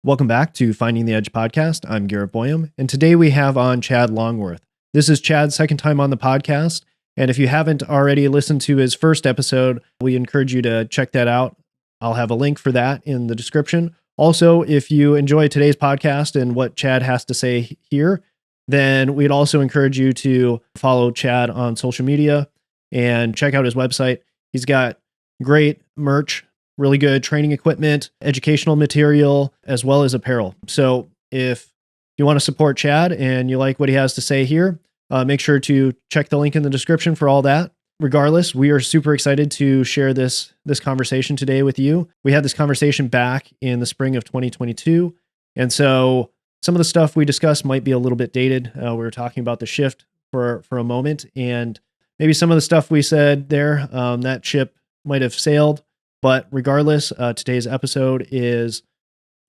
Welcome back to Finding the Edge podcast. I'm Garrett Boyum, and today we have on Chad Longworth. This is Chad's second time on the podcast, and if you haven't already listened to his first episode, we encourage you to check that out. I'll have a link for that in the description. Also, if you enjoy today's podcast and what Chad has to say here, then we'd also encourage you to follow Chad on social media and check out his website. He's got great merch, really good training equipment, educational material, as well as apparel. So if you want to support Chad and you like what he has to say here, make sure to check the link in the description for all that. Regardless, we are super excited to share this conversation today with you. We had this conversation back in the spring of 2022. And so some of the stuff we discussed might be a little bit dated. We were talking about the shift for a moment, and maybe some of the stuff we said there, that ship might have sailed. But regardless, today's episode is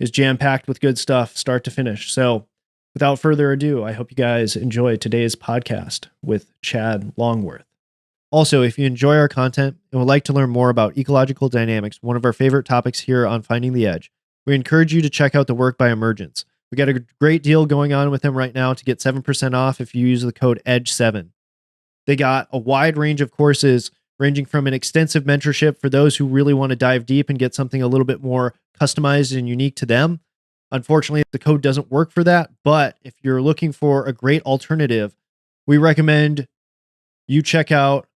jam-packed with good stuff, start to finish. So without further ado, I hope you guys enjoy today's podcast with Chad Longworth. Also, if you enjoy our content and would like to learn more about ecological dynamics, one of our favorite topics here on Finding the Edge, we encourage you to check out the work by Emergence. We got a great deal going on with them right now to get 7% off if you use the code EDGE7. They got a wide range of courses ranging from an extensive mentorship for those who really want to dive deep and get something a little bit more customized and unique to them. Unfortunately, the code doesn't work for that, but if you're looking for a great alternative, we recommend you check out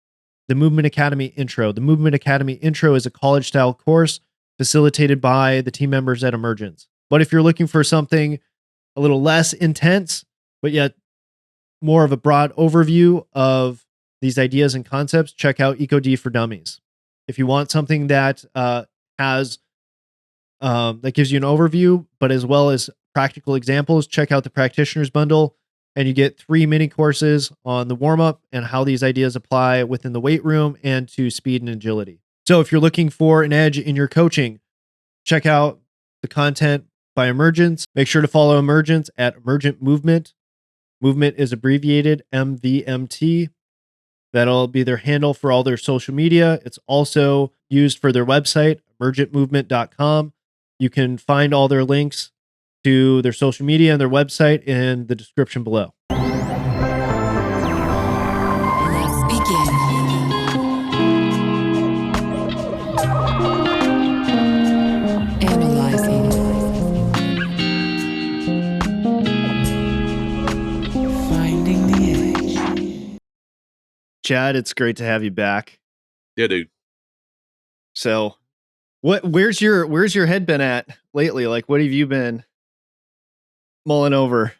the Movement Academy Intro. The Movement Academy Intro is a college-style course facilitated by the team members at Emergence. But if you're looking for something a little less intense, but yet more of a broad overview of these ideas and concepts, check out EcoD for Dummies. If you want something that has that gives you an overview, but as well as practical examples, check out the Practitioners Bundle, and you get 3 mini courses on the warm-up and how these ideas apply within the weight room and to speed and agility. So if you're looking for an edge in your coaching, check out the content by Emergence. Make sure to follow Emergence at Emergent Movement. Movement is abbreviated MVMT. That'll be their handle for all their social media. It's also used for their website, emergentmovement.com. You can find all their links to their social media and their website in the description below. Let's begin. Analyzing. Finding the edge. Chad, it's great to have you back. Yeah, dude. So, where's your head been at lately? Like, what have you been mulling over?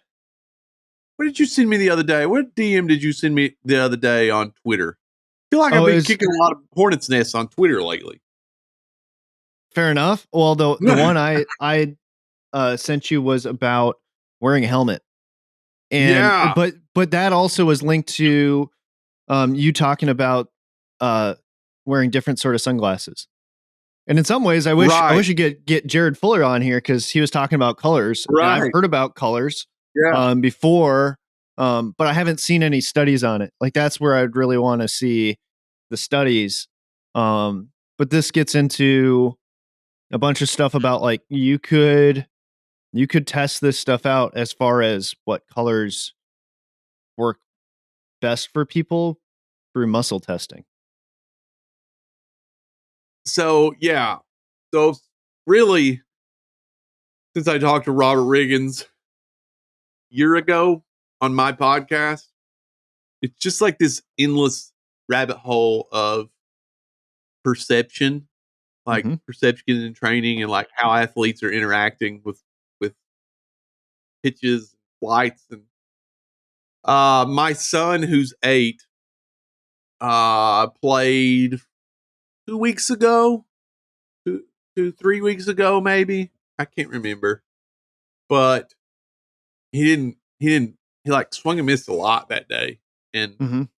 What did you send me the other day? What DM did you send me the other day on Twitter? I feel like I've been kicking a lot of hornet's nests on Twitter lately. Fair enough. Well, the one I sent you was about wearing a helmet, and Yeah. but that also was linked to you talking about wearing different sort of sunglasses. And in some ways, I wish you get Jared Fuller on here because he was talking about colors. Right. I've heard about colors Yeah. before, but I haven't seen any studies on it. Like that's where I'd really want to see the studies. But this gets into a bunch of stuff about like you could test this stuff out as far as what colors work best for people through muscle testing. So, yeah. So, really, since I talked to Robert Riggins a year ago on my podcast, it's just like this endless rabbit hole of perception, like perception and training and like how athletes are interacting with pitches, flights. And my son, who's 8, played 2 weeks ago, 3 weeks ago, maybe. I can't remember. But he like swung and missed a lot that day. And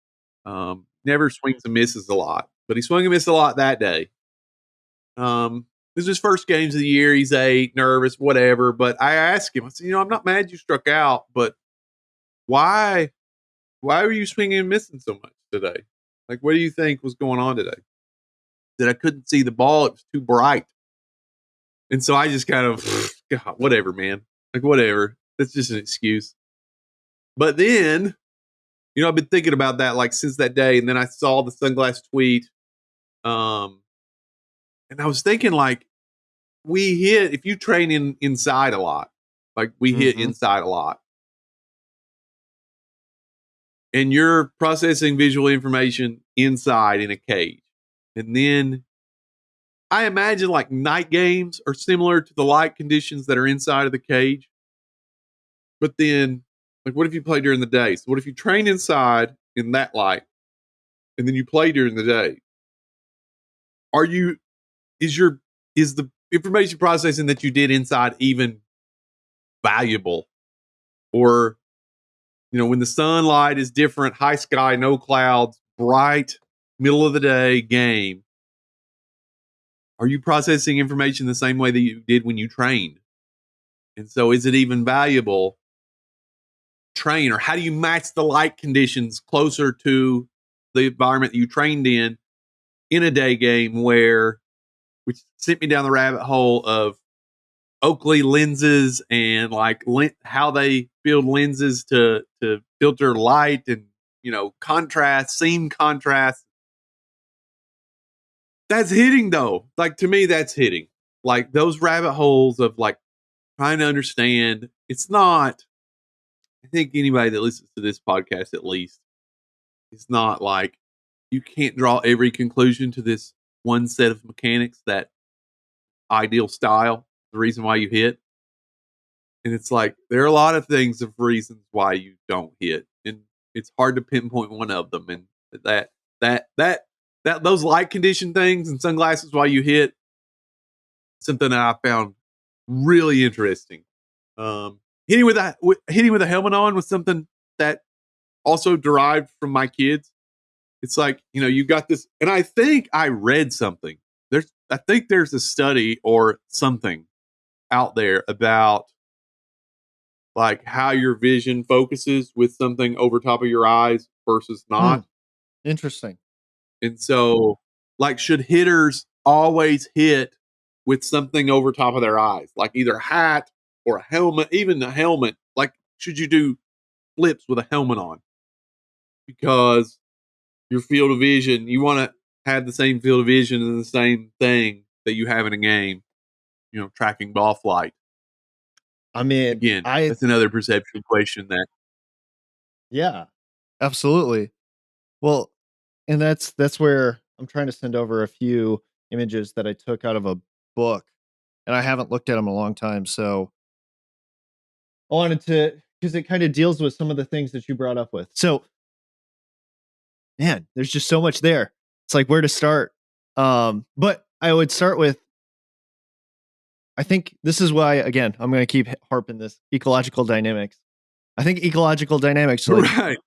never swings and misses a lot. But he swung and missed a lot that day. This is his first games of the year. He's 8, nervous, whatever. But I asked him, I said, I'm not mad you struck out, but why were you swinging and missing so much today? Like, what do you think was going on today? That I couldn't see the ball. It was too bright. And so I just kind of God, whatever, man. Like, whatever. That's just an excuse. But then, I've been thinking about that like since that day, and then I saw the sunglass tweet. And I was thinking like we hit if you train inside a lot, like we hit inside a lot, and you're processing visual information inside in a cage. And then I imagine like night games are similar to the light conditions that are inside of the cage. But then, like, what if you play during the day? So, what if you train inside in that light and then you play during the day? Is the information processing that you did inside even valuable? Or, when the sunlight is different, high sky, no clouds, bright, middle of the day game, are you processing information the same way that you did when you trained? And so is it even valuable train, or how do you match the light conditions closer to the environment that you trained in a day game which sent me down the rabbit hole of Oakley lenses and like how they build lenses to filter light and contrast, seam contrast. That's hitting though. Like to me, that's hitting. Like those rabbit holes of like trying to understand. It's not. I think anybody that listens to this podcast at least, it's not like you can't draw every conclusion to this one set of mechanics, that ideal style, the reason why you hit. And it's like there are a lot of things of reasons why you don't hit, and it's hard to pinpoint one of them. And that those light condition things and sunglasses while you hit, something that I found really interesting. Hitting with a helmet on was something that also derived from my kids. It's like, you got this, and I think I read something. I think there's a study or something out there about like how your vision focuses with something over top of your eyes versus not. Interesting. And so, like, should hitters always hit with something over top of their eyes, like either a hat or a helmet, even a helmet? Like, should you do flips with a helmet on? Because your field of vision, you want to have the same field of vision and the same thing that you have in a game, tracking ball flight. I mean, Again, that's another perception question that. Yeah, absolutely. Well, and that's where I'm trying to send over a few images that I took out of a book, and I haven't looked at them in a long time. So I wanted to, because it kind of deals with some of the things that you brought up with. So, man, there's just so much there. It's like where to start. But I would start with, I think this is why, again, I'm going to keep harping this ecological dynamics. I think ecological dynamics Right.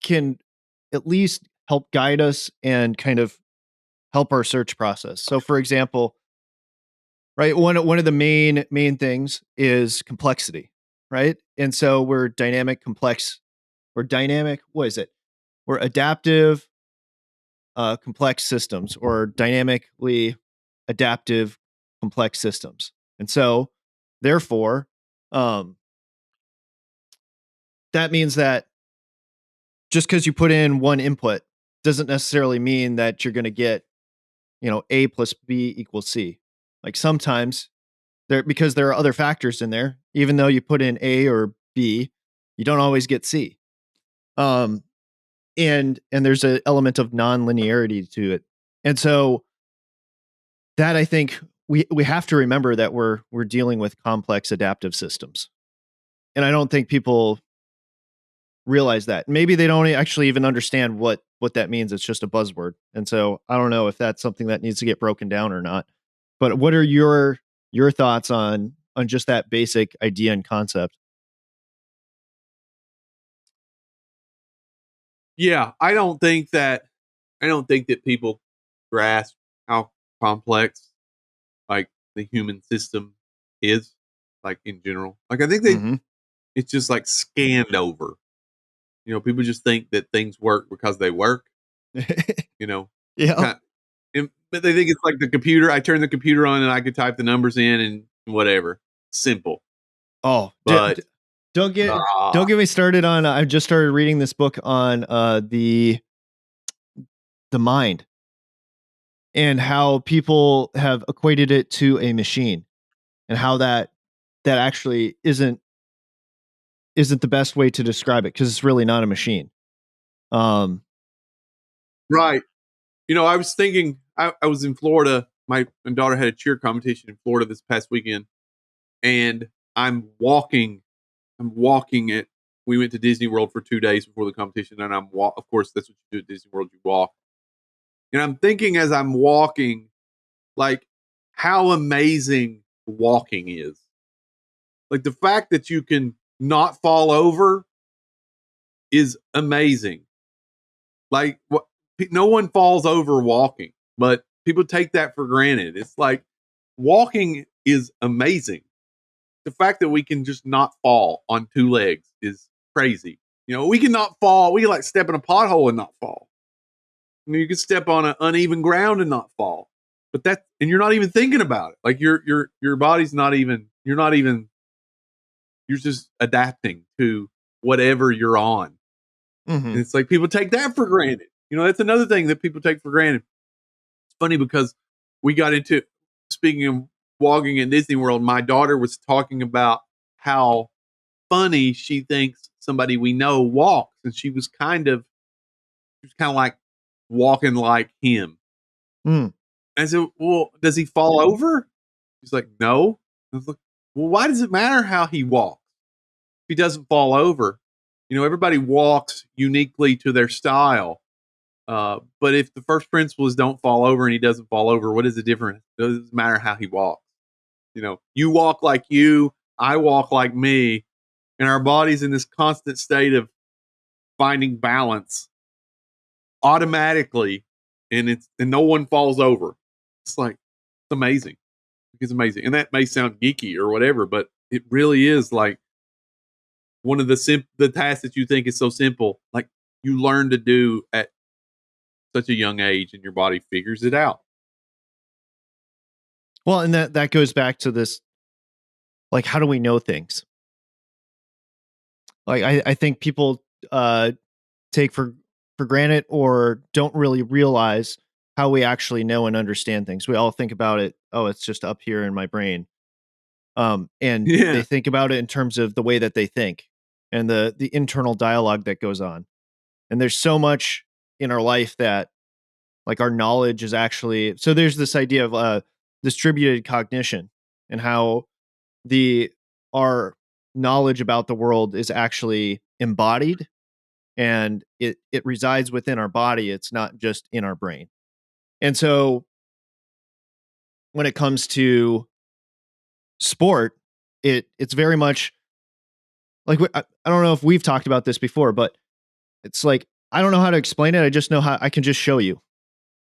can at least help guide us and kind of help our search process. So, for example, right, one of the main things is complexity, right? And so we're dynamic, complex. We're dynamic. What is it? We're adaptive, complex systems, or dynamically adaptive, complex systems. And so, therefore, that means that just because you put in one input doesn't necessarily mean that you're going to get, A plus B equals C. Like sometimes because there are other factors in there, even though you put in A or B, you don't always get C. And there's an element of non-linearity to it. And so that, I think we have to remember that we're dealing with complex adaptive systems. And I don't think people realize that. Maybe they don't actually even understand what that means. It's just a buzzword. And so I don't know if that's something that needs to get broken down or not. But what are your thoughts on just that basic idea and concept? Yeah, I don't think that people grasp how complex like the human system is, like in general. Like I think it's just like scanned over. People just think that things work because they work. Yeah. But they think it's like the computer. I turn the computer on and I could type the numbers in and whatever. Simple. Oh, But don't get ah, don't get me started on. I just started reading this book on the mind and how people have equated it to a machine, and how that actually isn't the best way to describe it, because it's really not a machine. Um, right. I was thinking, I was in Florida. My daughter had a cheer competition in Florida this past weekend, and I'm walking. I'm walking it. We went to Disney World for 2 days before the competition, and of course, that's what you do at Disney World. You walk, and I'm thinking as I'm walking, like how amazing walking is. Like the fact that you can not fall over is amazing. Like what? No one falls over walking, but people take that for granted. It's like walking is amazing. The fact that we can just not fall on two legs is crazy. We can not fall. We can like step in a pothole and not fall. You can step on an uneven ground and not fall. But and you're not even thinking about it. Like your body's not even. You're not even. You're just adapting to whatever you're on. mhm. And it's like people take that for granted. That's another thing that people take for granted. It's funny because we got into, speaking of walking in Disney World, my daughter was talking about how funny she thinks somebody we know walks. And she was kind of like walking like him. Mm. I said, well, does he fall over? She's like, no. I was like, well, why does it matter how he walks if he doesn't fall over? Everybody walks uniquely to their style. But if the first principle is don't fall over and he doesn't fall over, what is the difference? It doesn't matter how he walks. You walk like you, I walk like me, and our body's in this constant state of finding balance automatically, and no one falls over. It's like it's amazing. It's amazing, and that may sound geeky or whatever, but it really is like one of the tasks that you think is so simple, like you learn to do at such a young age, and your body figures it out. Well, and that goes back to this, like, how do we know things? Like, I think people take for granted, or don't really realize how we actually know and understand things. We all think about it, oh, it's just up here in my brain. And they Yeah, think about it in terms of the way that they think, and the internal dialogue that goes on. And there's so much in our life that, like, our knowledge is actually, so there's this idea of distributed cognition, and how the our knowledge about the world is actually embodied, and it resides within our body. It's not just in our brain. And so when it comes to sport, it's very much like, I don't know if we've talked about this before, but it's like, I don't know how to explain it. I just know how I can just show you.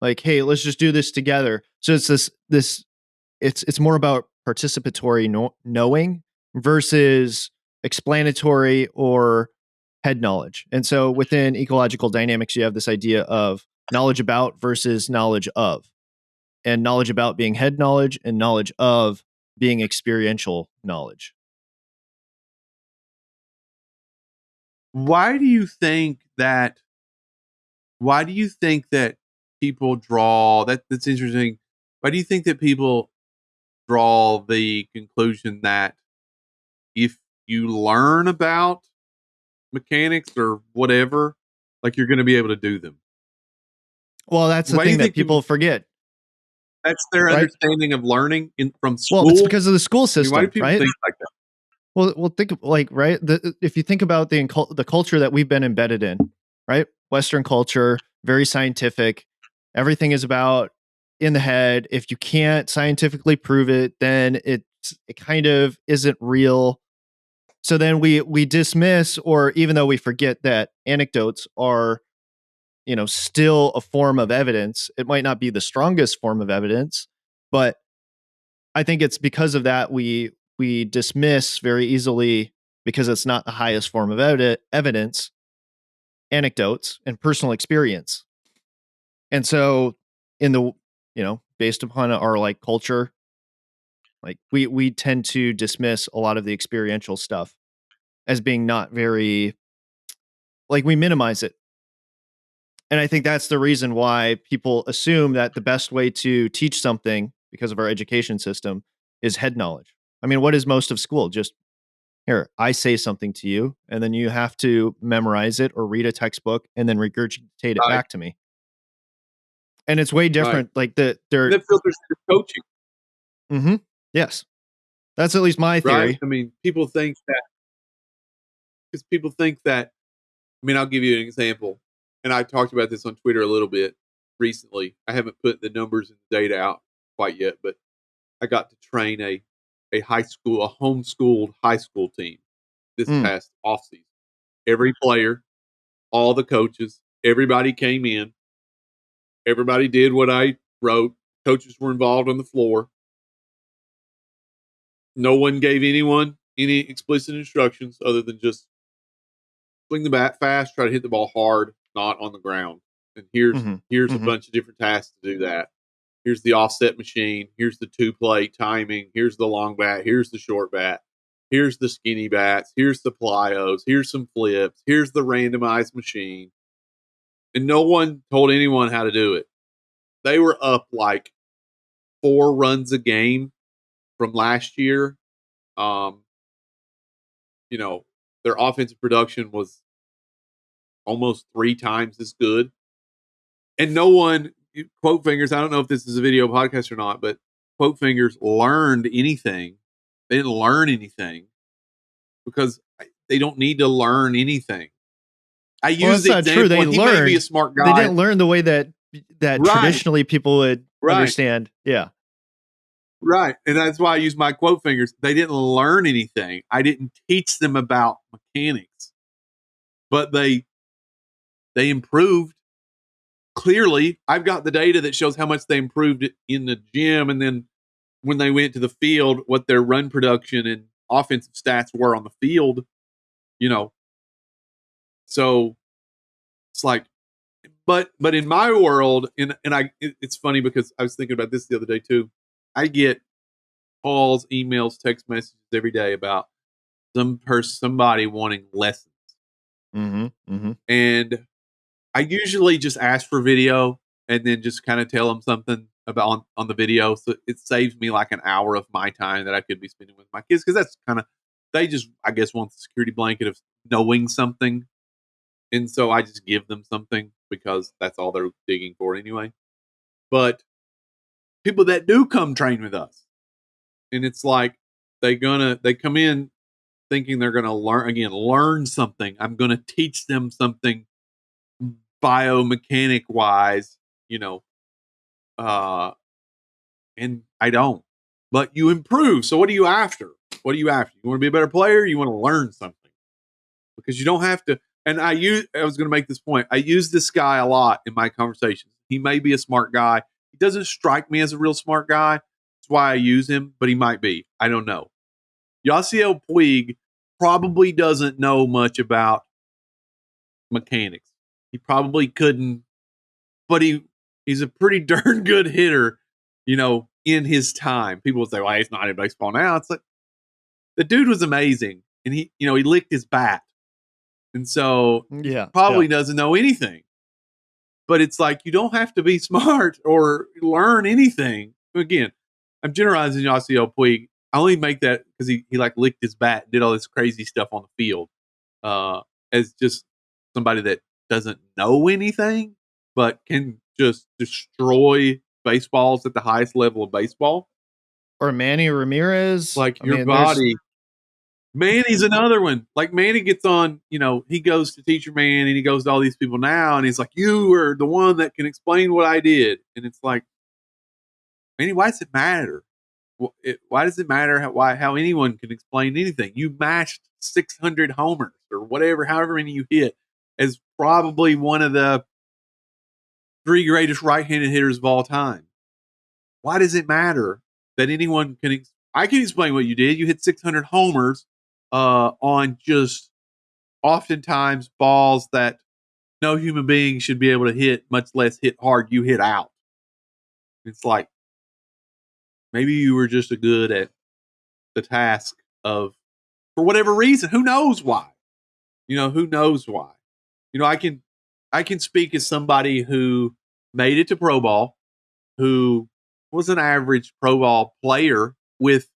Like, hey, let's just do this together. So it's this it's more about participatory knowing versus explanatory or head knowledge. And so within ecological dynamics, you have this idea of knowledge about versus knowledge of, and knowledge about being head knowledge, and knowledge of being experiential knowledge. why do you think that? Why do you think that people draw that? That's interesting. Why do you think that people draw the conclusion that if you learn about mechanics or whatever, like you're going to be able to do them? Well, that's the Why do you thing that think people? people forget, That's their right? understanding of learning from Well, it's school. because of the school I mean, why do system, people right? think like that? Well, think of, like, right. If you think about the culture that we've been embedded in, right? Western culture, very scientific. Everything is about in the head. If you can't scientifically prove it, then it kind of isn't real. So then we dismiss, or even though we forget that anecdotes are, still a form of evidence. It might not be the strongest form of evidence, but I think it's because of that we dismiss very easily, because it's not the highest form of evidence, anecdotes and personal experience. And so in the based upon our like culture, like we tend to dismiss a lot of the experiential stuff as being not very, like, we minimize it. And I think that's the reason why people assume that the best way to teach something, because of our education system, is head knowledge. I mean, what is most of school? Just here, I say something to you, and then you have to memorize it or read a textbook and then regurgitate it Right. back to me. And it's way Right. different. Like And that filters into coaching, Mhm. Yes, that's at least my right? theory. I mean, people think that because people think that. I mean, I'll give you an example, and I talked about this on Twitter a little bit recently. I haven't put the numbers and the data out quite yet, but I got to train a homeschooled high school team this Mm. past offseason. Every player, all the coaches, everybody came in. Everybody did what I wrote. Coaches were involved on the floor. No one gave anyone any explicit instructions other than just swing the bat fast, try to hit the ball hard, not on the ground. And Mhm. here's a Mhm. bunch of different tasks to do that. Here's the offset machine. Here's the 2-play timing. Here's the long bat. Here's the short bat. Here's the skinny bats. Here's the plyos. Here's some flips. Here's the randomized machine. And no one told anyone how to do it. They were up like 4 runs a game from last year. Um, you know, their offensive production was almost 3 times as good. And no one, quote fingers, I don't know if this is a video podcast or not, but quote fingers learned anything. They didn't learn anything because they don't need to learn anything. I Well, use that's the not true. example, They and he may be a learned. smart They guy. didn't learn the way that Right, traditionally people would right, understand. Yeah. right. And that's why I use my quote fingers. They didn't learn anything. I didn't teach them about mechanics, but they improved. Clearly, I've got the data that shows how much they improved in the gym, and then when they went to the field, what their run production and offensive stats were on the field, you know. So it's like, but in my world, it's funny because I was thinking about this the other day too. I get calls, emails, text messages every day about somebody wanting lessons, Mhm. Mhm. and I usually just ask for video and then just kind of tell them something about on the video. So it saves me like an hour of my time that I could be spending with my kids. Cause that's kind of, they just, I guess, want the security blanket of knowing something. And so I just give them something because that's all they're digging for anyway. But people that do come train with us, and it's like, they come in thinking they're going to learn something. I'm going to teach them something biomechanic wise, you know, uh, and I don't. But you improve. So what are you after? What are you after? You want to be a better player? You want to learn something because you don't have to. And I was going to make this point. I use this guy a lot in my conversations. He may be a smart guy. He doesn't strike me as a real smart guy. That's why I use him, but he might be. I don't know. Yasiel Puig probably doesn't know much about mechanics. He probably couldn't, but he's a pretty darn good hitter, in his time. People would say, well, he's not in baseball now. It's like the dude was amazing. And he licked his bat. And so he Yeah. Yeah. probably doesn't know anything. But it's like you don't have to be smart or learn anything. Again, I'm generalizing Yasiel Puig. I only make that because he like licked his bat and did all this crazy stuff on the field. As just somebody that doesn't know anything, but can just destroy baseballs at the highest level of baseball. Or Manny Ramirez. Like I your mean, there's body. Manny's another one. Like Manny gets on, he goes to Teacher Man and he goes to all these people now and he's like, you are the one that can explain what I did. And it's like, Manny, why does it matter? Why does it matter how anyone can explain anything? You mashed 600 homers or whatever, however many you hit, as probably one of the 3 greatest right-handed hitters of all time. Why does it matter that anyone can? I can explain what you did. You hit 600 homers on just oftentimes balls that no human being should be able to hit, much less hit hard. You hit out. It's like maybe you were just good at the task of, for whatever reason, who knows why? Who knows why? I can speak as somebody who made it to pro ball, who was an average pro ball player with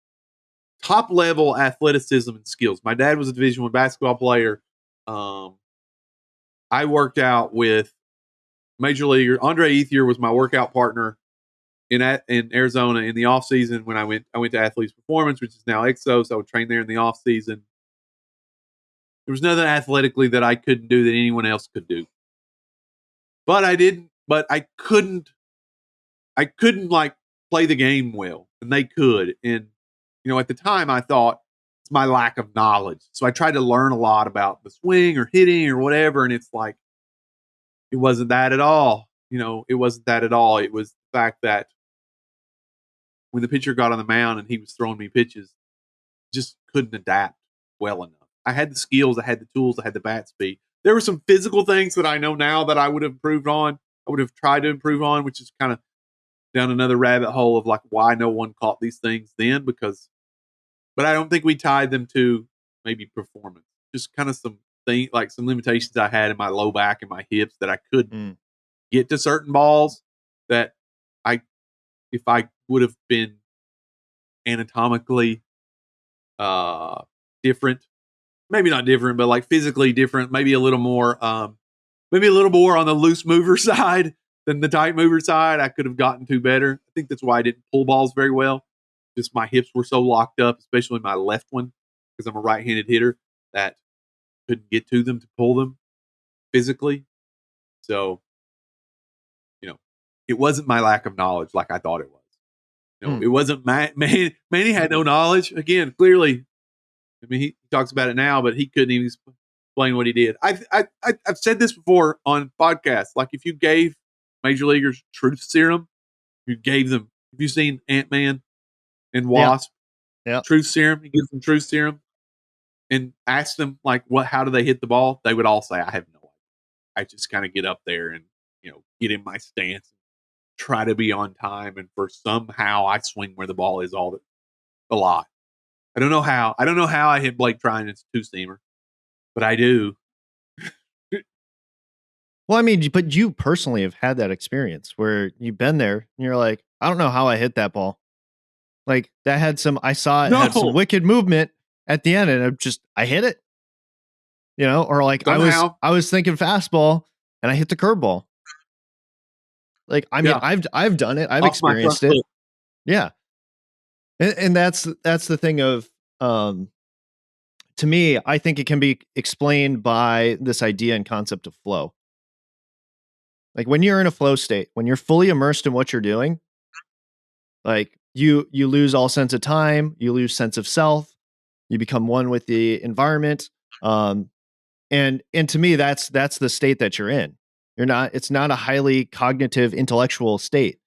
top level athleticism and skills. My dad was a Division I basketball player. I worked out with major leaguer Andre Ethier was my workout partner in Arizona in the off season when I went to Athletes Performance, which is now Exos. I would train there in the off season. There was nothing athletically that I couldn't do that anyone else could do. But I couldn't like play the game well, and they could. And at the time I thought it's my lack of knowledge. So I tried to learn a lot about the swing or hitting or whatever, and it's like it wasn't that at all. It wasn't that at all. It was the fact that when the pitcher got on the mound and he was throwing me pitches, just couldn't adapt well enough. I had the skills, I had the tools, I had the bat speed. There were some physical things that I know now that I would have improved on. I would have tried to improve on, which is kind of down another rabbit hole of like why no one caught these things then, but I don't think we tied them to maybe performance. Just kind of some limitations I had in my low back and my hips that I couldn't get to certain balls that if I would have been anatomically different, maybe not different, but like physically different, maybe a little more on the loose mover side than the tight mover side, I could have gotten to better. I think that's why I didn't pull balls very well. Just my hips were so locked up, especially my left one, because I'm a right-handed hitter, that couldn't get to them to pull them physically. So, it wasn't my lack of knowledge like I thought it was. It wasn't Manny had no knowledge. Again, clearly, I mean, he talks about it now, but he couldn't even explain what he did. I've said this before on podcasts. Like if you gave major leaguers truth serum, have you seen Ant-Man and Wasp? Yeah. Truth serum. He gives them truth serum and asks them like, how do they hit the ball? They would all say, I have no idea. I just kind of get up there and, get in my stance and try to be on time. And for somehow I swing where the ball is a lot. I don't know how. I hit Blake Trian's two-seamer, but I do. Well, I mean, but you personally have had that experience where you've been there and you're like, I don't know how I hit that ball. Like that had I saw it had some wicked movement at the end and I hit it, or like somehow. I was thinking fastball and I hit the curveball. Like, I mean, I've done it. I've experienced it. Yeah. And that's the thing of, to me, I think it can be explained by this idea and concept of flow. Like when you're in a flow state, when you're fully immersed in what you're doing, like you lose all sense of time, you lose sense of self, you become one with the environment. And to me, that's the state that you're in. It's not a highly cognitive intellectual state.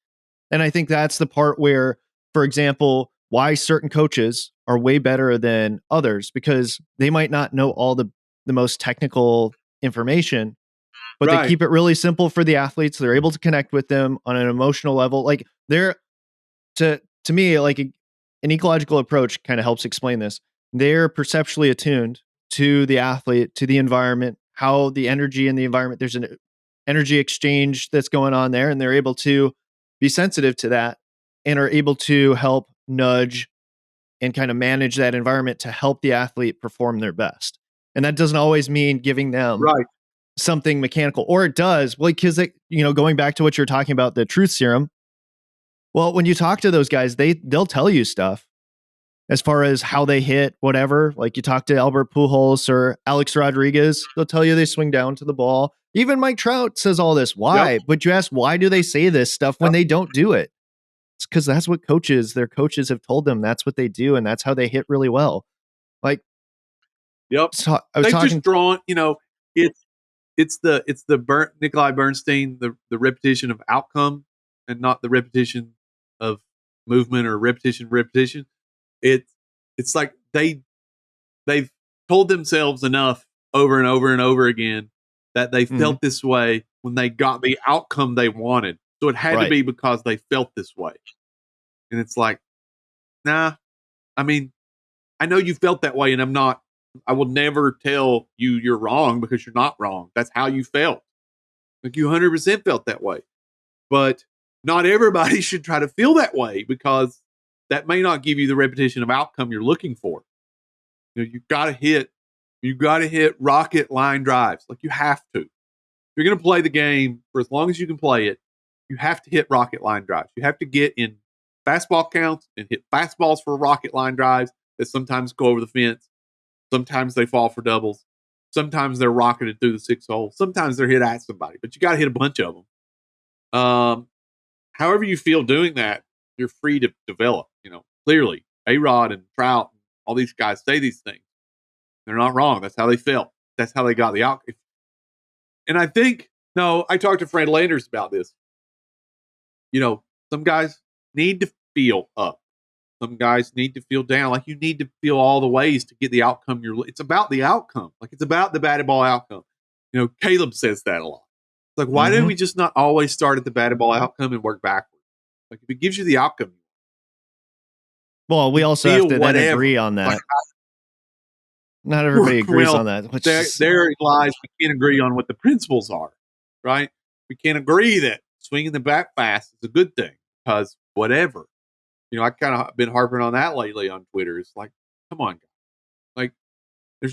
And I think that's the part where, for example, why certain coaches are way better than others, because they might not know all the most technical information, but they keep it really simple for the athletes. They're able to connect with them on an emotional level. Like to me, like an ecological approach kind of helps explain this. They're perceptually attuned to the athlete, to the environment, how the energy in the environment, there's an energy exchange that's going on there, and they're able to be sensitive to that and are able to help nudge and kind of manage that environment to help the athlete perform their best. And that doesn't always mean giving them something mechanical, or it does. Well, because going back to what you're talking about, the truth serum. Well, when you talk to those guys, they'll tell you stuff as far as how they hit whatever. Like you talk to Albert Pujols or Alex Rodriguez, they'll tell you they swing down to the ball. Even Mike Trout says all this. Why? Yep. But you ask, why do they say this stuff when they don't do it? It's because that's what their coaches have told them. That's what they do, and that's how they hit really well. Like, so they've just drawn. It's the Nikolai Bernstein, the repetition of outcome, and not the repetition of movement or repetition. It's like they've told themselves enough over and over and over again that they felt this way when they got the outcome they wanted. So it had to Right. be because they felt this way. And it's like, nah, I mean, I know you felt that way, and I will never tell you you're wrong because you're not wrong. That's how you felt. Like you 100% felt that way. But not everybody should try to feel that way because that may not give you the repetition of outcome you're looking for. You know, you gotta hit rocket line drives. Like you have to. If you're gonna play the game for as long as you can play it, you have to hit rocket line drives. You have to get in fastball counts and hit fastballs for rocket line drives that sometimes go over the fence. Sometimes they fall for doubles. Sometimes they're rocketed through the 6-hole. Sometimes they're hit at somebody, but you got to hit a bunch of them. However you feel doing that, you're free to develop. You know, clearly, A-Rod and Trout, and all these guys say these things. They're not wrong. That's how they felt. That's how they got the outcome. And I think, no, I talked to Fred Landers about this. You know, some guys need to feel up. Some guys need to feel down. Like you need to feel all the ways to get the outcome. It's about the outcome. Like it's about the batted ball outcome. You know, Caleb says that a lot. It's like, why did we just not always start at the batted ball outcome and work backwards? Like if it gives you the outcome. Well, we also have to then agree on that. Like, not everybody agrees on that. Which there lies we can't agree on what the principles are, right? We can't agree that swinging the bat fast is a good thing because whatever. You know, I kind of been harping on that lately on Twitter. It's like, come on, guys. Like,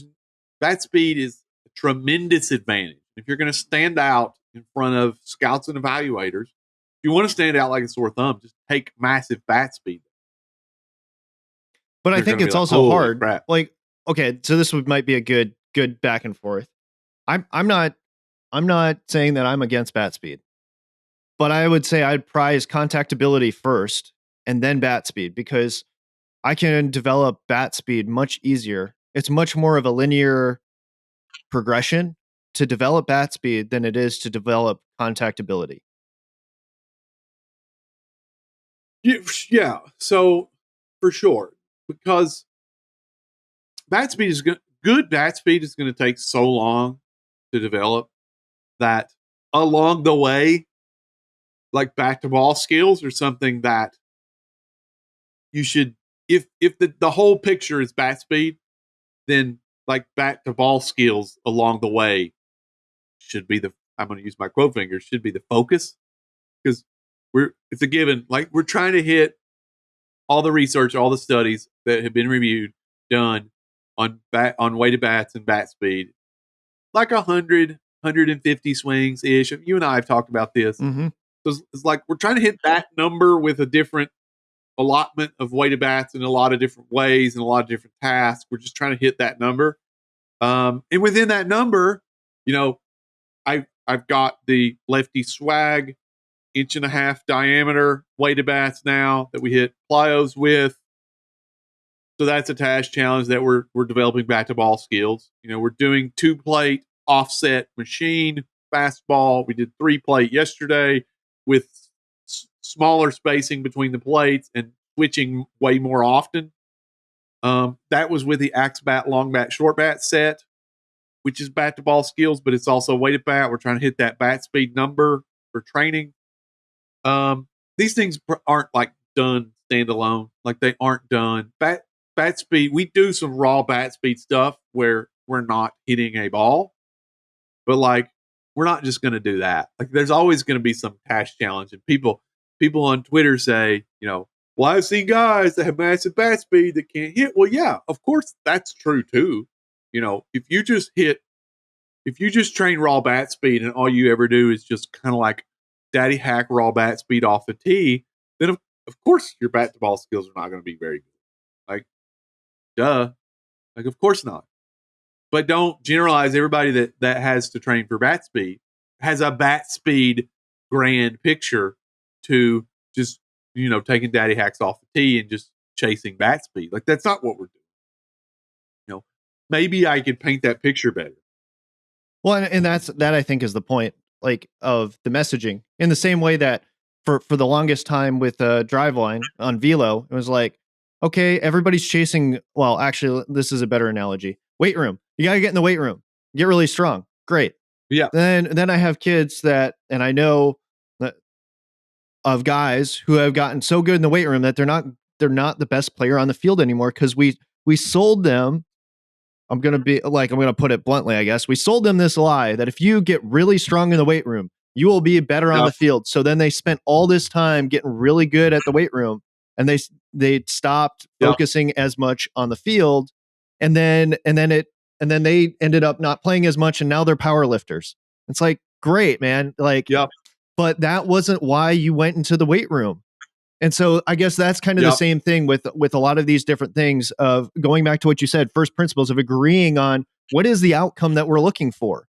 bat speed is a tremendous advantage. If you're going to stand out in front of scouts and evaluators, if you want to stand out like a sore thumb, just take massive bat speed. But I think it's also hard. Crap. Like, okay, so this might be a good back and forth. I'm not saying that I'm against bat speed, but I would say I'd prize contactability first and then bat speed because I can develop bat speed much easier. It's much more of a linear progression to develop bat speed than it is to develop contactability. Yeah, so for sure, because bat speed is good. Bat speed is going to take so long to develop that along the way, like back to ball skills or something that you should, if the whole picture is bat speed, then like back to ball skills along the way should be I'm going to use my quote fingers, should be the focus because it's a given. Like we're trying to hit all the research, all the studies that have been reviewed, done on weighted bats and bat speed, like 100, 150 swings ish. You and I have talked about this. Mm-hmm. So it's like we're trying to hit that number with a different allotment of weighted bats in a lot of different ways and a lot of different tasks. We're just trying to hit that number. And within that number, you know, I've got the lefty swag 1.5-inch diameter weighted bats now that we hit plyos with. So that's a task challenge that we're developing bat to ball skills. You know, we're doing 2-plate offset machine fastball. We did 3-plate yesterday with smaller spacing between the plates and switching way more often. That was with the axe bat, long bat, short bat set, which is bat to ball skills, but it's also weighted bat. We're trying to hit that bat speed number for training. These things aren't like done standalone. Like they aren't done. Bat speed, we do some raw bat speed stuff where we're not hitting a ball, but like we're not just going to do that. Like there's always going to be some task challenge, and people on Twitter say, you know, well, I've seen guys that have massive bat speed that can't hit. Well, yeah, of course that's true too. You know, if you just train raw bat speed and all you ever do is just kind of like daddy hack raw bat speed off the tee, then of course your bat to ball skills are not going to be very good. Like, duh. Like, of course not. But don't generalize everybody that has to train for bat speed has a bat speed grand picture to just, you know, taking daddy hacks off the tee and just chasing bat speed. Like, that's not what we're doing. You know, maybe I could paint that picture better. Well, and that I think is the point, like, of the messaging. In the same way that for the longest time with Driveline on Velo, it was like, okay, everybody's chasing. Well, actually, this is a better analogy. Weight room. You got to get in the weight room. Get really strong. Great. Yeah. Then I have kids that, and I know that of guys who have gotten so good in the weight room that they're not the best player on the field anymore because we sold them. I'm going to put it bluntly, I guess. We sold them this lie that if you get really strong in the weight room, you will be better on Yep. the field. So then they spent all this time getting really good at the weight room, and they stopped Yep. focusing as much on the field, and then they ended up not playing as much, and now they're power lifters. It's like, great, man. Like, Yep. but that wasn't why you went into the weight room. And so I guess that's kind of the Yep. same thing with a lot of these different things of going back to what you said, first principles of agreeing on what is the outcome that we're looking for.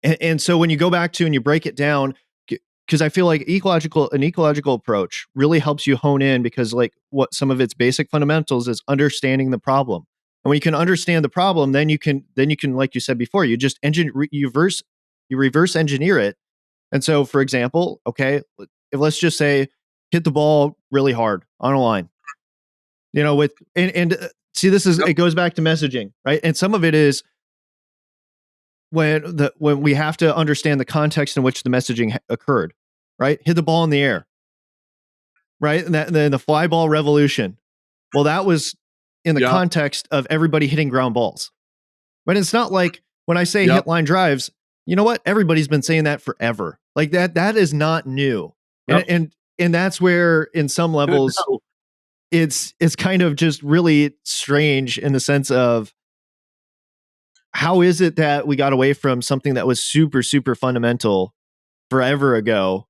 And so when you go back to and you break it down, because I feel like an ecological approach really helps you hone in, because like what some of its basic fundamentals is understanding the problem. And when you can understand the problem, then you can, like you said before, you just reverse engineer it. And so, for example, okay, let's just say hit the ball really hard on a line, with, see, Yep. it goes back to messaging, right? And some of it is when we have to understand the context in which the messaging occurred, right? Hit the ball in the air, right? And then the fly ball revolution. Well, that was in the Yep. context of everybody hitting ground balls. But it's not like when I say Yep. hit line drives, you know what? Everybody's been saying that forever. Like that is not new. Yep. And that's where in some levels No. it's kind of just really strange in the sense of how is it that we got away from something that was super, super fundamental forever ago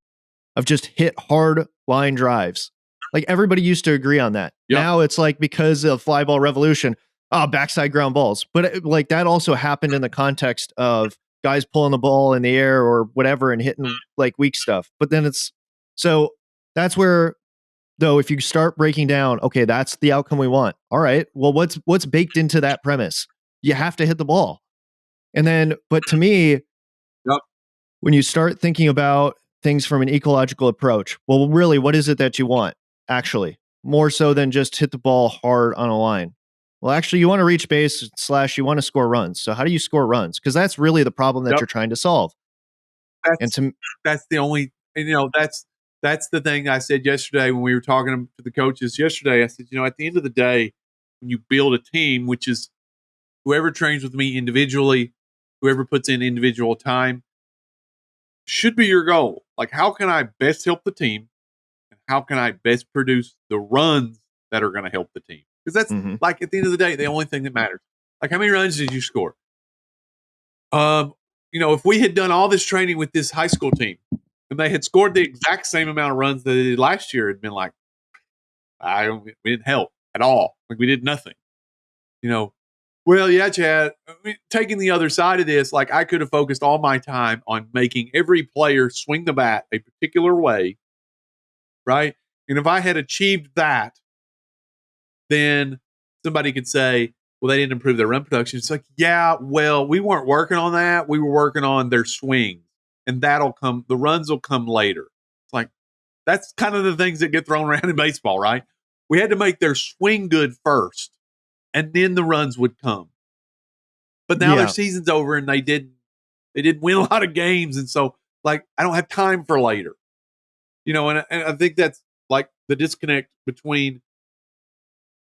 of just hit hard line drives. Like everybody used to agree on that. Yep. Now it's like because of fly ball revolution, backside ground balls. But like that also happened in the context of guys pulling the ball in the air or whatever and hitting like weak stuff. But then so that's where, though, if you start breaking down, okay, that's the outcome we want. All right, well, what's baked into that premise? You have to hit the ball. And then, but to me, Yep. when you start thinking about things from an ecological approach, well, really, what is it that you want? Actually, more so than just hit the ball hard on a line. Well, actually, you want to reach base / you want to score runs. So how do you score runs? Because that's really the problem that Yep. you're trying to solve. And That's the only, that's the thing I said yesterday when we were talking to the coaches yesterday. I said, at the end of the day, when you build a team, which is whoever trains with me individually, whoever puts in individual time, should be your goal. Like, how can I best help the team? And how can I best produce the runs that are going to help the team? Because that's like, at the end of the day, the only thing that matters. Like, how many runs did you score? If we had done all this training with this high school team and they had scored the exact same amount of runs that they did last year, it'd been like, we didn't help at all. Like, we did nothing. Well, yeah, Chad, taking the other side of this, like, I could have focused all my time on making every player swing the bat a particular way, right? And if I had achieved that, then somebody could say, well, they didn't improve their run production. It's like, yeah, well, we weren't working on that. We were working on their swings, and the runs will come later. It's like, that's kind of the things that get thrown around in baseball, right? We had to make their swing good first, and then the runs would come. But now their season's over, and they didn't win a lot of games, and so, like, I don't have time for later. And I think that's like the disconnect between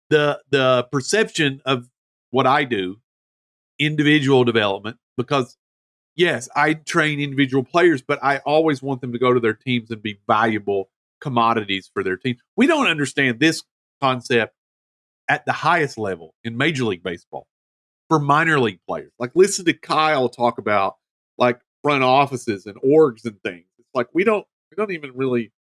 the perception of what I do, individual development, because yes, I train individual players, but I always want them to go to their teams and be valuable commodities for their team. We don't understand this concept at the highest level in Major League Baseball for minor league players. Like, listen to Kyle talk about like front offices and orgs and things. It's like we don't even really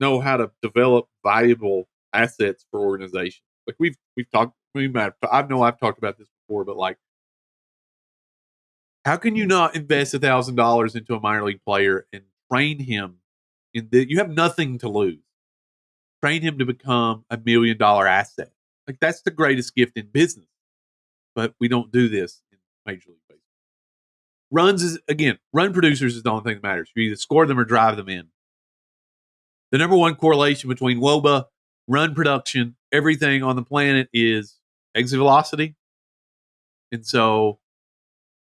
know how to develop valuable assets for organizations. Like we've talked. I've talked about this before, but like, how can you not invest $1,000 into a minor league player and train him you have nothing to lose. Train him to become $1 million asset. Like, that's the greatest gift in business. But we don't do this in Major League Baseball. Run producers is the only thing that matters. You either score them or drive them in. The number one correlation between WOBA, run production, everything on the planet is exit velocity. And so,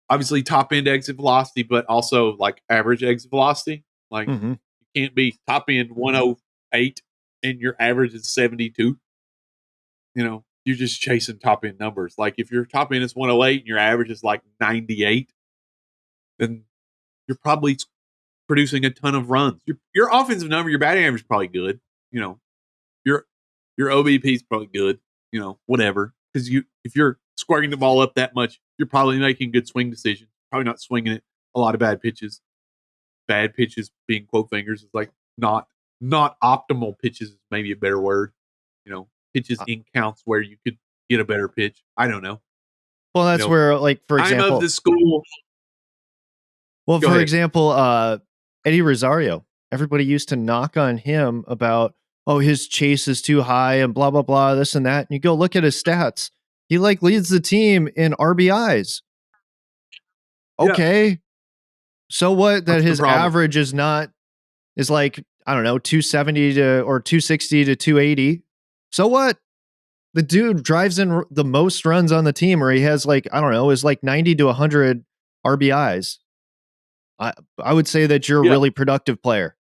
obviously, top end exit velocity, but also like average exit velocity. Like, you can't be top end 108 and your average is 72. You're just chasing top end numbers. Like if your top end is 108 and your average is like 98, then you're probably producing a ton of runs. Your offensive number, your batting average is probably good. Your OBP is probably good. Whatever. Because if you're squaring the ball up that much, you're probably making good swing decisions. Probably not swinging it a lot of bad pitches. Bad pitches being quote fingers is like not optimal pitches is maybe a better word. Pitches in counts where you could get a better pitch. I don't know. Well, that's where, like, for example, I'm of the school. Well, for example, Eddie Rosario, everybody used to knock on him about, oh, his chase is too high and blah, blah, blah, this and that. And you go look at his stats. He like leads the team in RBIs. Okay. Yeah. So what that his average is like, I don't know, 270 or 260 to 280. So what? The dude drives in the most runs on the team, or he has like, I don't know, is like 90 to 100 RBIs. I would say that you're a really productive player,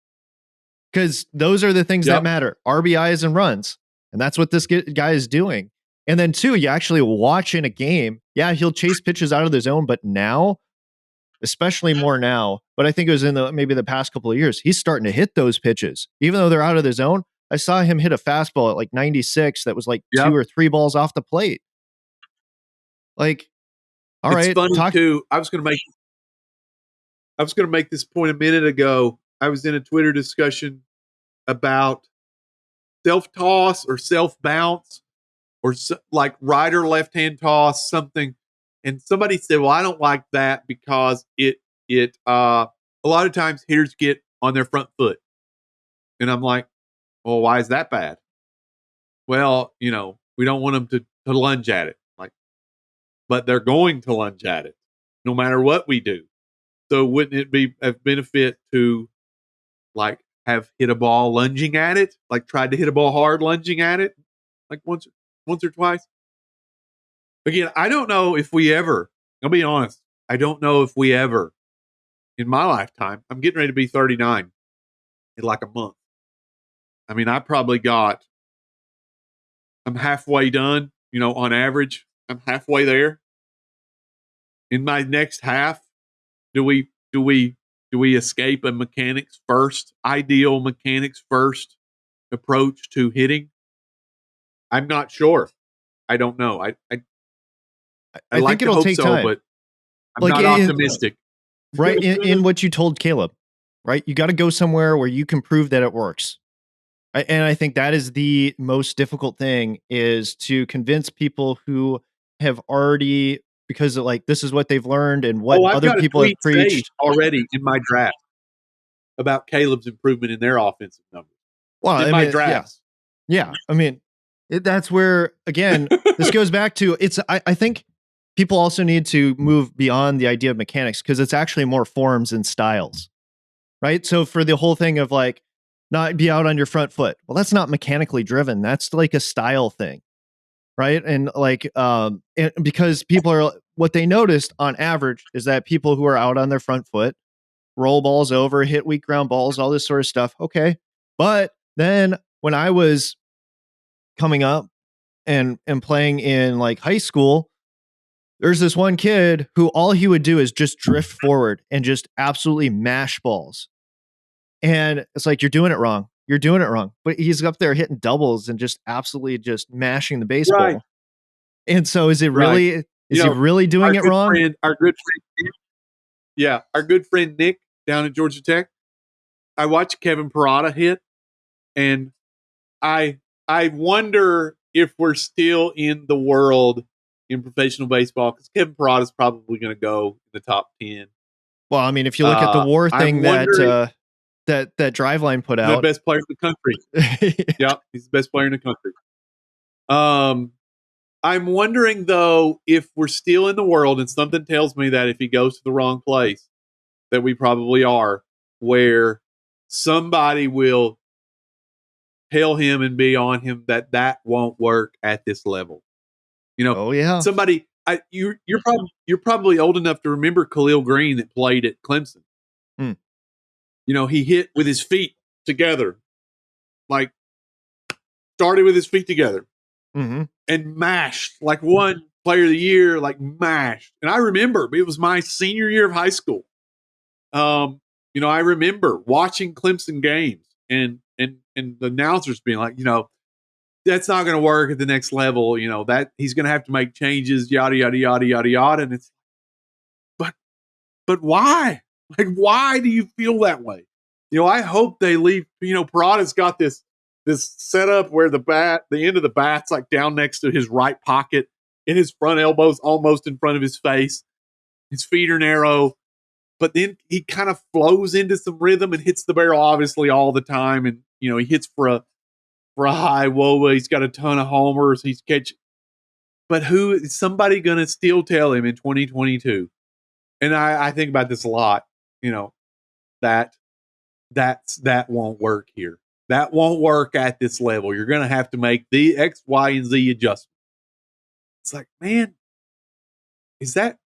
because those are the things that matter. RBIs and runs. And that's what this guy is doing. And then two, you actually watch in a game. Yeah, he'll chase pitches out of the zone, but now, especially more now, but I think it was in maybe the past couple of years, he's starting to hit those pitches. Even though they're out of the zone, I saw him hit a fastball at like 96 that was like 2 or 3 balls off the plate. Like, all right. It's funny too. I was going to make this point a minute ago. I was in a Twitter discussion about self-toss or self-bounce or like right or left-hand toss, something. And somebody said, well, I don't like that because it a lot of times hitters get on their front foot. And I'm like, well, why is that bad? Well, we don't want them to lunge at it. But they're going to lunge at it no matter what we do. So wouldn't it be a benefit to like have hit a ball lunging at it? Like tried to hit a ball hard lunging at it? Like once or twice? Again, I don't know if we ever, I'll be honest, I don't know if we ever in my lifetime, I'm getting ready to be 39 in like a month. I mean, I'm halfway done, on average. I'm halfway there. In my next half, do we escape a ideal mechanics first approach to hitting? I'm not sure. I don't know. I like think it'll take time, but I'm not optimistic. Right in what you told Caleb, right? You got to go somewhere where you can prove that it works. And I think that is the most difficult thing, is to convince people who have already, because like this is what they've learned and what other people have preached already in my draft about Caleb's improvement in their offensive numbers. Well, in my drafts. Yeah. I mean, that's where, again, this goes back to I think people also need to move beyond the idea of mechanics, because it's actually more forms and styles, right? So for the whole thing of like, not be out on your front foot. Well, that's not mechanically driven. That's like a style thing. Right. And like, because people are, what they noticed on average is that people who are out on their front foot roll balls over, hit weak ground balls, all this sort of stuff. Okay. But then when I was coming up and playing in like high school, there's this one kid who all he would do is just drift forward and just absolutely mash balls. And it's like, you're doing it wrong. You're doing it wrong. But he's up there hitting doubles and just absolutely just mashing the baseball. Right. And so is it really, is he really doing it wrong? Our good friend, Nick, our good friend Nick down at Georgia Tech. I watched Kevin Parada hit, and I wonder if we're still in the world in professional baseball, because Kevin Parada is probably going to go in the top 10. Well, I mean, if you look at the WAR thing that Driveline put out, the best player in the country. Yeah, he's the best player in the country. I'm wondering though if we're still in the world, and something tells me that if he goes to the wrong place, that we probably are, where somebody will tell him and be on him that won't work at this level. Oh yeah, somebody. You're probably old enough to remember Khalil Green that played at Clemson. He hit with his feet together, like started with his feet together Mm-hmm. and mashed, like one player of the year, like mashed. And I remember it was my senior year of high school. I remember watching Clemson games and the announcers being like, that's not going to work at the next level. That he's going to have to make changes, yada yada yada yada yada. And it's, but why? Like, why do you feel that way? I hope they leave. Parada's got this setup where the end of the bat's like down next to his right pocket, and his front elbow's almost in front of his face. His feet are narrow, but then he kind of flows into some rhythm and hits the barrel obviously all the time. And he hits for a high whoa. He's got a ton of homers. He's catching. But who is somebody going to still tell him in 2022? And I think about this a lot. That won't work here. That won't work at this level. You're going to have to make the X, Y, and Z adjustment. It's like, man, is that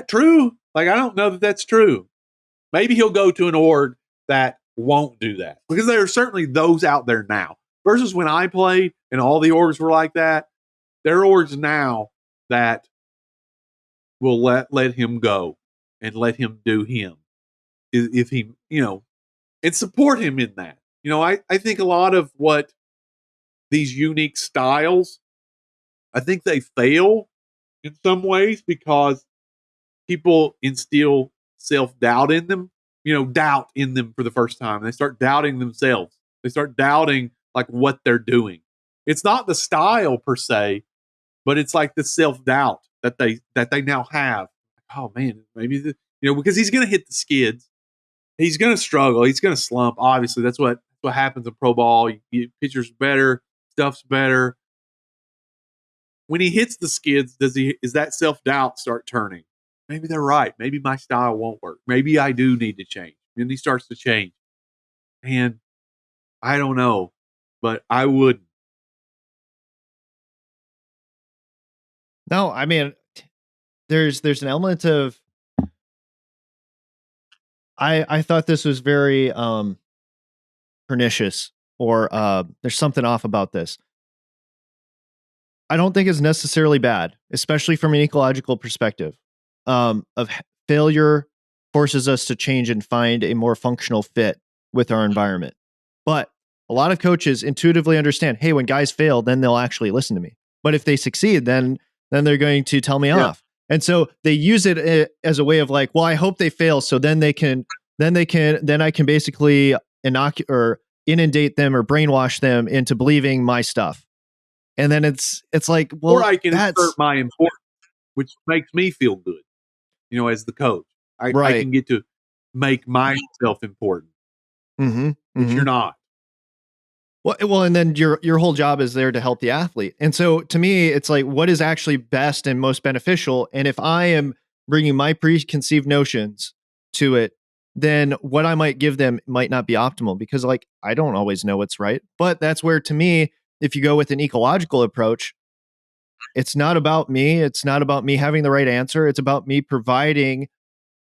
true? Like, I don't know that that's true. Maybe he'll go to an org that won't do that, because there are certainly those out there now. Versus when I played and all the orgs were like that, there are orgs now that will let him go and let him do him if he, and support him in that. I think a lot of what these unique styles, I think they fail in some ways because people instill self-doubt in them, doubt in them for the first time. They start doubting themselves. They start doubting like what they're doing. It's not the style per se, but it's like the self-doubt that they now have. Oh man, maybe because he's going to hit the skids. He's going to struggle. He's going to slump. Obviously, that's what happens in pro ball. Pitchers better, stuff's better. When he hits the skids, is that self-doubt start turning? Maybe they're right. Maybe my style won't work. Maybe I do need to change. And he starts to change. And I don't know, but I wouldn't. No, I mean, there's an element of I thought this was very pernicious, or there's something off about this. I don't think it's necessarily bad, especially from an ecological perspective. Failure forces us to change and find a more functional fit with our environment. But a lot of coaches intuitively understand, hey, when guys fail, then they'll actually listen to me. But if they succeed, then they're going to tell me off. And so they use it as a way of like, well, I hope they fail, so then I can basically inundate them or brainwash them into believing my stuff. And then it's like, well, or I can insert my importance, which makes me feel good, as the coach. I can get to make myself important, which you're not. Well, and then your whole job is there to help the athlete. And so to me, it's like, what is actually best and most beneficial? And if I am bringing my preconceived notions to it, then what I might give them might not be optimal, because like, I don't always know what's right. But that's where, to me, if you go with an ecological approach, it's not about me. It's not about me having the right answer. It's about me providing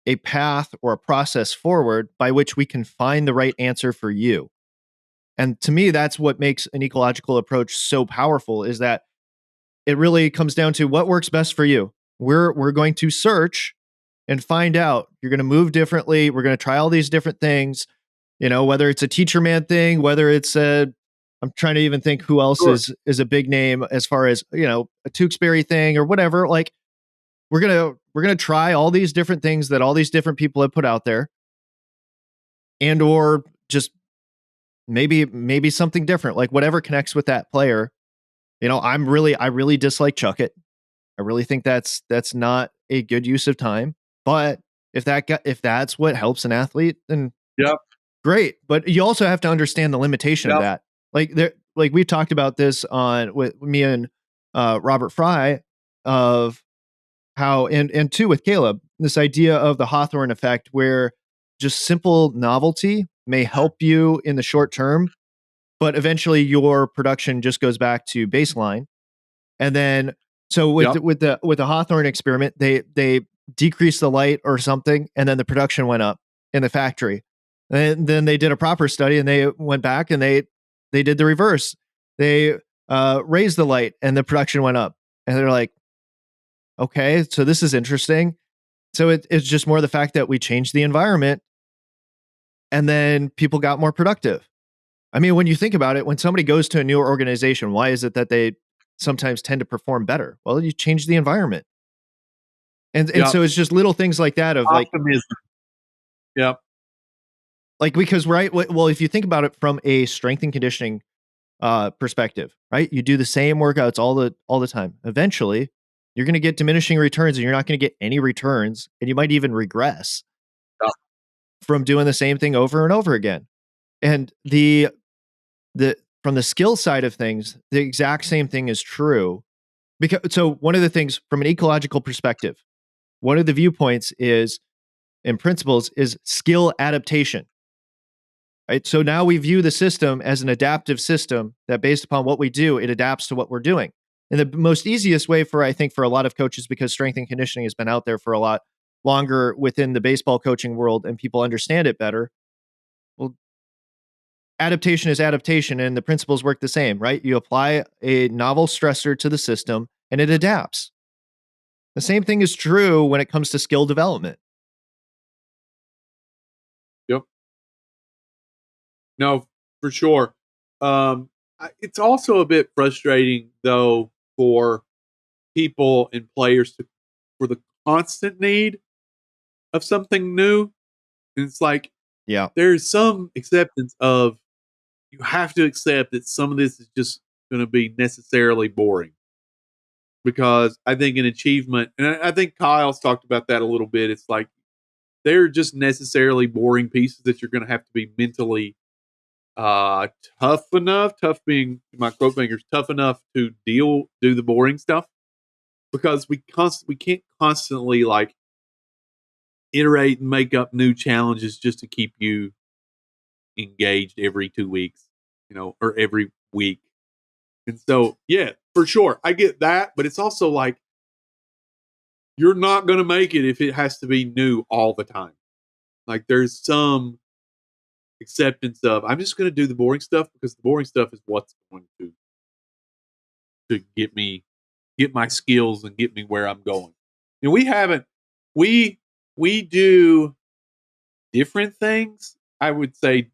a path or a process forward by which we can find the right answer for you. And to me, that's what makes an ecological approach so powerful, is that it really comes down to what works best for you. We're going to search and find out. You're going to move differently. We're going to try all these different things, whether it's a teacher man thing, whether it's I'm trying to even think who else is a big name as far as, a Tewksbury thing or whatever. Like, we're going to try all these different things that all these different people have put out there, and or just maybe something different, like whatever connects with that player. I really dislike Chuckett. I really think that's not a good use of time. But if that's what helps an athlete, then great. But you also have to understand the limitation of that. Like we've talked about this with me and Robert Fry, of how, and too with Caleb, this idea of the Hawthorne effect, where just simple novelty may help you in the short term, but eventually your production just goes back to baseline. And then, so with the Hawthorne experiment, they decreased the light or something, and then the production went up in the factory. And then they did a proper study and they went back and they did the reverse. They raised the light and the production went up. And they're like, okay, so this is interesting. So it's just more the fact that we changed the environment and then people got more productive. I mean, when you think about it, when somebody goes to a new organization, why is it that they sometimes tend to perform better? Well, you change the environment. And Yep. so it's just little things like that of Optimism. Yep. like, because, right. Well, if you think about it from a strength and conditioning perspective, right? You do the same workouts all the time. Eventually, you're going to get diminishing returns and you're not going to get any returns. And you might even regress from doing the same thing over and over again. And the from the skill side of things, the exact same thing is true. Because so one of the things from an ecological perspective, one of the viewpoints is in principles is skill adaptation. Right? So now we view the system as an adaptive system that based upon what we do, it adapts to what we're doing. And the most easiest way for, I think, for a lot of coaches, because strength and conditioning has been out there for a lot longer within the baseball coaching world and people understand it better. Well, adaptation is adaptation and the principles work the same, right? You apply a novel stressor to the system and it adapts. The same thing is true when it comes to skill development. Yep. No, for sure. It's also a bit frustrating though for people and players for the constant need of something new. And it's like, Yeah. there's some acceptance of you have to accept that some of this is just going to be necessarily boring. Because I think an achievement, and I think Kyle's talked about that a little bit. It's like they're just necessarily boring pieces that you're going to have to be mentally tough enough. Tough being my quote fingers, tough enough to do the boring stuff. Because we can't constantly like iterate and make up new challenges just to keep you engaged every 2 weeks, or every week. And so, yeah, for sure, I get that, but it's also like you're not going to make it if it has to be new all the time. Like there's some acceptance of I'm just going to do the boring stuff because the boring stuff is what's going to get my skills and get me where I'm going. And we do different things. I would say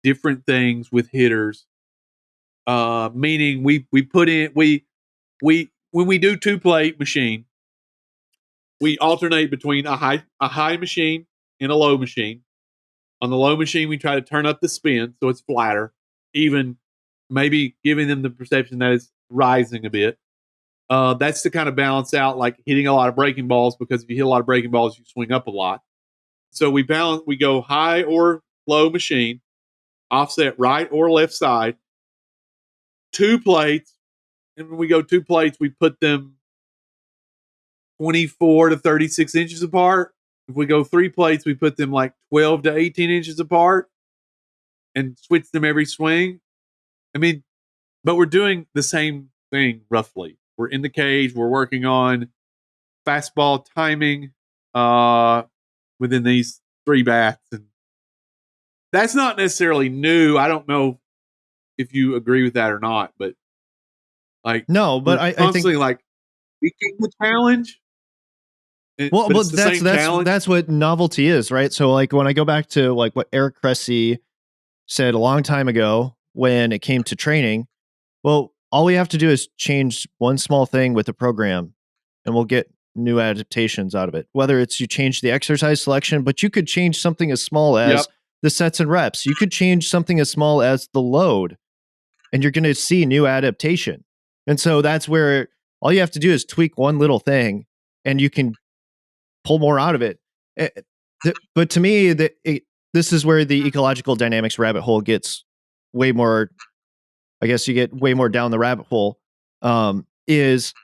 different things with hitters. Meaning we put in we when we do 2-plate machine, we alternate between a high machine and a low machine. On the low machine, we try to turn up the spin so it's flatter, even maybe giving them the perception that it's rising a bit. That's to kind of balance out like hitting a lot of breaking balls, because if you hit a lot of breaking balls, you swing up a lot. So we go high or low machine, offset right or left side, 2 plates. And when we go 2 plates, we put them 24 to 36 inches apart. If we go 3 plates, we put them like 12 to 18 inches apart and switch them every swing. I mean, but we're doing the same thing roughly. We're in the cage. We're working on fastball timing within these 3 bats. And that's not necessarily new. I don't know if you agree with that or not, but like, no, but I constantly think like seeking the challenge. Well, but that's what novelty is, right? So like when I go back to like what Eric Cressy said a long time ago when it came to training, well, all we have to do is change one small thing with the program and we'll get new adaptations out of it. Whether it's you change the exercise selection, but you could change something as small as the sets and reps. You could change something as small as the load and you're going to see new adaptation. And so that's where all you have to do is tweak one little thing and you can pull more out of it. But to me, this is where the ecological dynamics rabbit hole gets way more, I guess you get way more down the rabbit hole, is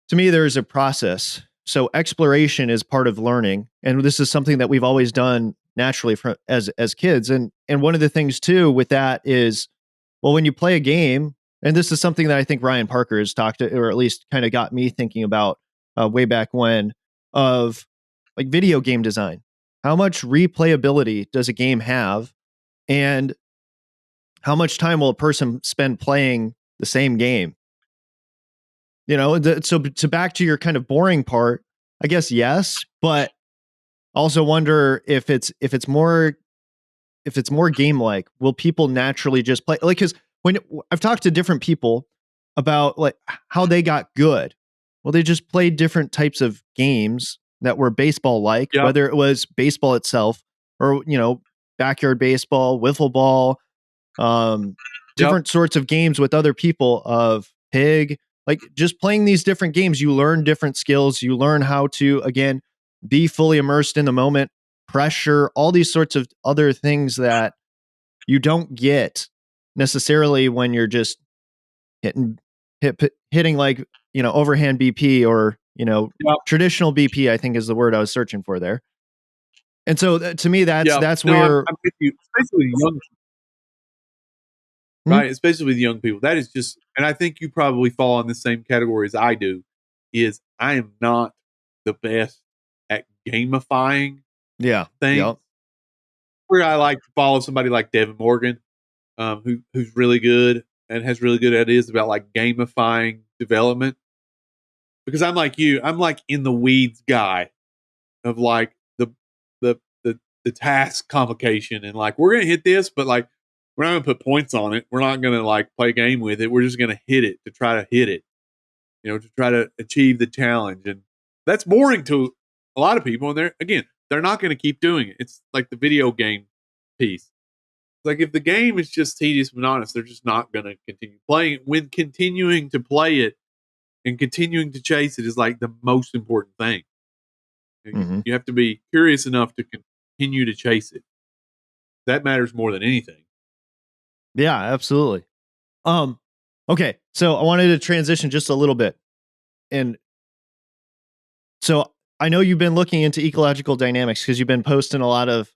to me, there's a process. So exploration is part of learning. And this is something that we've always done naturally as kids. And one of the things too with that is, well, when you play a game, and this is something that I think Ryan Parker has talked to, or at least kind of got me thinking about way back when, of like video game design. how much replayability does a game have, and how much time will a person spend playing the same game? So to back to your kind of boring part, I guess yes, but also wonder if it's more game like, will people naturally just play? Like, because when I've talked to different people about like how they got good, well, they just played different types of games that were baseball like, Yep. whether it was baseball itself or backyard baseball, wiffle ball, different sorts of games with other people of pig. Like, just playing these different games, you learn different skills. You learn how to, again, be fully immersed in the moment, pressure, all these sorts of other things that you don't get necessarily when you're just hitting like, overhand BP or, Yep. traditional BP, I think is the word I was searching for there. And so to me, that's No, where, I'm with you, especially with young right? Especially with young people. That is just, and I think you probably fall in the same category as I do, is I am not the best at gamifying yeah, things. yep. Where I like to follow somebody like Devin Morgan, who's really good and has really good ideas about like gamifying development. Because I'm like you, I'm like in the weeds guy of like the task complication, and like, we're gonna hit this, but like, we're not gonna put points on it. We're not gonna like play a game with it. We're just gonna hit it to try to hit it, to try to achieve the challenge. And that's boring to a lot of people. And they're not gonna keep doing it. It's like the video game piece. Like, if the game is just tedious and monotonous, they're just not gonna continue playing it. When continuing to play it and continuing to chase it is like the most important thing. You have to be curious enough to continue to chase it. That matters more than anything. Yeah, absolutely. Okay, so I wanted to transition just a little bit. And so I know you've been looking into ecological dynamics because you've been posting a lot of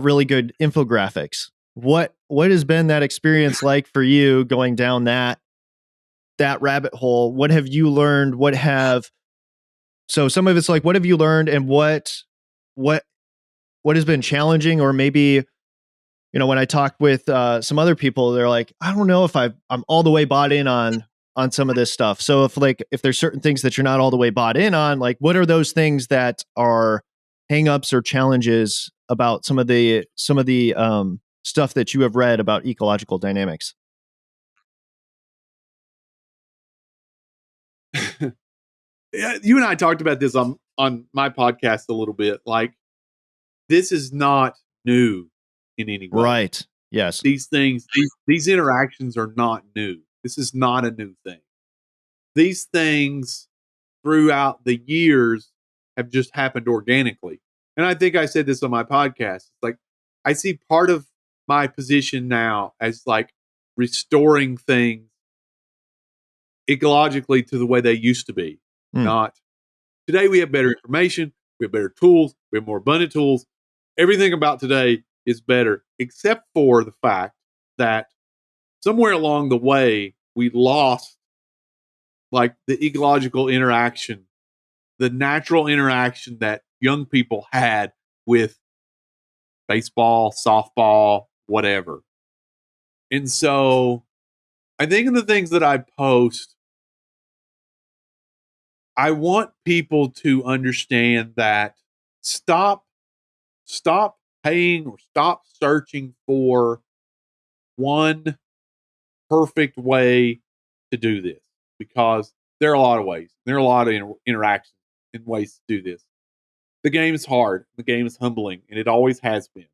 really good infographics. What has been that experience like for you going down that rabbit hole? What have you learned? So some of it's like, what have you learned, and what has been challenging, or maybe, when I talk with some other people, they're like, I don't know if I'm all the way bought in on some of this stuff. So if there's certain things that you're not all the way bought in on, like, what are those things that are hangups or challenges about some of the stuff that you have read about ecological dynamics? Yeah, you and I talked about this on my podcast a little bit. Like, this is not new in any way. Right. Yes. These things, these interactions are not new. This is not a new thing. These things throughout the years have just happened organically. And I think I said this on my podcast. It's like, I see part of my position now as like restoring things ecologically to the way they used to be. Not today. We have better information, we have better tools, we have more abundant tools. Everything about today is better, except for the fact that somewhere along the way we lost like the ecological interaction, the natural interaction that young people had with baseball, softball, whatever. And so I think in the things that I post, I want people to understand that stop paying or stop searching for one perfect way to do this, because there are a lot of ways. There are a lot of interactions and ways to do this. The game is hard. The game is humbling, and it always has been.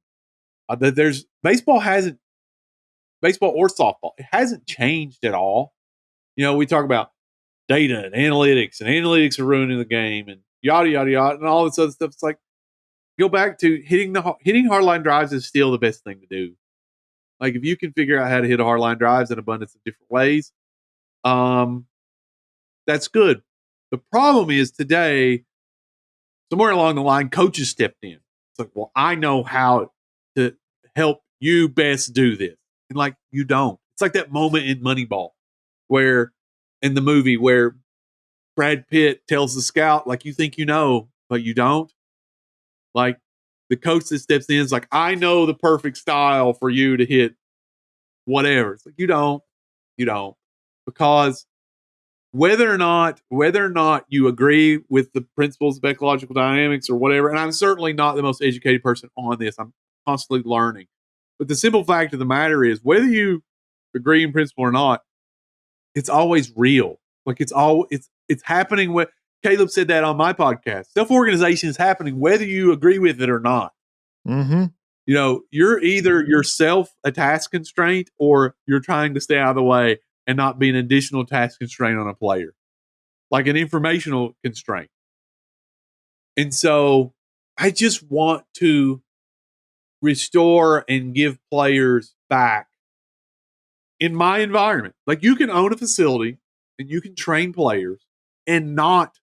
There's baseball or softball. It hasn't changed at all. We talk about data and analytics are ruining the game, and yada yada yada, and all this other stuff. It's like, go back to hitting hardline drives is still the best thing to do. Like, if you can figure out how to hit hardline drives in abundance of different ways, that's good. The problem is today, somewhere along the line, coaches stepped in. It's like, well, I know how to help you best do this. And like, you don't. It's like that moment in Moneyball where, in the movie, where Brad Pitt tells the scout, like, you think you know, but you don't. Like, the coach that steps in is like, I know the perfect style for you to hit whatever. It's like, you don't, because whether or not you agree with the principles of ecological dynamics or whatever, and I'm certainly not the most educated person on this. I'm constantly learning. But the simple fact of the matter is, whether you agree in principle or not, it's always real. Like it's happening. What Caleb said that on my podcast. Self-organization is happening whether you agree with it or not. Mm-hmm. You're either yourself a task constraint or you're trying to stay out of the way and not be an additional task constraint on a player, like an informational constraint. And so I just want to restore and give players back in my environment. Like, you can own a facility and you can train players and not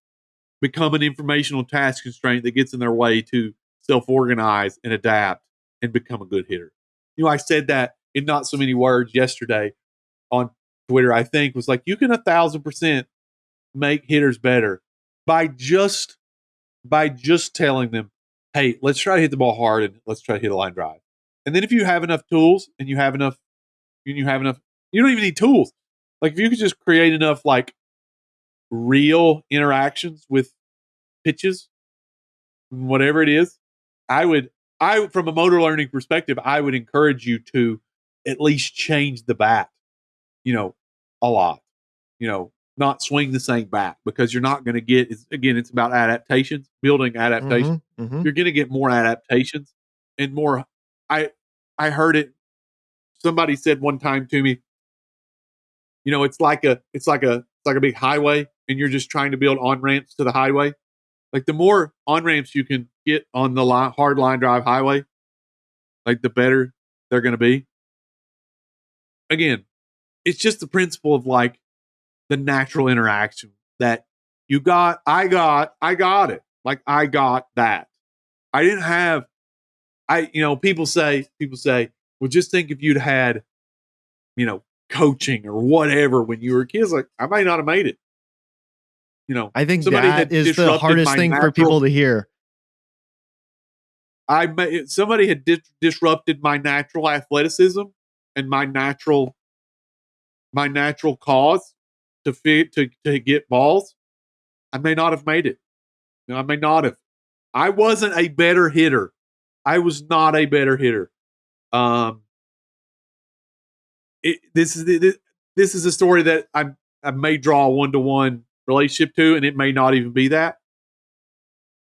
become an informational task constraint that gets in their way to self-organize and adapt and become a good hitter. I said that in not so many words yesterday on Twitter. I think was like, you can 1,000% make hitters better by just telling them, hey, let's try to hit the ball hard and let's try to hit a line drive. And then if you have enough tools and you don't even need tools. Like, if you could just create enough like real interactions with pitches, whatever it is, from a motor learning perspective, I would encourage you to at least change the bat, a lot, not swing the same bat, because you're not going to get, it's about adaptations, building adaptations. Mm-hmm. Mm-hmm. You're going to get more adaptations and more. I heard it. Somebody said one time to me, it's like a big highway and you're just trying to build on-ramps to the highway. Like, the more on-ramps you can get on the hard line drive highway, like, the better they're going to be. Again, it's just the principle of like the natural interaction that I got it. Like, I got that. I didn't have, people say, well, just think if you'd had, coaching or whatever when you were kids, like, I might not have made it. I think that is the hardest thing for people to hear. Somebody had disrupted my natural athleticism and my natural cause to get balls. I may not have made it. I may not have. I wasn't a better hitter. I was not a better hitter. This is a story that I may draw a 1-to-1 relationship to, and it may not even be that.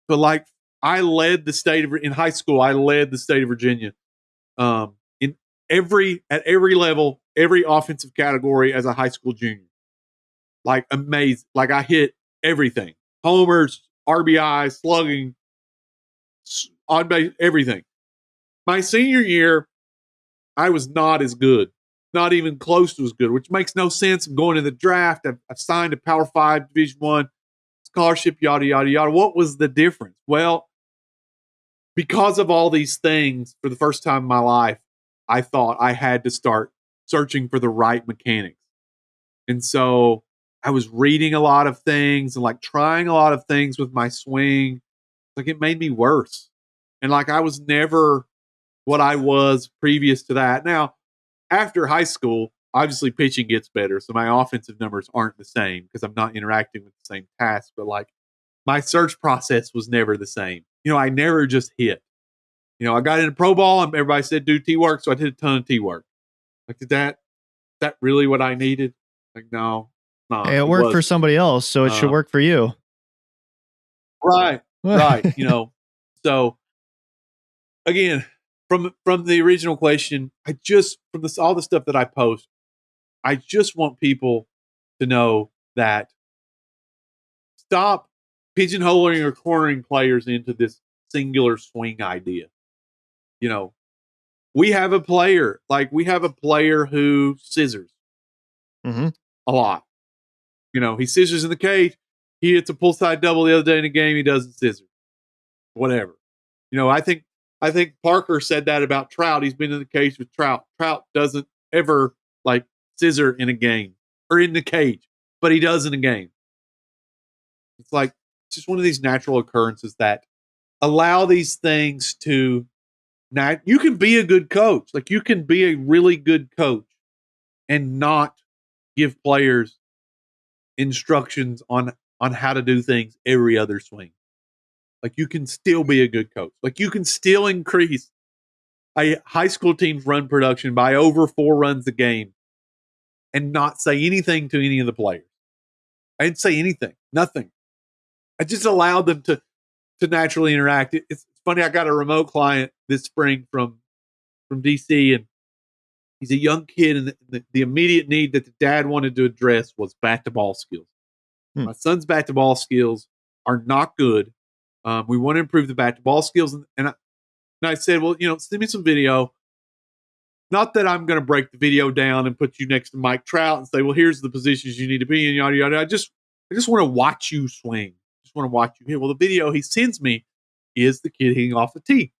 But like, in high school, I led the state of Virginia at every level, every offensive category as a high school junior. Like, amazing. Like, I hit everything: homers, RBI, slugging, on base, everything. My senior year, I was not as good, not even close to as good, which makes no sense. I'm going to the draft. I've signed a Power 5 Division I scholarship, yada, yada, yada. What was the difference? Well, because of all these things, for the first time in my life, I thought I had to start searching for the right mechanics. And so I was reading a lot of things and like trying a lot of things with my swing. Like, it made me worse. And like, I was never what I was previous to that. Now, after high school, obviously pitching gets better. So my offensive numbers aren't the same because I'm not interacting with the same tasks. But like, my search process was never the same. I never just hit. I got into pro ball and everybody said do T work. So I did a ton of T work. Like, is that really what I needed? Like, no. Hey, it worked for somebody else, so it should work for you. Right. So again, from the original question, all the stuff that I post, I just want people to know that stop pigeonholing or cornering players into this singular swing idea. We have a player who scissors a lot. He scissors in the cage. He hits a pull side double the other day in a game. He doesn't scissor. Whatever. I think Parker said that about Trout. He's been in the cage with Trout. Trout doesn't ever like scissor in a game or in the cage, but he does in a game. It's like, it's just one of these natural occurrences that allow these things to now you can be a good coach. Like you can be a really good coach and not give players instructions on how to do things every other swing. Like you can still be a good coach. Like you can still increase a high school team's run production by over 4 runs a game and not say anything to any of the players. I didn't say anything, nothing. I just allowed them to naturally interact. It's funny. I got a remote client this spring from DC, and he's a young kid, and the immediate need that the dad wanted to address was bat to ball skills. My son's bat to ball skills are not good. We want to improve the bat to ball skills, and I said, well, send me some video. Not that I'm going to break the video down and put you next to Mike Trout and say, well, here's the positions you need to be in, yada yada. I just want to watch you swing. I just want to watch you hit. Well, the video he sends me is the kid hitting off the tee.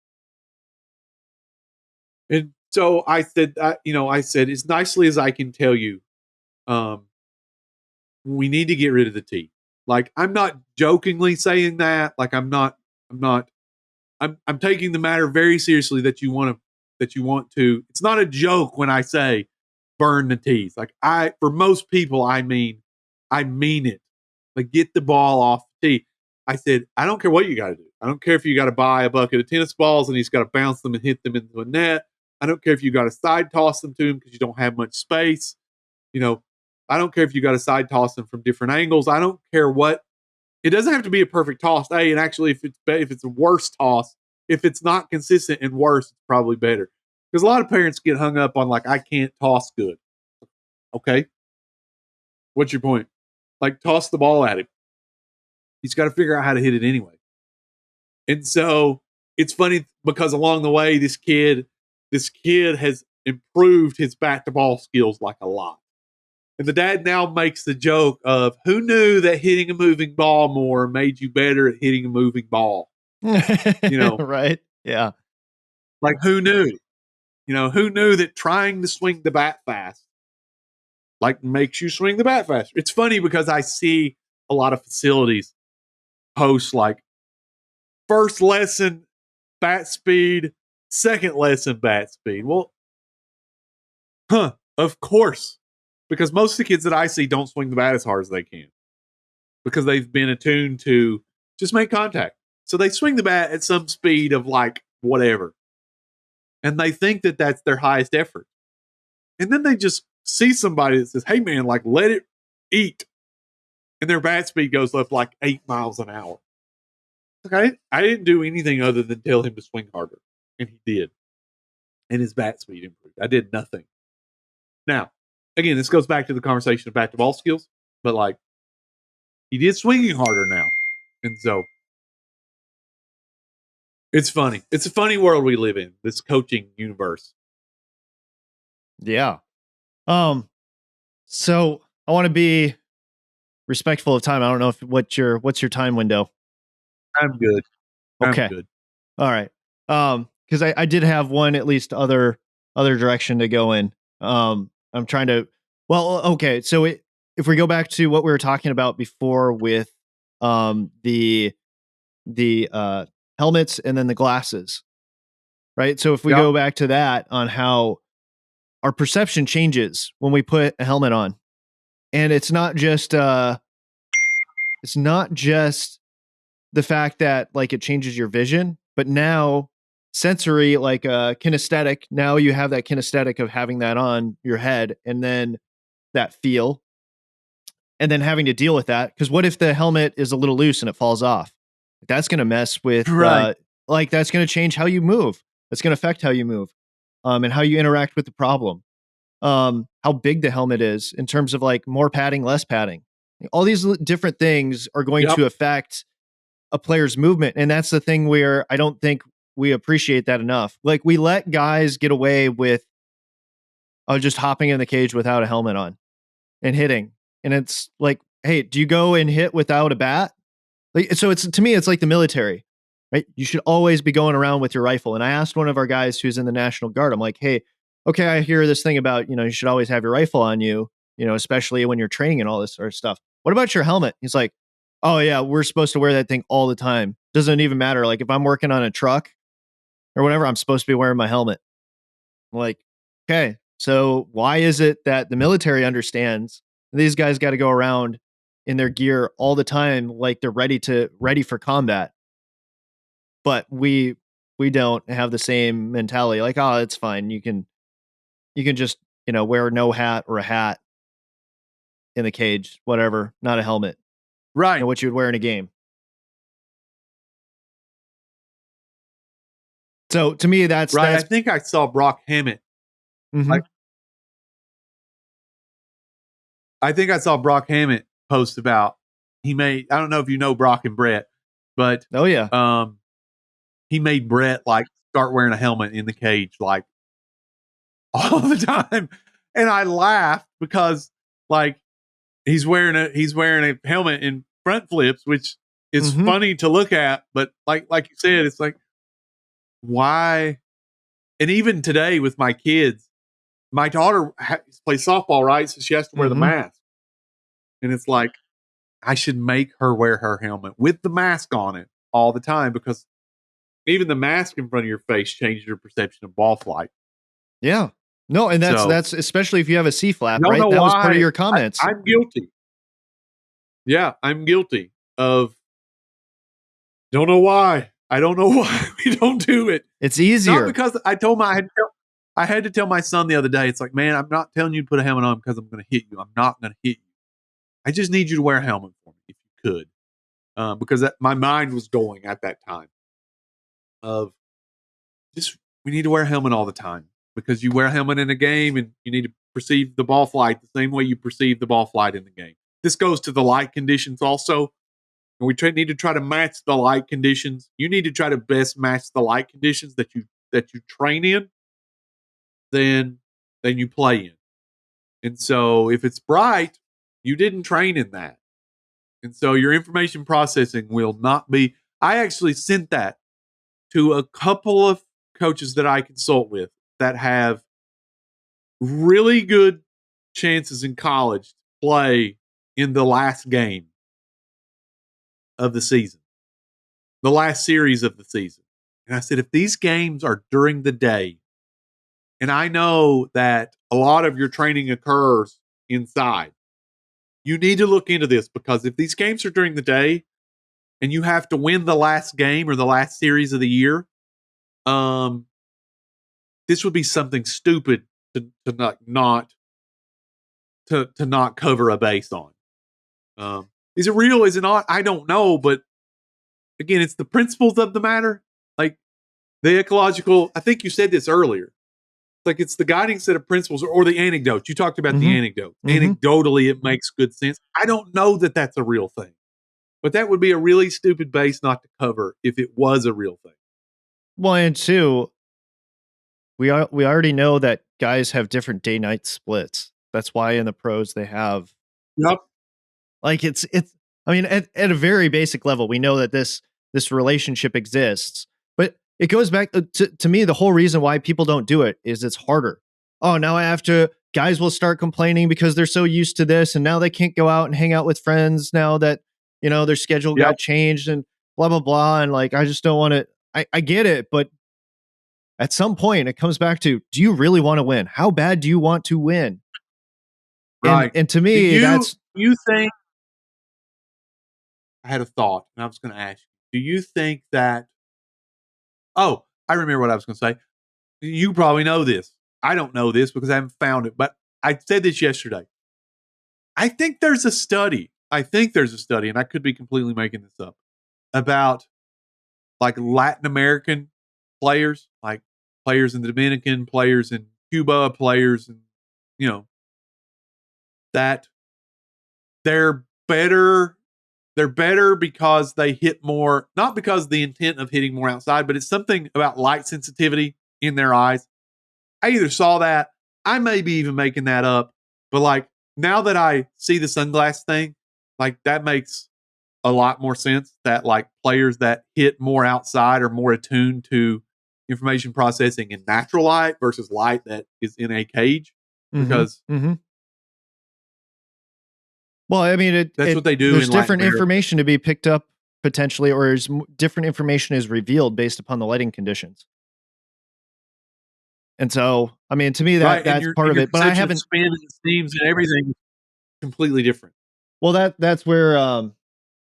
And so I said, as nicely as I can tell you, we need to get rid of the tee. Like, I'm not jokingly saying that. Like, I'm taking the matter very seriously that you want to. It's not a joke when I say burn the tees. Like, for most people, I mean it. Like, get the ball off the tee. I said, I don't care what you got to do. I don't care if you got to buy a bucket of tennis balls and he's got to bounce them and hit them into a net. I don't care if you got to side toss them to him because you don't have much space. I don't care if you got to side toss them from different angles. I don't care what. It doesn't have to be a perfect toss. Hey, and actually, if it's a worse toss, if it's not consistent and worse, it's probably better. Because a lot of parents get hung up on, like, I can't toss good. Okay. What's your point? Like, toss the ball at him. He's got to figure out how to hit it anyway. And so it's funny because along the way, this kid has improved his bat to ball skills like a lot. And the dad now makes the joke of, who knew that hitting a moving ball more made you better at hitting a moving ball? Right. Yeah. Like, who knew? Who knew that trying to swing the bat fast, like, makes you swing the bat faster? It's funny because I see a lot of facilities post, like, first lesson bat speed, second lesson bat speed. Well, of course. Because most of the kids that I see don't swing the bat as hard as they can because they've been attuned to just make contact. So they swing the bat at some speed of, like, whatever. And they think that that's their highest effort. And then they just see somebody that says, hey, man, like, let it eat. And their bat speed goes up like 8 miles an hour. Okay, I didn't do anything other than tell him to swing harder. And he did. And his bat speed improved. I did nothing. Now, again, this goes back to the conversation of bat to ball skills, but, like, he did swinging harder now. And so it's funny. It's a funny world we live in, this coaching universe. Yeah. So I want to be respectful of time. I don't know what's your time window. I'm good. Okay. I'm good. All right. Because I did have one at least other direction to go in. I'm trying to. Well, okay. So if we go back to what we were talking about before with the helmets and then the glasses, right? So if we go back to that on how our perception changes when we put a helmet on, and it's not just the fact that, like, it changes your vision, but now sensory, like kinesthetic. Now you have that kinesthetic of having that on your head, and then that feel, and then having to deal with that. Because what if the helmet is a little loose and it falls off? That's going to mess with, Right. Like, that's going to change how you move. That's going to affect how you move, and how you interact with the problem. How big the helmet is in terms of, like, more padding, less padding. All these different things are going to affect a player's movement. And that's the thing where I don't think we appreciate that enough. Like, we let guys get away with just hopping in the cage without a helmet on and hitting. And it's like, hey, do you go and hit without a bat? Like, so it's, to me, it's like the military, right? You should always be going around with your rifle. And I asked one of our guys who's in the National Guard, I'm like, hey, okay, I hear this thing about, you should always have your rifle on you, especially when you're training and all this sort of stuff. What about your helmet? He's like, Oh yeah, we're supposed to wear that thing all the time. Doesn't even matter. Like if I'm working on a truck or whatever, I'm supposed to be wearing my helmet. I'm like, okay, so why is it that the military understands these guys got to go around in their gear all the time, like they're ready for combat, but we don't have the same mentality. Like, oh, it's fine. You can just wear no hat or a hat in the cage, whatever, not a helmet. Right. What you would wear in a game. So to me, that's Right. that's I think I saw Brock Hammett. mhm. I think I saw Brock Hammett post about I don't know if you know Brock and Brett, but Oh yeah. he made Brett like start wearing a helmet in the cage like all the time. And I laughed because like he's wearing a helmet in front flips, which is Mhm. funny to look at, but like you said, it's like why? And even today with my kids, my daughter plays softball, right? So she has to wear the Mhm. mask. And it's like, I should make her wear her helmet with the mask on it all the time because even the mask in front of your face changes your perception of ball flight. Yeah. No, and that's So especially if you have a C flap, don't right? know That was part of why your comments. I'm guilty. Yeah, I'm guilty of don't know why. I don't know why we don't do it. It's Not easier. because I told my I had to tell my son the other day. It's like, man, I'm not telling you to put a helmet on because I'm going to hit you. I'm not going to hit you. I just need you to wear a helmet for me if you could, because my mind was going at that time of just we need to wear a helmet all the time because you wear a helmet in a game and you need to perceive the ball flight the same way you perceive the ball flight in the game. This goes to the light conditions also. And we need to try to match the light conditions. You need to try to best match the light conditions that you train in than you play in. And so if it's bright, you didn't train in that. And so your information processing will not be. I actually sent that to a couple of coaches that I consult with that have really good chances in college to play in the last game of the season, the last series of the season. And I said, if these games are during the day, and I know that a lot of your training occurs inside, you need to look into this because if these games are during the day and you have to win the last game or the last series of the year, this would be something stupid to not cover a base on. Is it real? Is it not? I don't know, but again, it's the principles of the matter. Like the ecological, I think you said this earlier. Like it's the guiding set of principles or the anecdote. You talked about the Mhm. anecdote. Mhm. Anecdotally, it makes good sense. I don't know that that's a real thing, but that would be a really stupid base not to cover if it was a real thing. Well, and two, we already know that guys have different day night splits. That's why in the pros they have Yep. like it's I mean at a very basic level we know that this relationship exists. But it goes back to me the whole reason why people don't do it is it's harder. Oh, now I have to guys will start complaining because they're so used to this and now they can't go out and hang out with friends now that their schedule Yep. got changed and blah blah blah and like I just don't want to I get it, but at some point, it comes back to: do you really want to win? How bad do you want to win? And Right. and to Do me, that's you think I had a thought and I was going to ask you, do you think that oh, I remember what I was going to say. You probably know this. I don't know this because I haven't found it, but I said this yesterday. I think there's a study. And I could be completely making this up, about like Latin American players, like players in the Dominican, players in Cuba, players in, you know, that they're better. They're better because they hit more, not because the intent of hitting more outside, but it's something about light sensitivity in their eyes. I either saw that, I may be even making that up, but like now that I see the sunglass thing, like that makes a lot more sense that like players that hit more outside are more attuned to information processing in natural light versus light that is in a cage mhm, because mhm. Well, I mean, That's what they do there's in Latin different America. information to be picked up potentially, or different information is revealed based upon the lighting conditions. And so, I mean, to me, Right, and that's your part and of your it. But I perception of haven't. spin and seams and everything is completely different. Well, that's where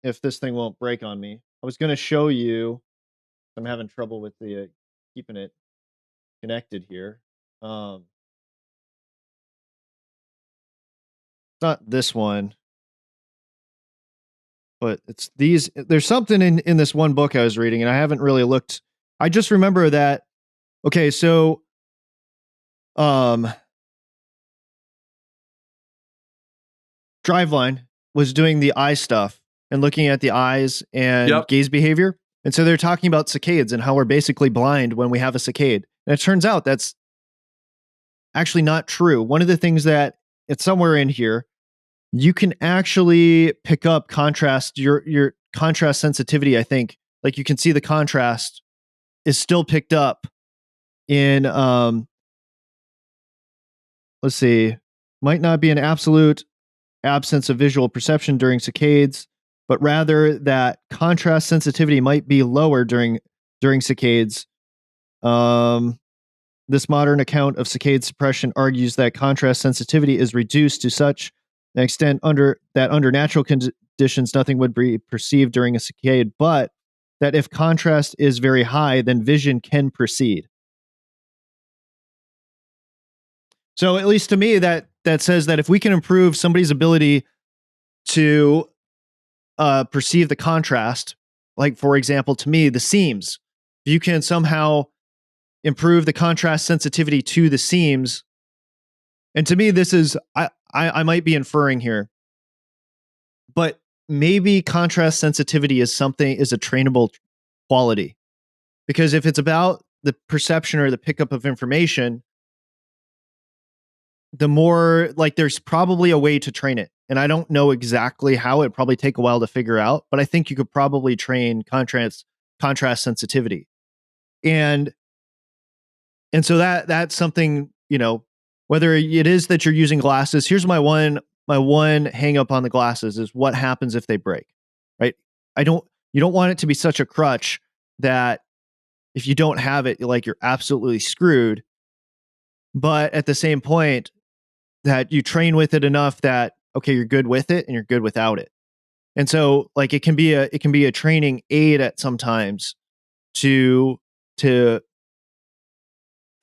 if this thing won't break on me, I was going to show you. I'm having trouble with the keeping it connected here. It's not this one, but it's these. There's something in this one book I was reading, and I haven't really looked. I just remember that. Okay, so Driveline was doing the eye stuff and looking at the eyes and Yep. gaze behavior. And so they're talking about saccades and how we're basically blind when we have a saccade. And it turns out that's actually not true. One of the things that it's somewhere in here, you can actually pick up contrast, your contrast sensitivity, I think. Like you can see the contrast is still picked up in let's see, might not be an absolute absence of visual perception during saccades, but rather that contrast sensitivity might be lower during saccades. This modern account of saccade suppression argues that contrast sensitivity is reduced to such an extent under natural conditions nothing would be perceived during a saccade, but that if contrast is very high, then vision can proceed. So at least to me, that says that if we can improve somebody's ability to perceive the contrast, like for example, to me, the seams, if you can somehow improve the contrast sensitivity to the seams, and to me, this is I might be inferring here, but maybe contrast sensitivity is a trainable quality, because if it's about the perception or the pickup of information, the more like there's probably a way to train it. And I don't know exactly how. It'd probably take a while to figure out, but I think you could probably train contrast sensitivity. And so that's something, whether it is that you're using glasses. Here's my one hang up on the glasses is what happens if they break, right? You don't want it to be such a crutch that if you don't have it, like you're absolutely screwed. But at the same point, that you train with it enough that, okay, you're good with it and you're good without it. And so like it can be a training aid at sometimes to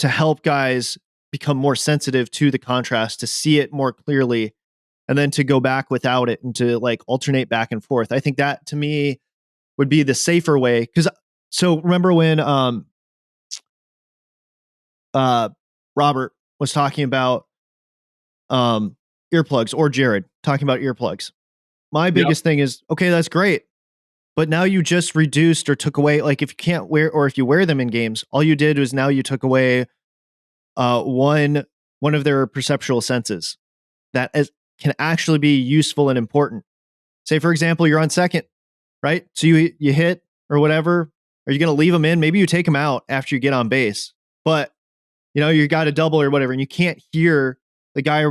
help guys become more sensitive to the contrast, to see it more clearly, and then to go back without it and to like alternate back and forth. I think that to me would be the safer way. So remember when Robert was talking about earplugs, or Jared talking about earplugs. My biggest thing is, okay, that's great. But now you just reduced or took away, like if you can't wear, or if you wear them in games, all you did was now you took away one of their perceptual senses that can actually be useful and important. Say, for example, you're on second, right? So you hit or whatever. Are you going to leave them in? Maybe you take them out after you get on base, but you got a double or whatever, and you can't hear the guy,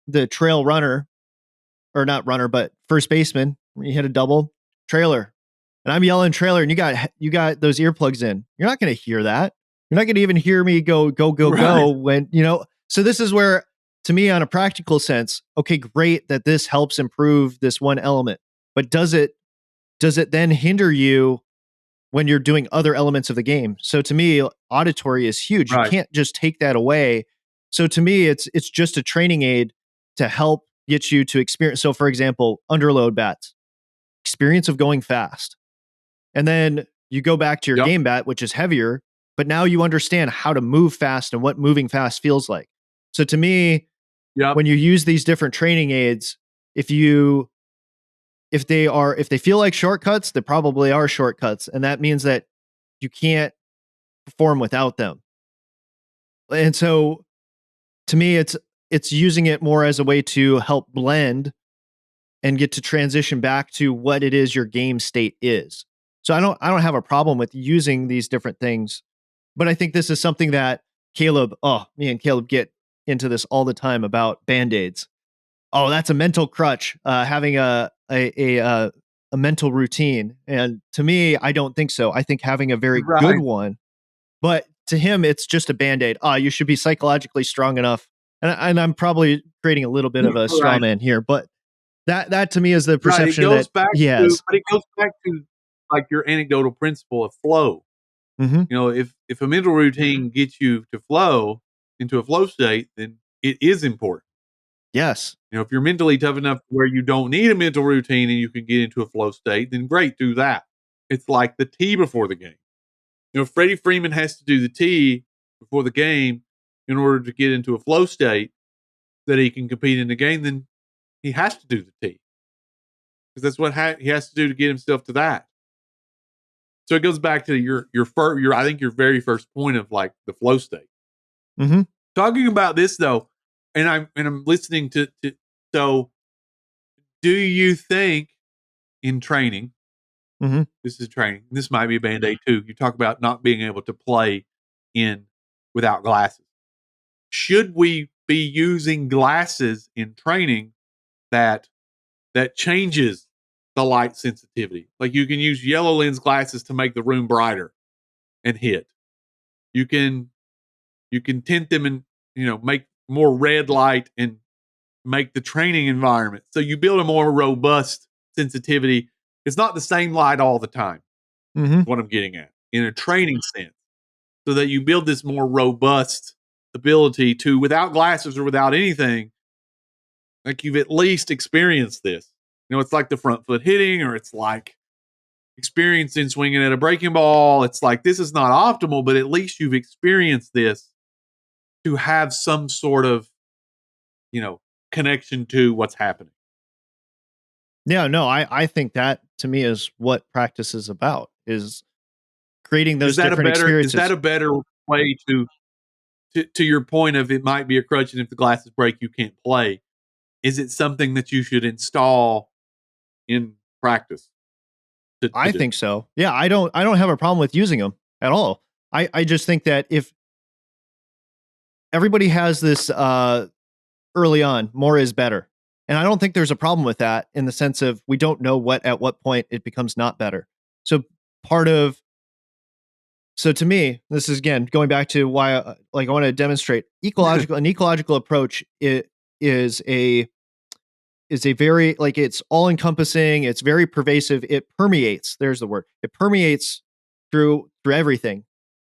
the trail runner, or not runner, but first baseman. You hit a double trailer, and I'm yelling trailer, and you got those earplugs in. You're not going to hear that. You're not going to even hear me go when So this is where, to me, on a practical sense, okay, great that this helps improve this one element, but does it then hinder you when you're doing other elements of the game? So to me, auditory is huge. Right. You can't just take that away. So to me, it's just a training aid to help get you to experience. So for example, underload bats, experience of going fast. And then you go back to your game bat, which is heavier, but now you understand how to move fast and what moving fast feels like. So to me, when you use these different training aids, if they feel like shortcuts, they probably are shortcuts. And that means that you can't perform without them. And so to me, it's using it more as a way to help blend and get to transition back to what it is your game state is. So I don't have a problem with using these different things, but I think this is something that me and Caleb get into this all the time about Band-Aids. oh, that's a mental crutch, having a mental routine. And to me, I don't think so. I think having a very good Right. one, but to him, it's just a band-aid. You should be psychologically strong enough. And I'm probably creating a little bit of a straw Right. man here, but that to me is the Right. It perception goes that back he to, has. but it goes back to like your anecdotal principle of flow. Hmm. You know, if a mental routine gets you to flow into a flow state, then it is important. Yes. You know, if you're mentally tough enough where you don't need a mental routine and you can get into a flow state, then great, do that. It's like the tea before the game. You know, if Freddie Freeman has to do the tea before the game in order to get into a flow state that he can compete in the game, then he has to do the tea because that's what he has to do to get himself to that. So it goes back to your I think your very first point of like the flow state. Hmm. Talking about this though, and I'm listening to so do you think in training, Hmm. this is training, this might be a band-aid too. You talk about not being able to play in without glasses. Should we be using glasses in training that changes the light sensitivity? Like you can use yellow lens glasses to make the room brighter and hit. You can tint them and make more red light and make the training environment so you build a more robust sensitivity. It's not the same light all the time. Hmm. What I'm getting at in a training sense, so that you build this more robust ability to, without glasses or without anything, like you've at least experienced this. You know, it's like the front foot hitting, or it's like experiencing swinging at a breaking ball. It's like this is not optimal, but at least you've experienced this to have some sort of, connection to what's happening. Yeah, no, I think that to me is what practice is about, is creating those different Is that experiences. a better way to your point of it might be a crutch and if the glasses break you can't play? Is it something that you should install in practice to I do? think so. Yeah, I don't have a problem with using them at all. I just think that if everybody has this early on, more is better. And I don't think there's a problem with that in the sense of we don't know at what point it becomes not better. So part of so to me, this is again going back to why I want to demonstrate an ecological approach. It is a very, like, it's all encompassing, it's very pervasive, it permeates, there's the word. It permeates through everything,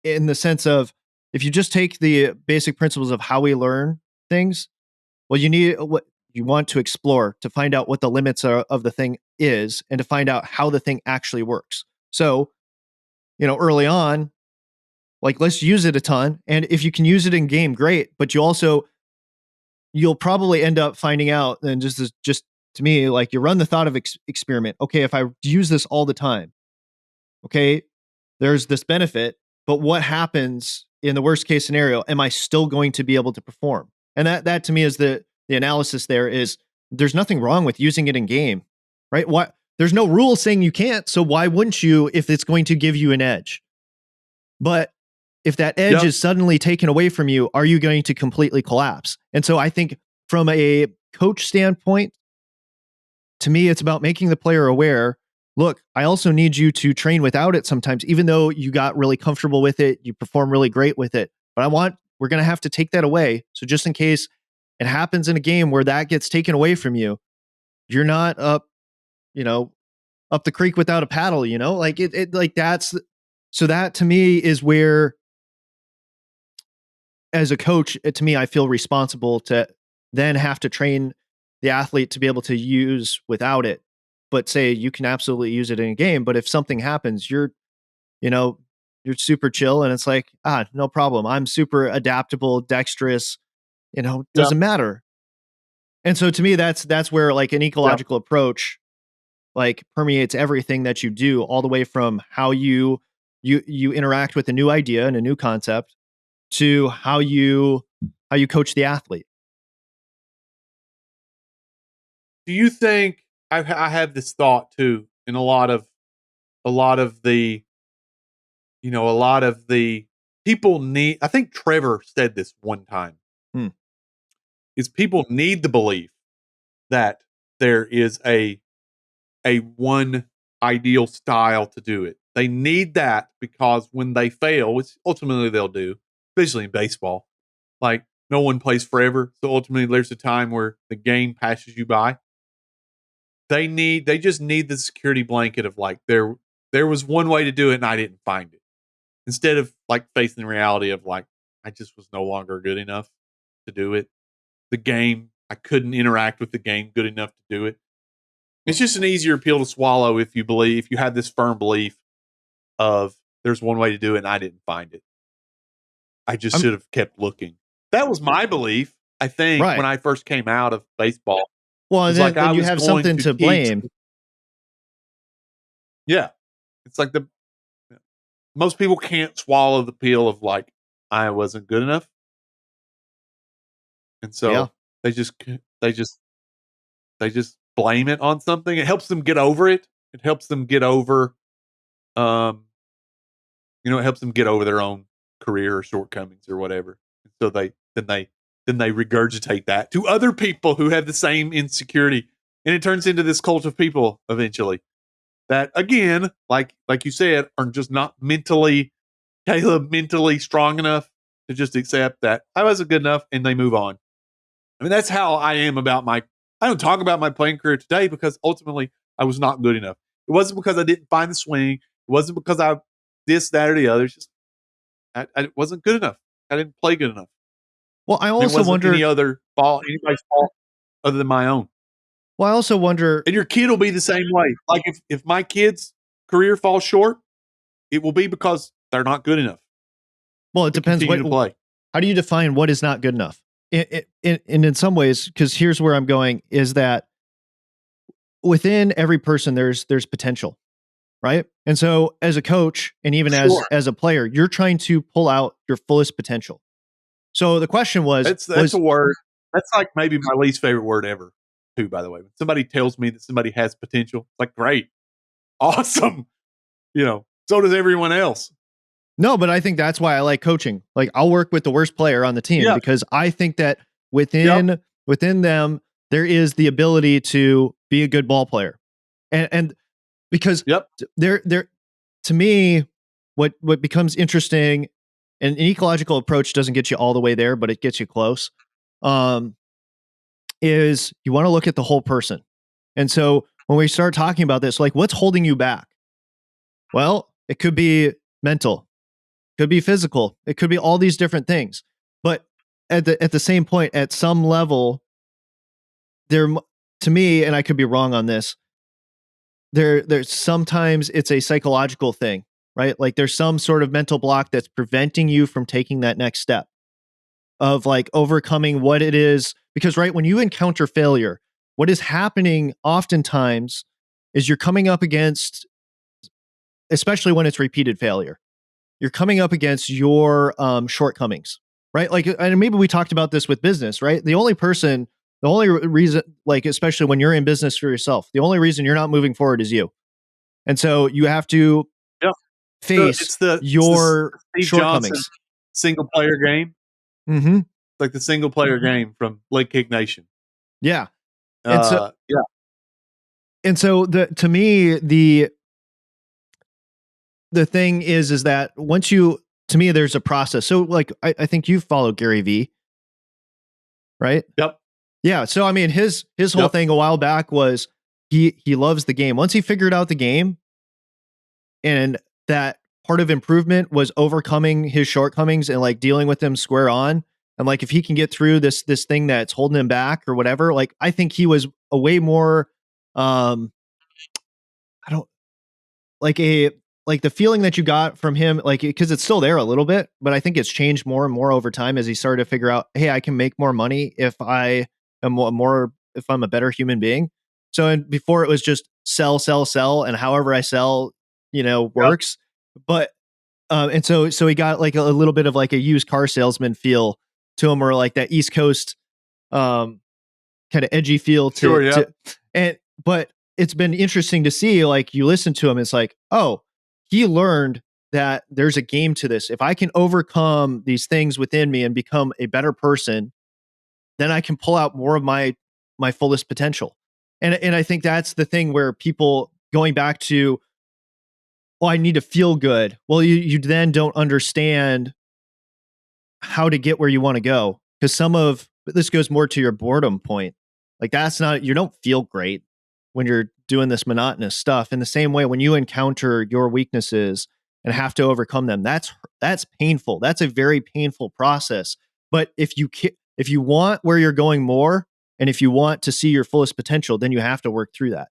in the sense of, if you just take the basic principles of how we learn things, well, you need what you want to explore to find out what the limits of the thing is, and to find out how the thing actually works. So, early on, like, let's use it a ton, and if you can use it in game, great, but you'll probably end up finding out, and just to me, like, you run the thought of experiment. Okay, if I use this all the time, okay, there's this benefit, but what happens in the worst case scenario? Am I still going to be able to perform? And that to me is the analysis. There is, there's nothing wrong with using it in game, right? What, there's no rule saying you can't, so why wouldn't you if it's going to give you an edge? But if that edge Yep. is suddenly taken away from you, are you going to completely collapse? And so I think from a coach standpoint, to me, it's about making the player aware. Look, I also need you to train without it sometimes, even though you got really comfortable with it, you perform really great with it. But we're going to have to take that away. So just in case it happens in a game where that gets taken away from you, you're not you know, up the creek without a paddle, like like that's, so that to me is where, as a coach, to me, I feel responsible to then have to train the athlete to be able to use without it. But say you can absolutely use it in a game. But if something happens, you know, you're super chill and it's like, no problem. I'm super adaptable, dexterous, Yep. doesn't matter. And so to me, that's where, like, an Yep. ecological approach, like, permeates everything that you do, all the way from how you interact with a new idea and a new concept, to how you coach the athlete. Do you think I have this thought too in a lot of the a lot of the people need, I think Trevor said this one time, Hmm. is people need the belief that there is a one ideal style to do it. They need that because when they fail, which ultimately they'll do, especially in baseball, like no one plays forever. So ultimately there's a time where the game passes you by. They just need the security blanket of like there was one way to do it and I didn't find it. Instead of like facing the reality of like I just was no longer good enough to do it. The game, I couldn't interact with the game good enough to do it. It's just an easier pill to swallow if you have this firm belief of there's one way to do it and I didn't find it. I just should have kept looking. That was my belief, I think, Right. when I first came out of baseball. Well, and It's then, like then I you was have going something to teach. blame. Yeah. It's like most people can't swallow the pill of like I wasn't good enough. And so Yeah. they just blame it on something. It helps them get over it. It helps them get over it helps them get over their own career or shortcomings or whatever. So they regurgitate that to other people who have the same insecurity, and it turns into this cult of people eventually that, again, like you said, are just not mentally strong enough to just accept that I wasn't good enough, and they move on. I mean, that's how I am about I don't talk about my playing career today because ultimately I was not good enough. It wasn't because I didn't find the swing. It wasn't because I this, that, or the other. It's just I wasn't good enough. I didn't play good enough. Well, I And it also wasn't wonder. anybody's fault other than my own. Well, I also wonder. And your kid will be the same way. Like if my kid's career falls short, it will be because they're not good enough. Well, it depends. Continue to play. How do you define what is not good enough? And in some ways, because here's where I'm going, is that within every person there's potential, right? And so as a coach and even Sure. as a player, you're trying to pull out your fullest potential. So the question was That's a word. That's like maybe my least favorite word ever, too, by the way. When somebody tells me that somebody has potential, it's like, great, awesome. So does everyone else. No, but I think that's why I like coaching. Like I'll work with the worst player on the team because I think that within them there is the ability to be a good ball player. And because there to me what becomes interesting, and an ecological approach doesn't get you all the way there, but it gets you close. Is you want to look at the whole person. And so when we start talking about this, like what's holding you back? Well, it could be mental. Could be physical. It could be all these different things. But at the same point, at some level, there, to me, and I could be wrong on this, there's sometimes it's a psychological thing, right? Like there's some sort of mental block that's preventing you from taking that next step of like overcoming what it is. Because right when you encounter failure, what is happening oftentimes is you're coming up against, especially when it's repeated failure, you're coming up against your shortcomings, right? Like, and maybe we talked about this with business, right? The only reason, like, especially when you're in business for yourself, the only reason you're not moving forward is you. And so you have to face your Steve shortcomings. Johnson single player game. Mm-hmm. Like the single player game from Lake Kick Nation. Yeah. And so, And so to me, the thing is that to me, there's a process. So like, I think you follow Gary Vee, right? Yep. Yeah. So, I mean, his whole thing a while back was he loves the game. Once he figured out the game, and that part of improvement was overcoming his shortcomings and like dealing with them square on. And like, if he can get through this thing that's holding him back or whatever, like, I think he was a way more, I don't like the feeling that you got from him, like, because it's still there a little bit, but I think it's changed more and more over time as he started to figure out, hey, I can make more money if I am if I'm a better human being. So, and before it was just sell, and however I sell, works. But, and so he got like a little bit of like a used car salesman feel to him, or like that East Coast, kind of edgy feel but it's been interesting to see, like, you listen to him, it's like, oh, he learned that there's a game to this. If I can overcome these things within me and become a better person, then I can pull out more of my my fullest potential. And I think that's the thing where people going back to, oh, I need to feel good. Well, you then don't understand how to get where you want to go. Because this goes more to your boredom point. Like you don't feel great when you're doing this monotonous stuff. In the same way, when you encounter your weaknesses and have to overcome them, that's painful. That's a very painful process. But if you want where you're going more, and if you want to see your fullest potential, then you have to work through that.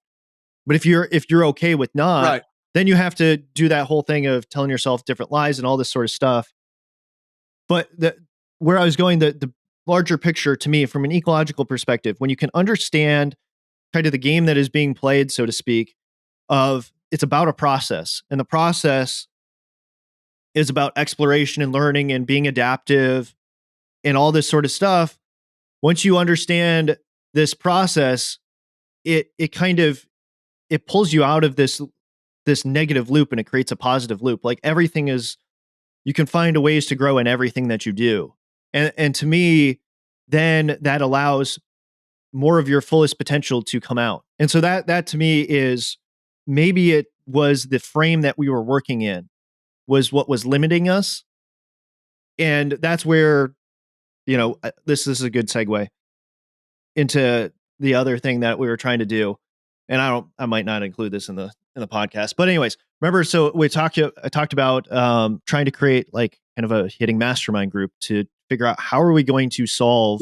But if you're okay with not, Right. then you have to do that whole thing of telling yourself different lies and all this sort of stuff. But where I was going, the larger picture to me from an ecological perspective, when you can understand kind of the game that is being played, so to speak, of it's about a process, and the process is about exploration and learning and being adaptive and all this sort of stuff. Once you understand this process, it pulls you out of this negative loop and it creates a positive loop. Like you can find ways to grow in everything that you do. And to me, then that allows more of your fullest potential to come out. And so that to me is, maybe it was the frame that we were working in was what was limiting us. And that's where, this is a good segue into the other thing that we were trying to do. And I might not include this in the podcast, but anyways, remember, so I talked about trying to create like kind of a hitting mastermind group to figure out how are we going to solve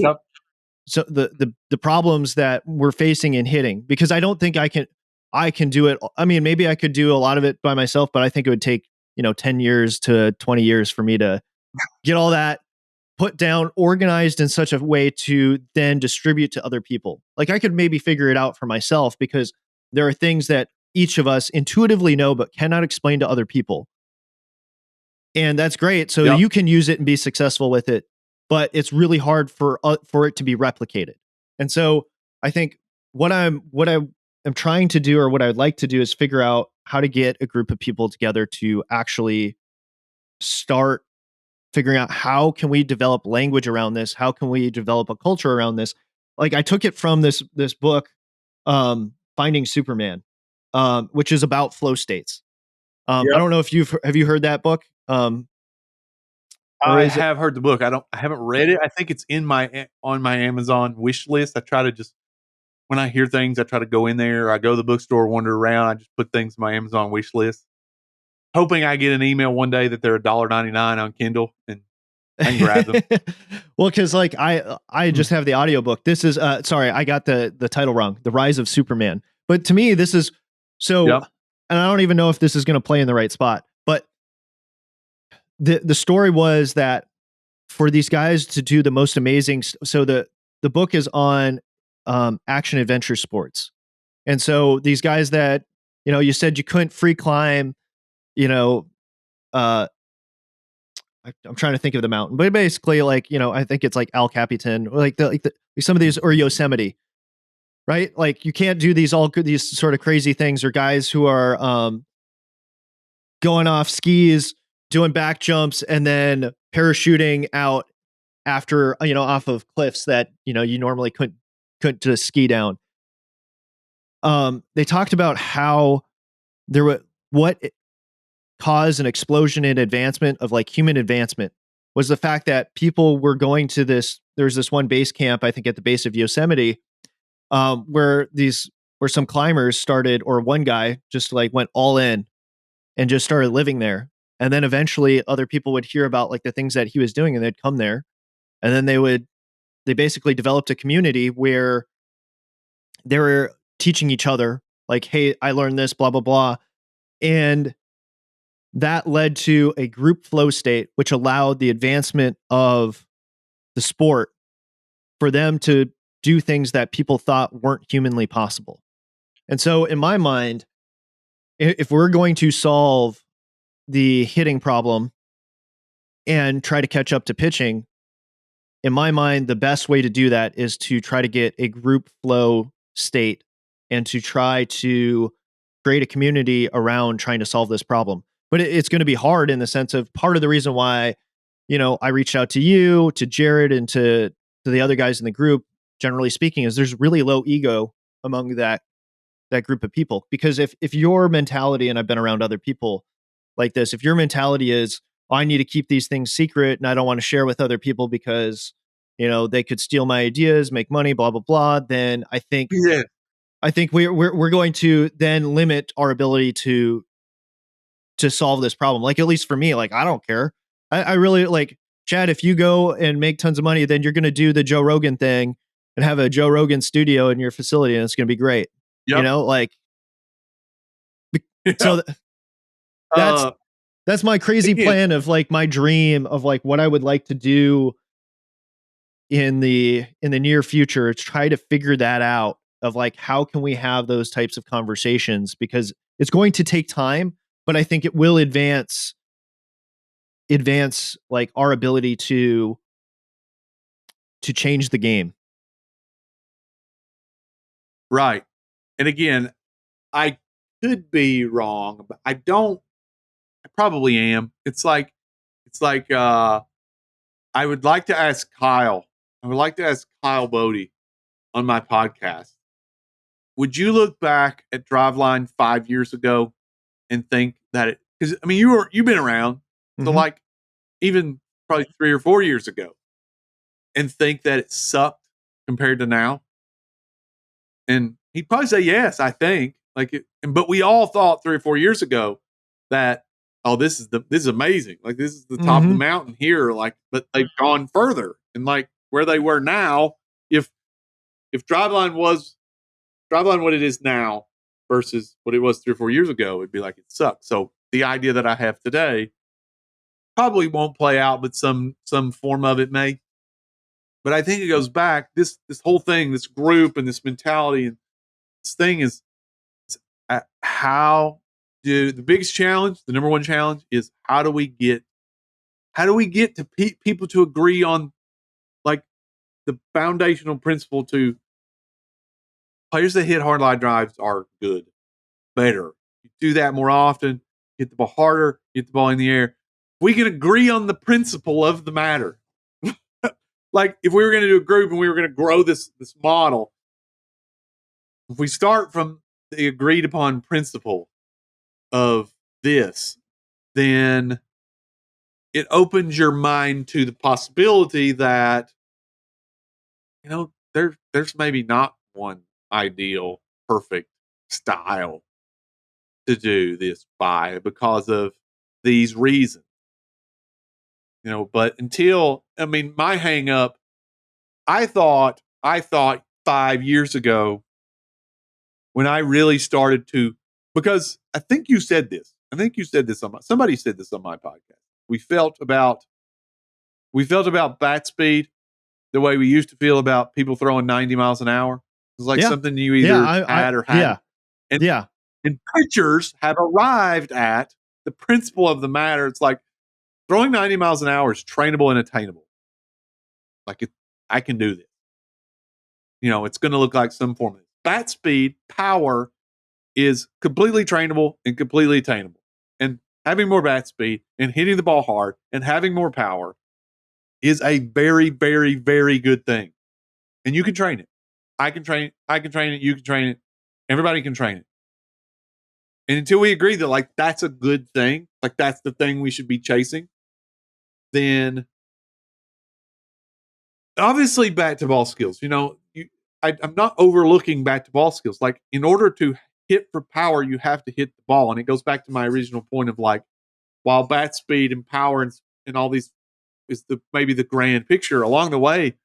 so the problems that we're facing in hitting, because I don't think I can do it. I mean, maybe I could do a lot of it by myself, but I think it would take 10 years to 20 years for me to get all that put down, organized in such a way to then distribute to other people. Like I could maybe figure it out for myself, because there are things that each of us intuitively know but cannot explain to other people. And that's great. So you can use it and be successful with it, but it's really hard for it to be replicated. And so I think what I am trying to do, or what I'd like to do, is figure out how to get a group of people together to actually start figuring out how can we develop language around this? How can we develop a culture around this? Like I took it from this book, Finding Superman, which is about flow states. I don't know if have you heard that book? I have heard the book. I haven't read it. I think it's on my Amazon wish list. I try to just, when I hear things, I try to go in there. I go to the bookstore, wander around. I just put things in my Amazon wish list, hoping I get an email one day that they're $1.99 on Kindle and I can grab them. Well, because like I just have the audiobook. This is sorry, I got the title wrong. The Rise of Superman. But to me, this is so, and I don't even know if this is going to play in the right spot. But the story was that for these guys to do the most amazing, so the book is on action adventure sports. And so these guys that, you said you couldn't free climb, I'm trying to think of the mountain, but basically like, I think it's like El Capitan, or like some of these, or Yosemite, right? Like you can't do these sort of crazy things, or guys who are going off skis, doing back jumps, and then parachuting out after, off of cliffs that, you normally couldn't just ski down. They talked about how what caused an explosion in advancement of like human advancement was the fact that people were going to there's this one base camp, I think at the base of Yosemite, where some climbers started, or one guy just like went all in and just started living there. And then eventually other people would hear about like the things that he was doing, and they'd come there, and then they basically developed a community where they were teaching each other like, hey, I learned this, blah, blah, blah. And that led to a group flow state, which allowed the advancement of the sport for them to do things that people thought weren't humanly possible. And so in my mind, if we're going to solve the hitting problem and try to catch up to pitching, in my mind, the best way to do that is to try to get a group flow state and to try to create a community around trying to solve this problem. But it's going to be hard in the sense of, part of the reason why, I reached out to you, to Jared, and to the other guys in the group generally speaking, is there's really low ego among that group of people. Because if your mentality, and I've been around other people like this, if your mentality is, oh, I need to keep these things secret and I don't want to share with other people because they could steal my ideas, make money, blah blah blah, then Yeah. I think we're going to then limit our ability to solve this problem. Like, at least for me, like, I don't care. I really like, Chad, if you go and make tons of money, then you're going to do the Joe Rogan thing and have a Joe Rogan studio in your facility, and it's going to be great. Yep. Like, Yeah. so that's my crazy again, plan of like my dream of like what I would like to do in the near future, to try to figure that out of like, how can we have those types of conversations, because it's going to take time, but I think it will advance like our ability to change the game. Right. And again, I could be wrong, but I probably am. It's like I would like to ask Kyle. I would like to ask Kyle Bodie on my podcast. Would you look back at Driveline 5 years ago and think that because I mean you've been around, so like even probably 3 or 4 years ago, and think that it sucked compared to now? And he'd probably say yes, I think. But we all thought 3 or 4 years ago that, oh, this is amazing. Like, this is the top of the mountain here. Like, but they've gone further, and like where they were now, if Driveline was what it is now versus what it was 3 or 4 years ago, it'd be like, it sucks. So the idea that I have today probably won't play out, but some form of it may. But I think it goes back, this whole thing, this group and this mentality and this thing is how do the biggest challenge, the number one challenge is how do we get to people to agree on like the foundational principle to players that hit hard line drives are good, better. You do that more often, hit the ball harder, get the ball in the air. We can agree on the principle of the matter. Like, if we were going to do a group and we were going to grow this model, if we start from the agreed upon principle of this, then it opens your mind to the possibility that, there's maybe not one ideal, perfect style to do this by because of these reasons. But my hang up, I thought 5 years ago when I really started to, because I think you said this somebody said this on my podcast. We felt about bat speed the way we used to feel about people throwing 90 miles an hour. It was like something you either had or hadn't. And pitchers have arrived at the principle of the matter. It's like throwing 90 miles an hour is trainable and attainable. Like, I can do this. It's going to look like some form of it. Bat speed, power is completely trainable and completely attainable. And having more bat speed and hitting the ball hard and having more power is a very, very, very good thing. And you can train it. I can train it. You can train it. Everybody can train it. And until we agree that like that's a good thing, like that's the thing we should be chasing, then obviously bat to ball skills. I'm not overlooking bat to ball skills. Like, in order to hit for power, you have to hit the ball. And it goes back to my original point of like, while bat speed and power and all these is maybe the grand picture along the way,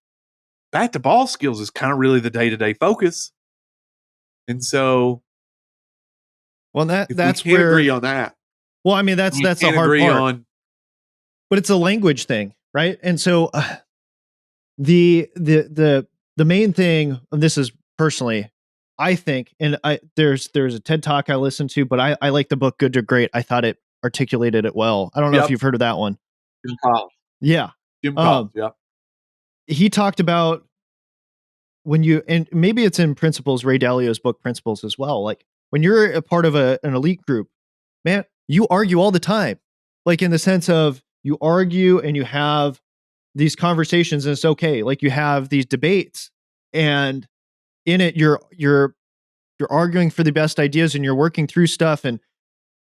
bat to ball skills is kind of really the day-to-day focus. And so, well, that's we can't where agree on that. Well, I mean, that's the hard part. But it's a language thing, right? And so the main thing, and this is personally, I think, and there's a TED Talk I listened to, but I like the book Good to Great. I thought it articulated it well. I don't know if you've heard of that one. Jim Collins. Yeah. Jim Collins, He talked about and maybe it's in Principles, Ray Dalio's book Principles as well. Like, when you're a part of an elite group, man, you argue all the time. Like, in the sense of you argue and you have these conversations and it's okay. Like, you have these debates, and in it, you're arguing for the best ideas and you're working through stuff. And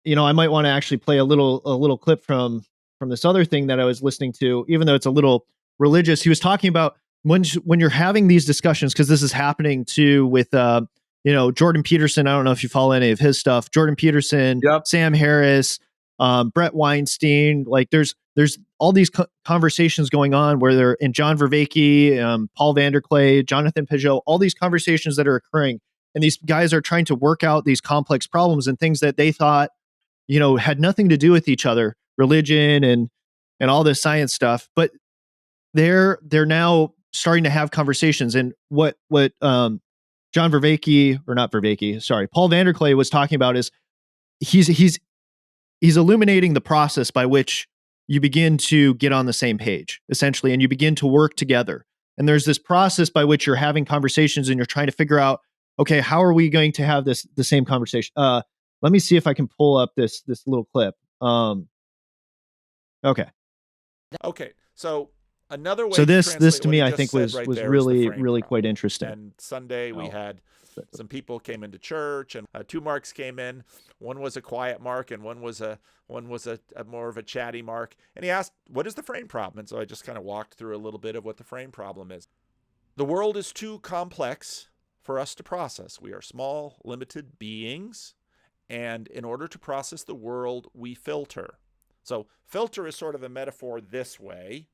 I might want to actually play a little clip from this other thing that I was listening to, even though it's a little religious. He was talking about when you're having these discussions, because this is happening too with Jordan Peterson. I don't know if you follow any of his stuff. Jordan Peterson, Yep. Sam Harris, Brett Weinstein. Like there's all these conversations going on where they're in John Vervaeke, Paul Vanderklay, Jonathan Peugeot, all these conversations that are occurring. And these guys are trying to work out these complex problems and things that they thought, had nothing to do with each other, religion and all this science stuff. But they're now starting to have conversations. And what John Vervaeke, or not Vervaeke, sorry, Paul Vanderklay was talking about is he's illuminating the process by which you begin to get on the same page, essentially, and you begin to work together. And there's this process by which you're having conversations and you're trying to figure out, okay, how are we going to have the same conversation? Let me see if I can pull up this little clip. Okay. Okay. So another way. So this to what me, he I just think said was right was there is the really frame really problem. quite interesting. And Sunday we had some people came into church, and two marks came in. One was a quiet mark, and one was a more of a chatty mark. And he asked, "What is the frame problem?" And so I just kind of walked through a little bit of what the frame problem is. The world is too complex for us to process. We are small, limited beings, and in order to process the world, we filter. So filter is sort of a metaphor this way,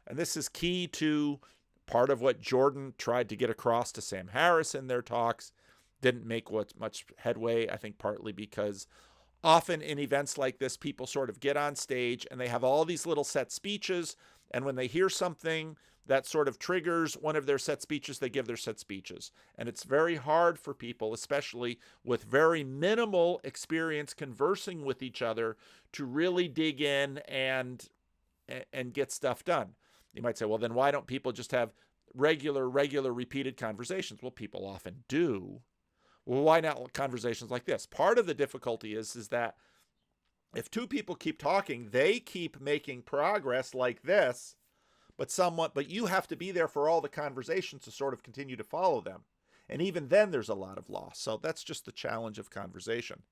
and this is key to part of what Jordan tried to get across to Sam Harris in their talks. Didn't make much headway, I think partly because often in events like this, people sort of get on stage and they have all these little set speeches, and when they hear something that sort of triggers one of their set speeches, they give their set speeches. And it's very hard for people, especially with very minimal experience conversing with each other, to really dig in and get stuff done. You might say, well, then why don't people just have regular repeated conversations? Well, people often do. Well, why not conversations like this? Part of the difficulty is that if two people keep talking, they keep making progress like this, but you have to be there for all the conversations to sort of continue to follow them. And even then there's a lot of loss. So that's just the challenge of conversation.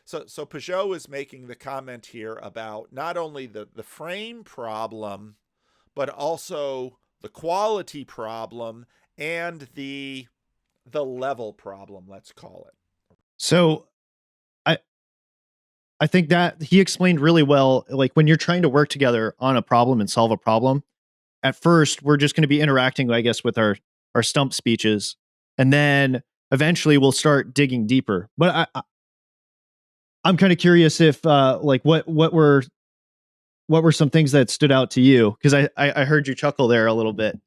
So Peugeot is making the comment here about not only the frame problem, but also the quality problem and the level problem, let's call it. So I think that he explained really well, like when you're trying to work together on a problem and solve a problem, at first we're just going to be interacting, I guess, with our stump speeches, and then eventually we'll start digging deeper. But I'm kind of curious if like what were some things that stood out to you, because I heard you chuckle there a little bit.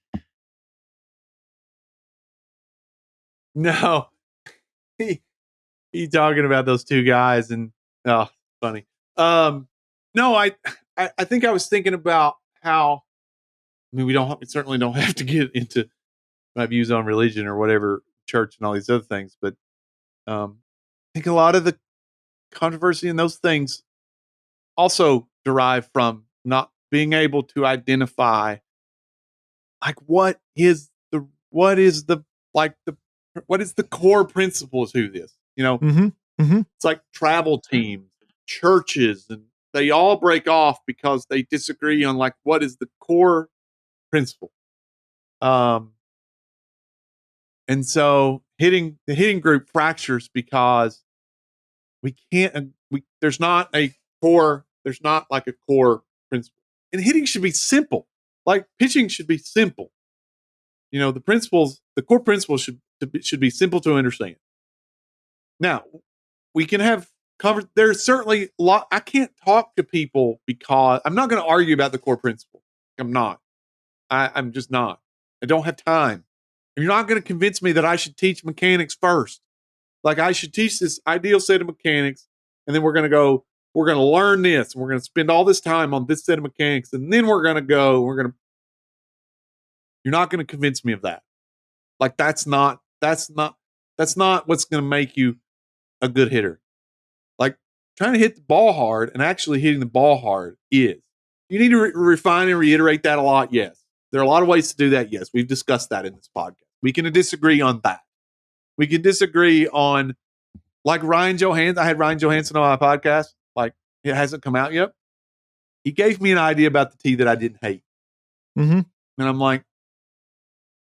No, he talking about those two guys, and funny. No, I think I was thinking about how. I mean, we certainly don't have to get into my views on religion or whatever, church and all these other things, but I think a lot of the controversy in those things also derive from not being able to identify, like, what is the core principles to this, It's like travel teams, churches, and they all break off because they disagree on, like, what is the core principle. And so the hitting group fractures because there's not like a core principle. And hitting should be simple. Like pitching should be simple. The core principles should be simple to understand. Now, we can have there's certainly a lot. I can't talk to people because I'm not going to argue about the core principle. I'm not. I'm just not. I don't have time. And you're not going to convince me that I should teach mechanics first. Like, I should teach this ideal set of mechanics, and then we're going to learn this, and we're going to spend all this time on this set of mechanics, and then you're not going to convince me of that. Like, that's not what's going to make you a good hitter. Like, trying to hit the ball hard and actually hitting the ball hard is. You need to refine and reiterate that a lot, yes. There are a lot of ways to do that, yes. We've discussed that in this podcast. We can disagree on that. We can disagree on, like, Ryan Johansson. I had Ryan Johansson on my podcast. Like, it hasn't come out yet. He gave me an idea about the tea that I didn't hate. Mm-hmm. And I'm like,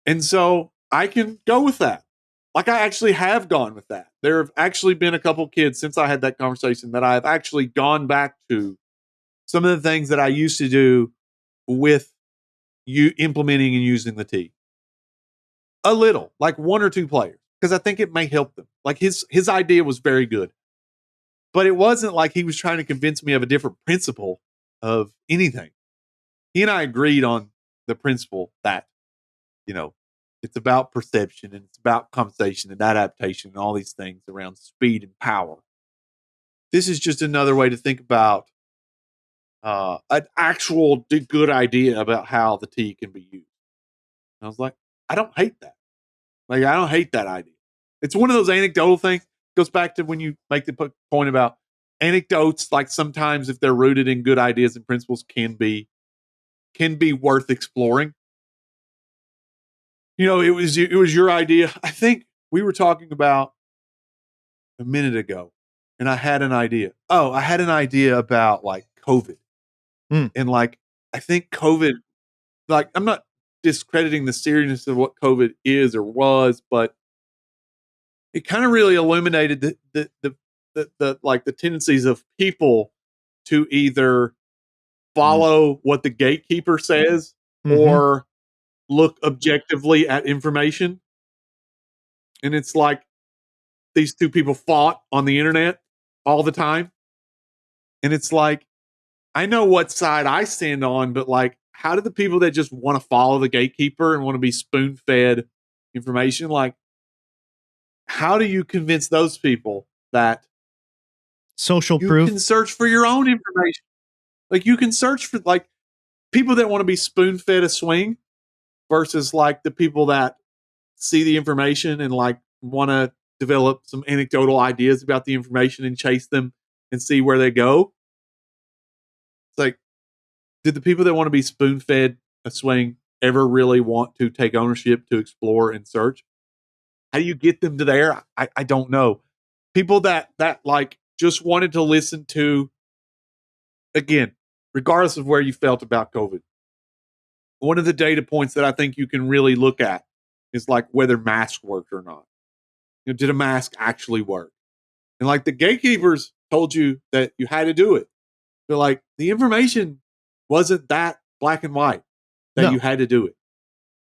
and so I can go with that. Like, I actually have gone with that. There have actually been a couple kids since I had that conversation that I've actually gone back to some of the things that I used to do with you implementing and using the tea. A little, like 1 or 2 players, because I think it may help them. Like, his idea was very good. But it wasn't like he was trying to convince me of a different principle of anything. He and I agreed on the principle that, it's about perception and it's about conversation and adaptation and all these things around speed and power. This is just another way to think about an actual good idea about how the tea can be used. And I was like, I don't hate that. Like, I don't hate that idea. It's one of those anecdotal things. It goes back to when you make the point about anecdotes. Like, sometimes if they're rooted in good ideas and principles, can be worth exploring. It was your idea. I think we were talking about a minute ago, and I had an idea. Oh, I had an idea about, like, COVID. And, like, I think COVID, like, I'm not discrediting the seriousness of what COVID is or was, but it kind of really illuminated the tendencies of people to either follow what the gatekeeper says or look objectively at information. And it's like these two people fought on the internet all the time. And it's like, I know what side I stand on, but, like, how do the people that just want to follow the gatekeeper and want to be spoon-fed information, like, how do you convince those people that Social you proof? can search for your own information? Like, you can search for, like, people that want to be spoon-fed a swing versus, like, the people that see the information and, like, want to develop some anecdotal ideas about the information and chase them and see where they go. It's like, did the people that want to be spoon-fed a swing ever really want to take ownership to explore and search? How do you get them to there? I don't know. People that like just wanted to listen to, again, regardless of where you felt about COVID, one of the data points that I think you can really look at is, like, whether masks worked or not. Did a mask actually work? And, like, the gatekeepers told you that you had to do it. They're like, the information wasn't that black and white that you had to do it.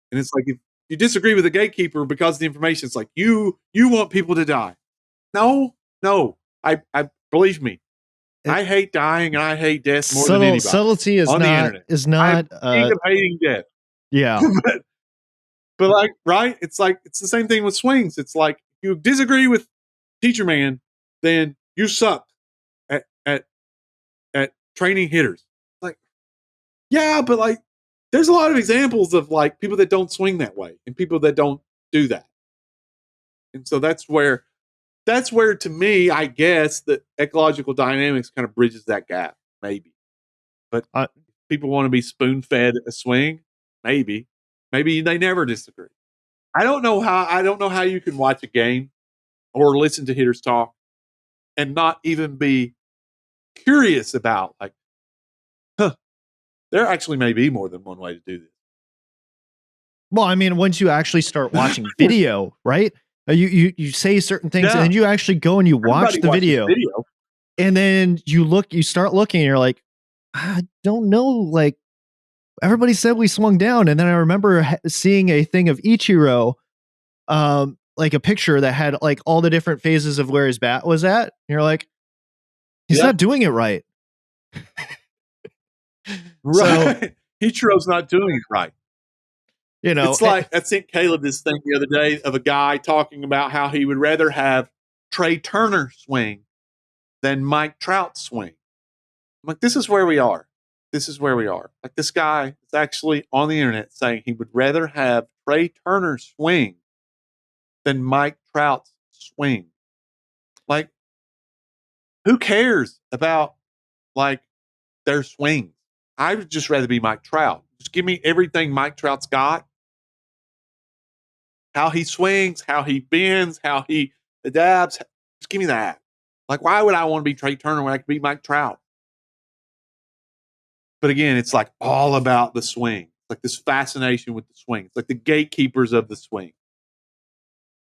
And it's like, if you disagree with the gatekeeper because of the information, it's like, you want people to die. No. I believe me. I hate dying and I hate death more than anybody. Subtlety is on the not internet. is not I'm king of hating death. yeah. but like, right? It's like, it's the same thing with swings. It's like, if you disagree with Teacher Man, then you suck at training hitters. Like, yeah, but, like, there's a lot of examples of, like, people that don't swing that way and people that don't do that. And so that's where to me, I guess, that ecological dynamics kind of bridges that gap, maybe. But people want to be spoon-fed a swing, maybe they never disagree. I don't know how you can watch a game or listen to hitters talk and not even be curious about, like, there actually may be more than one way to do this. Well, I mean, once you actually start watching video, right? You say certain things, and then you actually go and you watch the video, and then you start looking, and you're like, I don't know, like, everybody said we swung down, and then I remember seeing a thing of Ichiro, like a picture that had, like, all the different phases of where his bat was at. And you're like, he's not doing it right. Right. So, Ichiro's not doing it right. It's like, I sent Caleb this thing the other day of a guy talking about how he would rather have Trey Turner swing than Mike Trout swing. I'm like, this is where we are. Like, this guy is actually on the internet saying he would rather have Trey Turner swing than Mike Trout's swing. Like, who cares about, like, their swings? I would just rather be Mike Trout. Just give me everything Mike Trout's got. how he swings, how he bends, how he adapts. Just give me that. Like, why would I want to be Trey Turner when I could be Mike Trout? But again, it's like all about the swing. It's like this fascination with the swing. It's like the gatekeepers of the swing.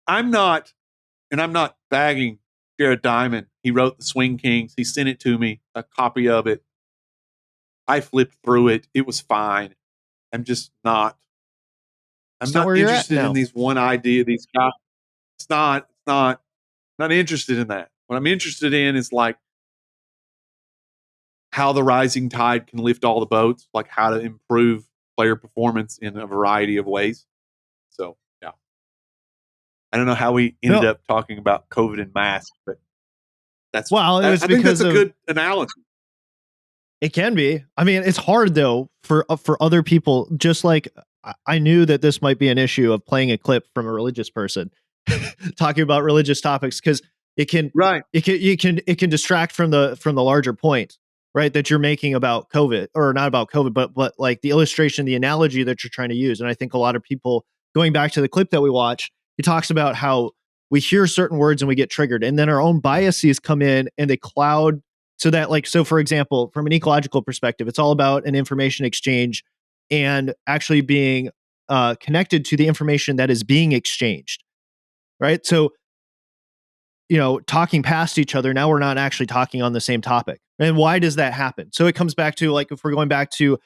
I'm not bagging Jared Diamond. He wrote The Swing Kings. He sent it to me, a copy of it. I flipped through it. It was fine. I'm just not. I'm It's not not where you're at interested now. in these one idea. These guys. It's not. Not interested in that. What I'm interested in is like how the rising tide can lift all the boats. Like how to improve player performance in a variety of ways. So yeah. I don't know how we ended up talking about COVID and masks, but that's Well, it was I think because that's a of good analogy. It can be. I mean, it's hard though for other people. Just like I knew that this might be an issue of playing a clip from a religious person talking about religious topics because it can Right. it can distract from the larger point, right? That you're making about COVID, or not about COVID, but like the illustration, the analogy that you're trying to use. And I think a lot of people, going back to the clip that we watched, he talks about how we hear certain words and we get triggered, and then our own biases come in and they cloud. So that, like, so for example, from an ecological perspective, it's all about an information exchange and actually being connected to the information that is being exchanged, right? So, talking past each other, now we're not actually talking on the same topic. And why does that happen? So it comes back to, like, if we're going back to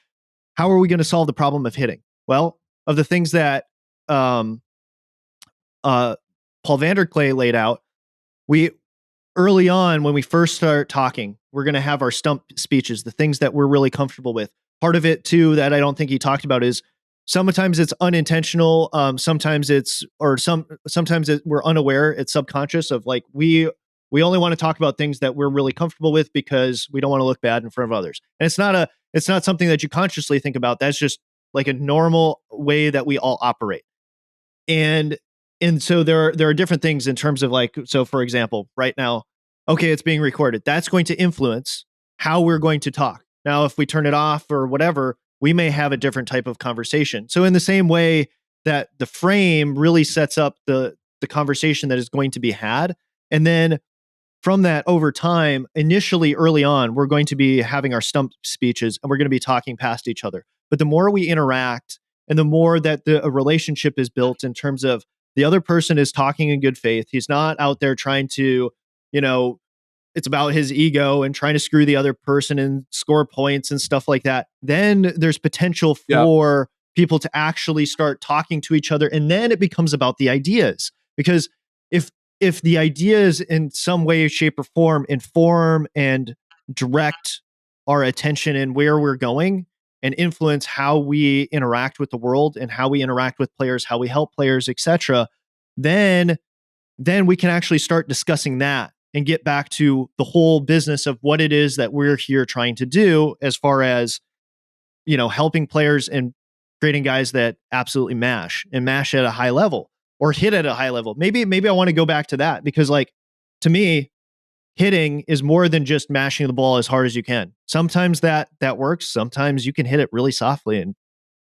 how are we going to solve the problem of hitting? Well, of the things that Paul Vanderklay laid out, we early on, when we first start talking, we're going to have our stump speeches, the things that we're really comfortable with. Part of it too that I don't think he talked about is sometimes it's unintentional. Sometimes we're unaware. It's subconscious of, like, we only want to talk about things that we're really comfortable with because we don't want to look bad in front of others. And it's not something that you consciously think about. That's just like a normal way that we all operate. And so there are different things in terms of, like, so for example, right now, okay, it's being recorded. That's going to influence how we're going to talk. Now, if we turn it off or whatever, we may have a different type of conversation. So in the same way that the frame really sets up the conversation that is going to be had, and then from that, over time, initially early on, we're going to be having our stump speeches and we're going to be talking past each other. But the more we interact and the more that a relationship is built in terms of the other person is talking in good faith, he's not out there trying to, it's about his ego and trying to screw the other person and score points and stuff like that, then there's potential for people to actually start talking to each other. And then it becomes about the ideas. Because if the ideas in some way, shape, or form inform and direct our attention and where we're going and influence how we interact with the world and how we interact with players, how we help players, etc., then we can actually start discussing that and get back to the whole business of what it is that we're here trying to do, as far as, helping players and creating guys that absolutely mash at a high level or hit at a high level. Maybe I want to go back to that because, like, to me, hitting is more than just mashing the ball as hard as you can. Sometimes that works. Sometimes you can hit it really softly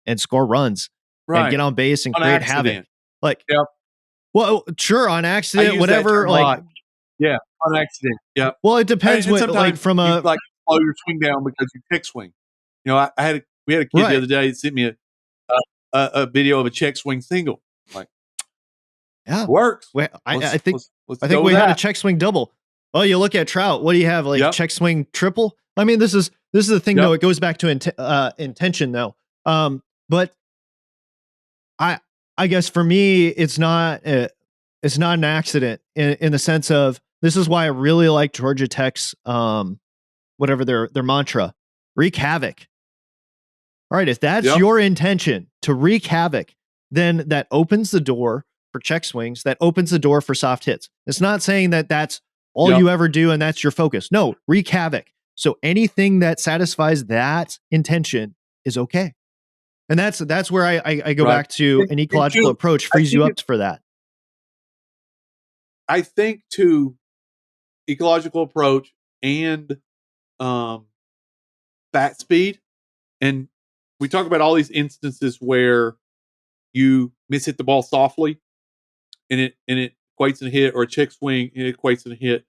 and score runs and get on base and create havoc. Like, well, sure, on accident, whatever. Like, yeah, on accident. Yeah. Well, it depends. And What, sometimes like, from a, you, like, slow your swing down because you check swing. We had a kid the other day that sent me a video of a check swing single. Like, yeah, works. Well, I think let's I think go we with had that. a check swing double. Oh, you look at Trout. What do you have? Like, check swing triple. I mean, this is the thing. Though, it goes back to intention, though. But I guess for me, it's not an accident in the sense of, this is why I really like Georgia Tech's whatever their mantra, wreak havoc. All right, if that's your intention, to wreak havoc, then that opens the door for check swings, that opens the door for soft hits. It's not saying that that's all you ever do and that's your focus. No, wreak havoc. So anything that satisfies that intention is okay. And that's where I go back to an ecological approach frees you up for that. I think to ecological approach and bat speed, and we talk about all these instances where you mishit the ball softly and it equates in a hit, or a check swing and it equates in a hit.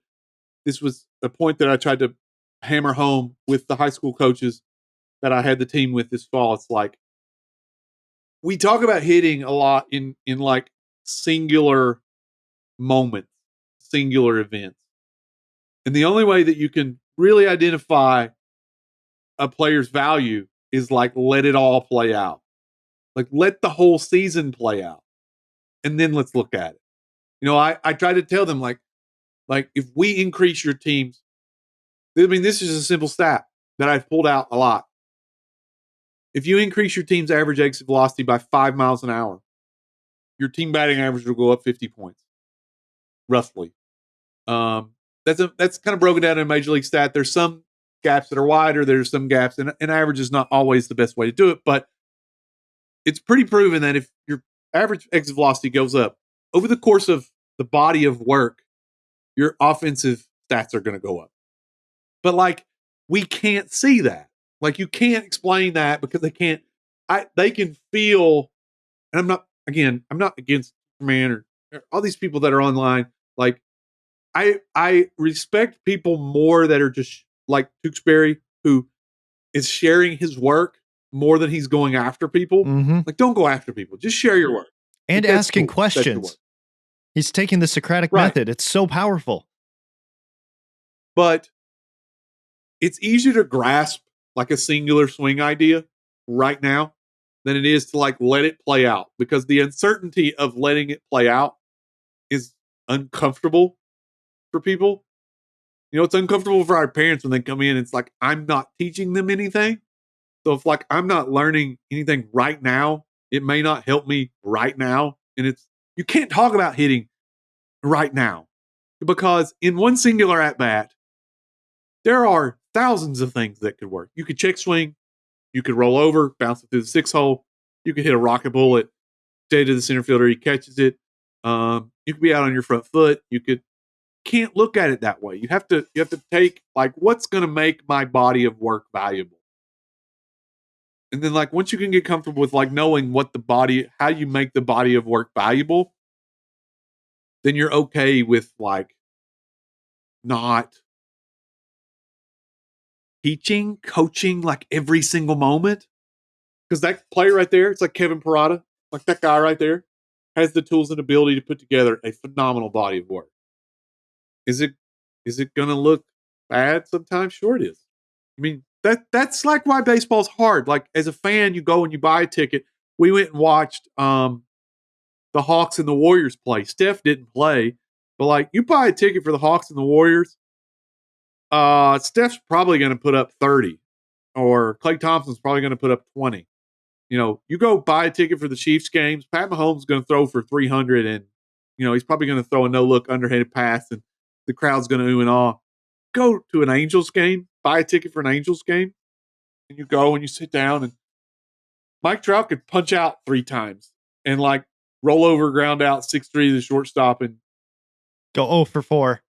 This was a point that I tried to hammer home with the high school coaches that I had the team with this fall. It's like, we talk about hitting a lot in like singular moments, singular events. And the only way that you can really identify a player's value is like, let it all play out. Like, let the whole season play out. And then let's look at it. You know, I try to tell them, like if we increase your teams, I mean, this is a simple stat that I've pulled out a lot. If you increase your team's average exit velocity by 5 miles an hour, your team batting average will go up 50 points, roughly. That's kind of broken down in a major league stat. There's some gaps that are wider. There's some gaps, and average is not always the best way to do it, but it's pretty proven that if your average exit velocity goes up over the course of the body of work, your offensive stats are going to go up. But like, we can't see that. Like, you can't explain that because they can't. They can feel, and I'm not against Superman or all these people that are online. Like, I respect people more that are just like Tewksbury, who is sharing his work more than he's going after people. Mm-hmm. Like, don't go after people. Just share your work. And Like, that's asking cool. That's your questions. work. He's taking the Socratic Right. method. It's so powerful. But it's easier to grasp like a singular swing idea right now than it is to like let it play out, because the uncertainty of letting it play out is uncomfortable for people. You know, it's uncomfortable for our parents when they come in. It's like, I'm not teaching them anything. So if like I'm not learning anything right now, it may not help me right now. And you can't talk about hitting right now, because in one singular at bat, there are thousands of things that could work. You could check swing, you could roll over, bounce it through the 6 hole, you could hit a rocket bullet, stay to the center fielder, he catches it. You could be out on your front foot. Can't look at it that way. You have to take like, what's going to make my body of work valuable. And then like, once you can get comfortable with like knowing how you make the body of work valuable, then you're okay with like not teaching, coaching like every single moment. Because that player right there, it's like Kevin Parada, like that guy right there, has the tools and ability to put together a phenomenal body of work. Is it going to look bad sometimes? Sure it is. I mean, that's like why baseball's hard. Like, as a fan, you go and you buy a ticket. We went and watched the Hawks and the Warriors play. Steph didn't play, but like, you buy a ticket for the Hawks and the Warriors, Steph's probably going to put up 30, or Klay Thompson's probably going to put up 20. You know, you go buy a ticket for the Chiefs games, Pat Mahomes is going to throw for 300, and you know, he's probably going to throw a no-look underhanded pass, and the crowd's going to ooh and ah. Go to an Angels game, buy a ticket for an Angels game, and you go and you sit down, and Mike Trout could punch out 3 times and like roll over, ground out 6-3 to the shortstop, and Go 0 for 4.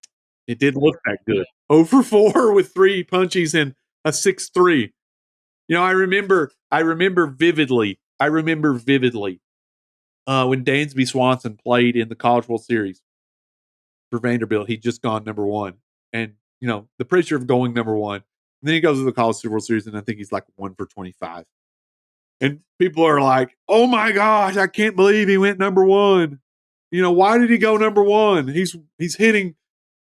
it didn't look that good. 0 for 4 with 3 punchies and a 6-3. You know, I remember vividly when Dansby Swanson played in the College World Series for Vanderbilt. He'd just gone number 1, and you know, the pressure of going number 1. And then he goes to the College World Series, and I think he's like 1 for 25. And people are like, "Oh my gosh, I can't believe he went number 1. You know, why did he go number 1? He's hitting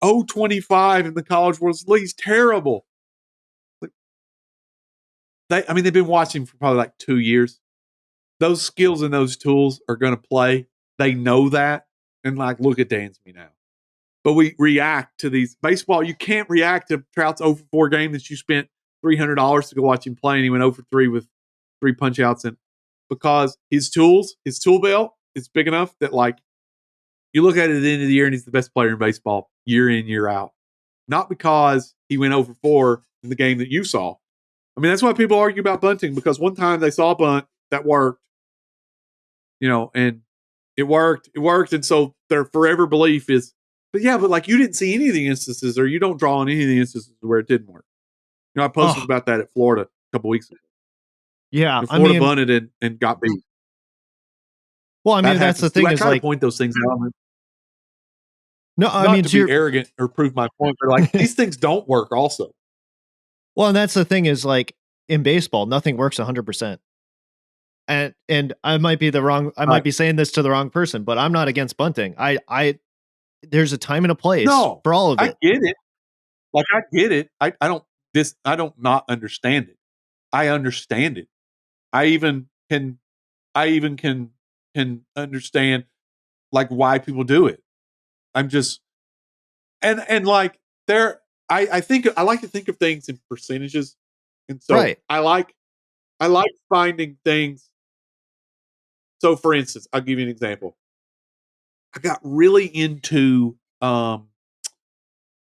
0.25 in the College World Series. He's terrible." They've been watching for probably like 2 years. Those skills and those tools are going to play. They know that. And like, look at Dansby now. But we react to these. Baseball, you can't react to Trout's 0 for 4 game that you spent $300 to go watch him play, and he went 0 for 3 with 3 punch outs. And because his tool belt is big enough that like, you look at it at the end of the year and he's the best player in baseball year in, year out. Not because he went 0 for 4 in the game that you saw. I mean, that's why people argue about bunting, because one time they saw a bunt that worked, you know, and it worked. And so their forever belief is, but like, you didn't see any of the instances, or you don't draw on any of the instances where it didn't work. You know, I posted about that at Florida a couple weeks ago. Yeah. And Florida bunted and got beat. Well, I mean, that's the thing, I is try like, to point those things out. No, I not mean, to be arrogant or prove my point, but like these things don't work also. well, and that's the thing is like in baseball, nothing works 100%. And I might be Right. be saying this to the wrong person, but I'm not against bunting. There's a time and a place No, for all of I it. get it. Like I get it. I don't not understand it. I understand it. I even can can understand like why people do it. I'm just and like there I think I like to think of things in percentages. And so Right. I like finding things. So for instance, I'll give you an example. I got really into I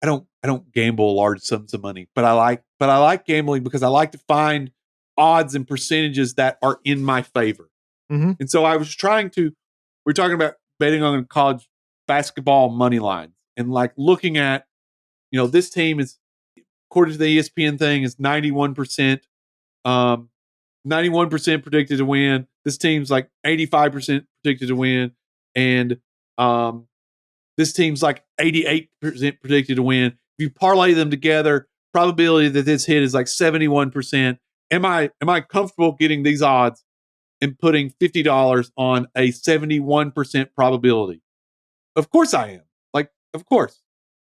don't gamble large sums of money, but I like gambling because I like to find odds and percentages that are in my favor. Mm-hmm. And so I was we're talking about betting on college basketball money lines and like looking at, this team is, according to the ESPN thing, is 91%, 91% predicted to win. This team's like 85% predicted to win. And this team's like 88% predicted to win. If you parlay them together, probability that this hit is like 71%. Am I comfortable getting these odds and putting $50 on a 71% probability? Of course I am. Like, of course.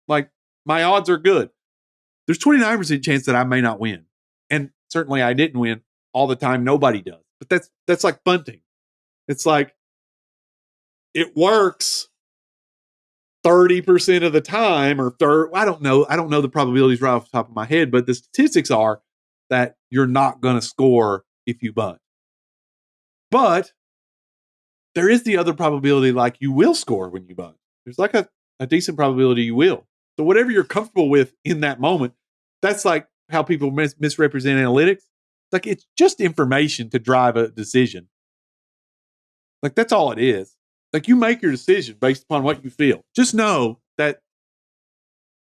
Like, my odds are good. There's 29% chance that I may not win. And certainly I didn't win all the time. Nobody does. But that's like bunting. It's like it works 30% of the time, or I don't know the probabilities right off the top of my head, but the statistics are that you're not going to score if you bunt. But there is the other probability, like you will score when you bunt. There's like a decent probability you will. So whatever you're comfortable with in that moment, that's like how people misrepresent analytics. Like it's just information to drive a decision. Like that's all it is. Like you make your decision based upon what you feel. Just know that,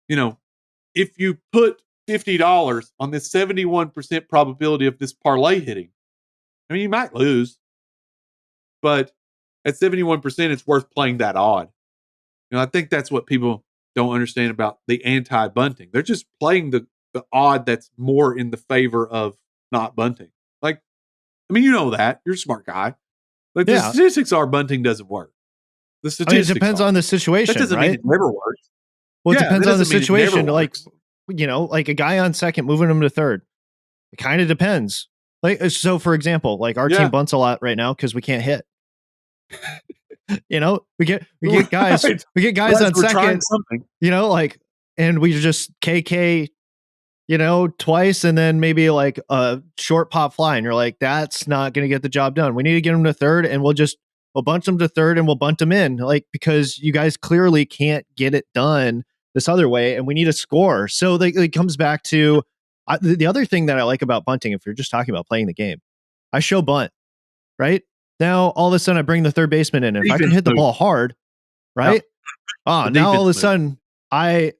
if you put $50 on this 71% probability of this parlay hitting, I mean, you might lose, but at 71%, it's worth playing that odd. I think that's what people don't understand about the anti-bunting. They're just playing the odd that's more in the favor of not bunting. Like, I mean, you know that. You're a smart guy. Like the statistics are bunting doesn't work. The statistics it depends on the situation, that doesn't right? mean it never works. Well, it Yeah, depends that on the doesn't mean it never situation. Like, works. like a guy on second moving him to third. It kind of depends. Like, so for example, like our team bunts a lot right now because we can't hit. We get guys Right. we get guys on we're trying second, something. like, and we just KK, twice, and then maybe like a short pop fly, and you're like, that's not going to get the job done. We need to get him to third, and we'll bunch him to third, and we'll bunt him in, like, because you guys clearly can't get it done this other way, and we need a score. So it comes back to the other thing that I like about bunting. If you're just talking about playing the game, I show bunt, right? Now all of a sudden I bring the third baseman in, and if I can hit the ball hard, right? Now all of a sudden I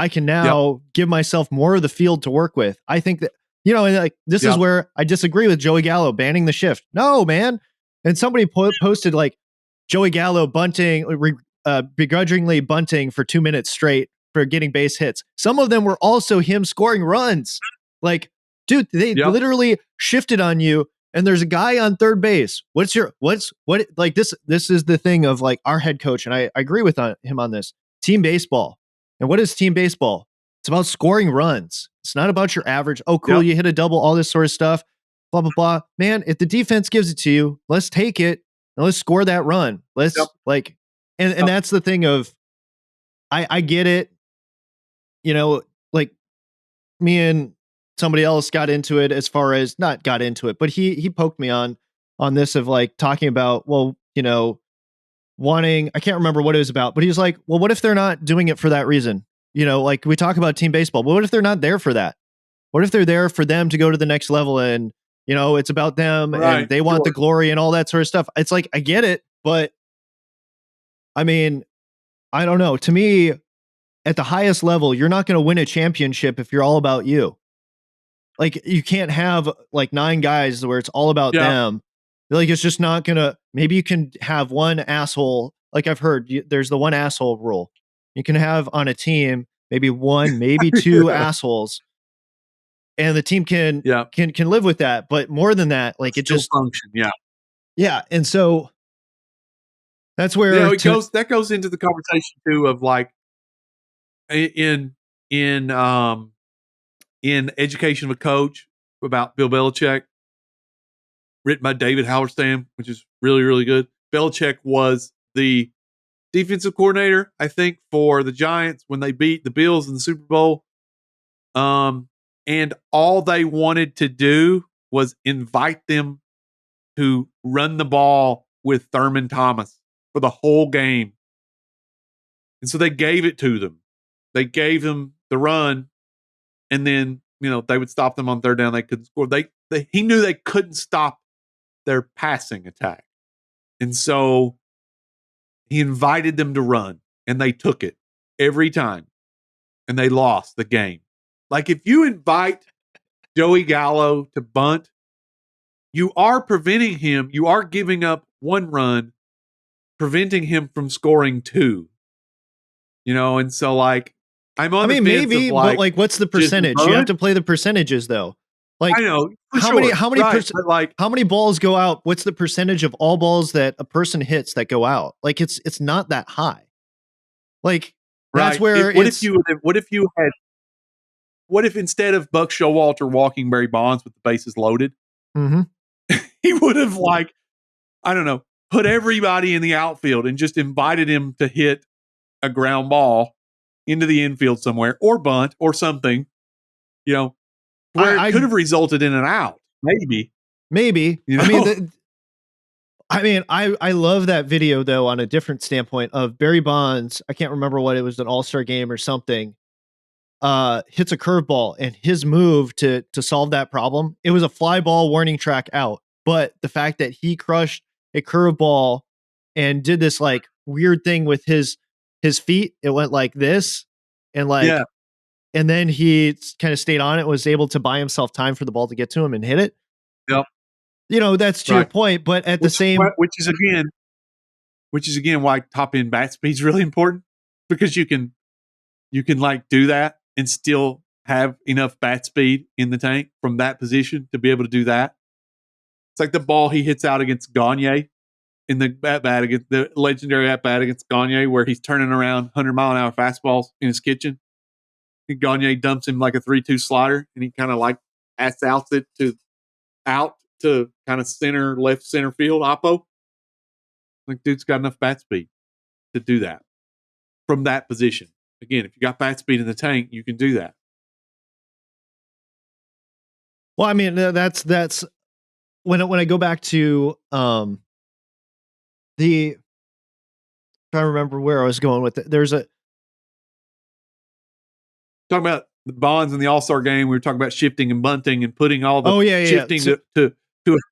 can now give myself more of the field to work with. I think that, and like this is where I disagree with Joey Gallo banning the shift. No, man. And somebody posted like Joey Gallo bunting, begrudgingly bunting for 2 minutes straight for getting base hits. Some of them were also him scoring runs. Like, dude, they literally shifted on you, and there's a guy on third base. What like this is the thing of like our head coach, and I agree with him on this. Team baseball. And what is team baseball? It's about scoring runs. It's not about your average. Oh, cool, you hit a double, all this sort of stuff. Blah, blah, blah. Man, if the defense gives it to you, let's take it and let's score that run. Let's like, and that's the thing of, I get it. Like me and somebody else got into it, as far as not got into it, but he poked me on this of like talking about, well, wanting, I can't remember what it was about, but he's like, well, what if they're not doing it for that reason? Like we talk about team baseball, but what if they're not there for that? What if they're there for them to go to the next level, and it's about them, and they want the glory and all that sort of stuff? It's like, I get it, but I mean, I don't know. To me, at the highest level, you're not going to win a championship if you're all about you. Like, you can't have like 9 guys where it's all about them. Like, it's just not gonna. Maybe you can have one asshole. Like I've heard, there's the one asshole rule. You can have on a team maybe one, maybe two assholes, and the team can live with that. But more than that, like it Still just function. Yeah. Yeah, and so that's where that goes into the conversation too of like in Education of a Coach about Bill Belichick, written by David Halberstam, which is really, really good. Belichick was the defensive coordinator, I think, for the Giants when they beat the Bills in the Super Bowl. And all they wanted to do was invite them to run the ball with Thurman Thomas for the whole game. And so they gave it to them. They gave them the run, and then, they would stop them on third down. They couldn't score. He knew they couldn't stop their passing attack. And so he invited them to run, and they took it every time, and they lost the game. Like, if you invite Joey Gallo to bunt, you are preventing him. You are giving up one run, preventing him from scoring two. And so, like, I'm on the fence maybe, of, like, but like, what's the percentage? You have to play the percentages, though. Like, I know how many balls go out? What's the percentage of all balls that a person hits that go out? Like, it's not that high. Like, that's where what if instead of Buck Showalter walking Barry Bonds with the bases loaded, he would have, like, I don't know, put everybody in the outfield and just invited him to hit a ground ball into the infield somewhere, or bunt or something, where it could have resulted in an out. Maybe. I love that video, though, on a different standpoint of Barry Bonds. I can't remember what it was, an all-star game or something. Hits a curveball, and his move to solve that problem, it was a fly ball warning track out. But the fact that he crushed a curveball and did this like weird thing with his feet, it went like this, and and then he kind of stayed on it, was able to buy himself time for the ball to get to him and hit it. Yep. That's to your point, but at the same, which is again why top end bat speed is really important, because you can like do that and still have enough bat speed in the tank from that position to be able to do that. It's like the ball he hits out against Gagne in the at-bat against the legendary at-bat against Gagne, where he's turning around 100-mile-an-hour fastballs in his kitchen. And Gagne dumps him like a 3-2 slider, and he kind of like outs it to kind of left center field, oppo. Like, dude's got enough bat speed to do that from that position. Again, if you got bat speed in the tank, you can do that. Well, I mean, that's when I go back to trying to remember where I was going with it. There's talking about the Bonds in the All-Star game. We were talking about shifting and bunting and putting all the shifting to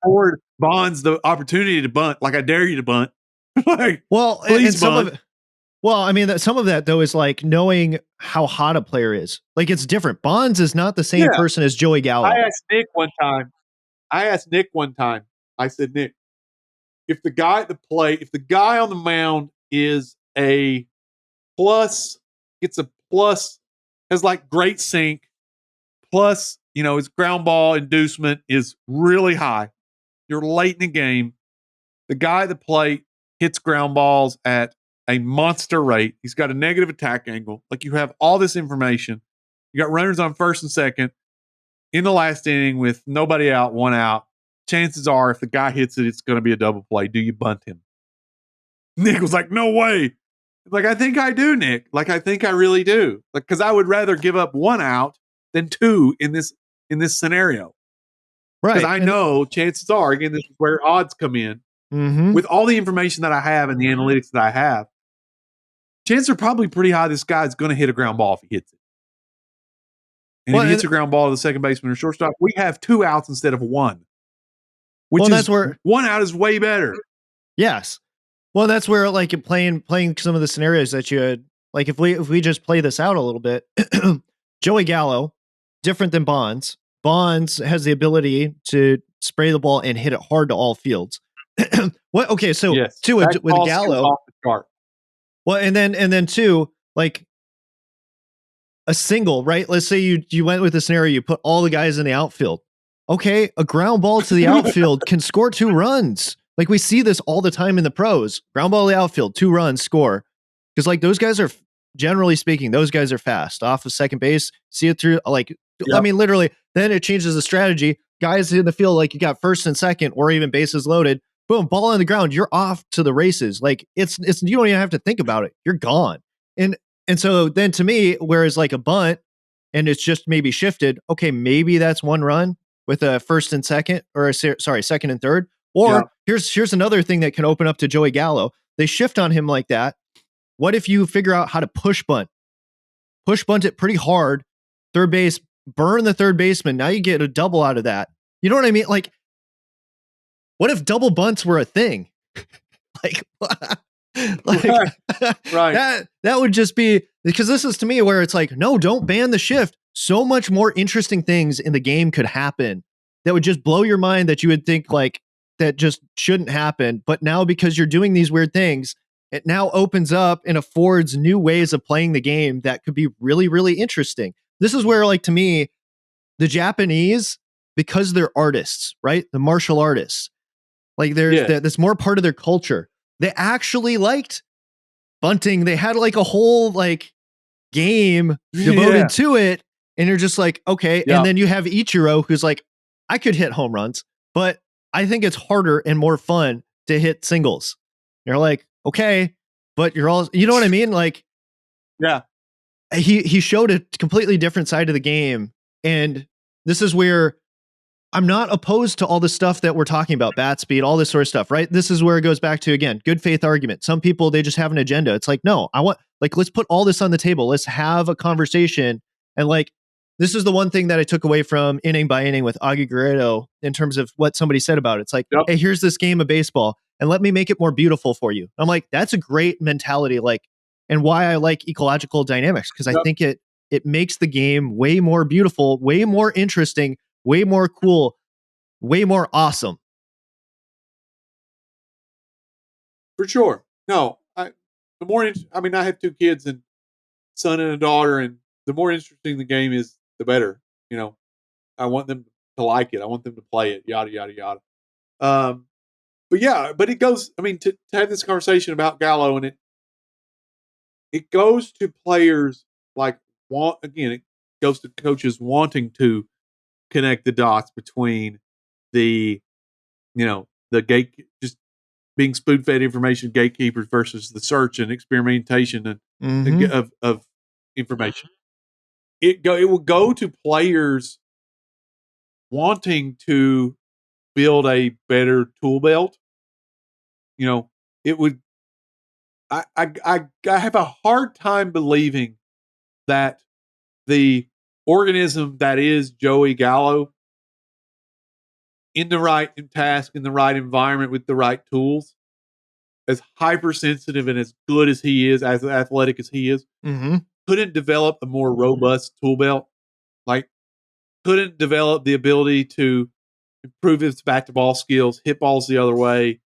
afford Bonds the opportunity to bunt. Like, I dare you to bunt. Like, please bunt. Some of that, though, is like knowing how hot a player is. Like, it's different. Bonds is not the same person as Joey Gallo. I asked Nick one time. I said, Nick, if the guy on the mound is a plus, gets a plus, has like great sink, plus, his ground ball inducement is really high. You're late in the game. The guy at the plate hits ground balls at a monster rate. He's got a negative attack angle. Like, you have all this information. You got runners on first and second in the last inning with nobody out, one out. Chances are, if the guy hits it, it's going to be a double play. Do you bunt him? Nick was like, no way. Like, I think I do, Nick. Like, I think I really do. Like, because I would rather give up one out than two in this scenario. Right. Because I know chances are, again, this is where odds come in. With all the information that I have and the analytics that I have, chances are probably pretty high this guy's going to hit a ground ball if he hits it. And if he hits a ground ball to the second baseman or shortstop, we have 2 outs instead of 1. That's where 1 out is way better. Yes. Well, that's where, like, playing some of the scenarios that you had, like, if we just play this out a little bit, Joey Gallo, different than Bonds. Bonds has the ability to spray the ball and hit it hard to all fields. What? Okay, so with Gallo. Well, and then two, like a single, right? Let's say you went with the scenario, you put all the guys in the outfield. Okay, a ground ball to the outfield can score 2 runs. Like we see this all the time in the pros. Ground ball to the outfield, 2 runs, score. Because like those guys are, generally speaking, those guys are fast off of second base. See it through, like I mean, literally. Then it changes the strategy. Guys in the field, like you got first and second, or even bases loaded. Boom, ball on the ground. You're off to the races. Like it's you don't even have to think about it. You're gone. And so then to me, whereas like a bunt, and it's just maybe shifted. Okay, maybe that's 1 run with a first and second, or second and third. Or here's another thing that can open up to Joey Gallo. They shift on him like that. What if you figure out how to push bunt it pretty hard, third base, burn the third baseman. Now you get a double out of that. You know what I mean? Like, what if double bunts were a thing? like, right. That would just be, because this is to me where it's like, no, don't ban the shift. So much more interesting things in the game could happen that would just blow your mind, that you would think like that just shouldn't happen. But now, because you're doing these weird things, it now opens up and affords new ways of playing the game that could be really, really interesting. This is where, like, to me, the Japanese, because they're artists, right? The martial artists, like that's more part of their culture. They actually liked bunting. They had like a whole like game devoted to it. And you're just like, okay. And then you have Ichiro, who's like, I could hit home runs, but I think it's harder and more fun to hit singles. You're like, okay, but you're all, you know what I mean? Like, he showed a completely different side of the game. And this is where I'm not opposed to all the stuff that we're talking about, bat speed, all this sort of stuff, right? This is where it goes back to, again, good faith argument. Some people, they just have an agenda. It's like, no, I want, like, let's put all this on the table. Let's have a conversation. And like, this is the one thing that I took away from Inning by Inning with Augie Guerrero in terms of what somebody said about it. It's like, hey, here's this game of baseball and let me make it more beautiful for you. I'm like, that's a great mentality. Like, and why I like ecological dynamics, because I think it makes the game way more beautiful, way more interesting, way more cool, way more awesome. For sure. No, I have 2 kids, and son and a daughter, and the more interesting the game is, the better. You know, I want them to like it. I want them to play it. Yada yada yada. But it goes. I mean, to have this conversation about Gallo, and it goes to players like it goes to coaches wanting to connect the dots between the gate, just being spoon-fed information gatekeepers versus the search and experimentation and of information. It will go to players wanting to build a better tool belt. You know, it would. I have a hard time believing that the organism that is Joey Gallo, in the right task, in the right environment, with the right tools, as hypersensitive and as good as he is, as athletic as he is, couldn't develop a more robust tool belt. Like, couldn't develop the ability to improve his back to ball skills, hit balls the other way,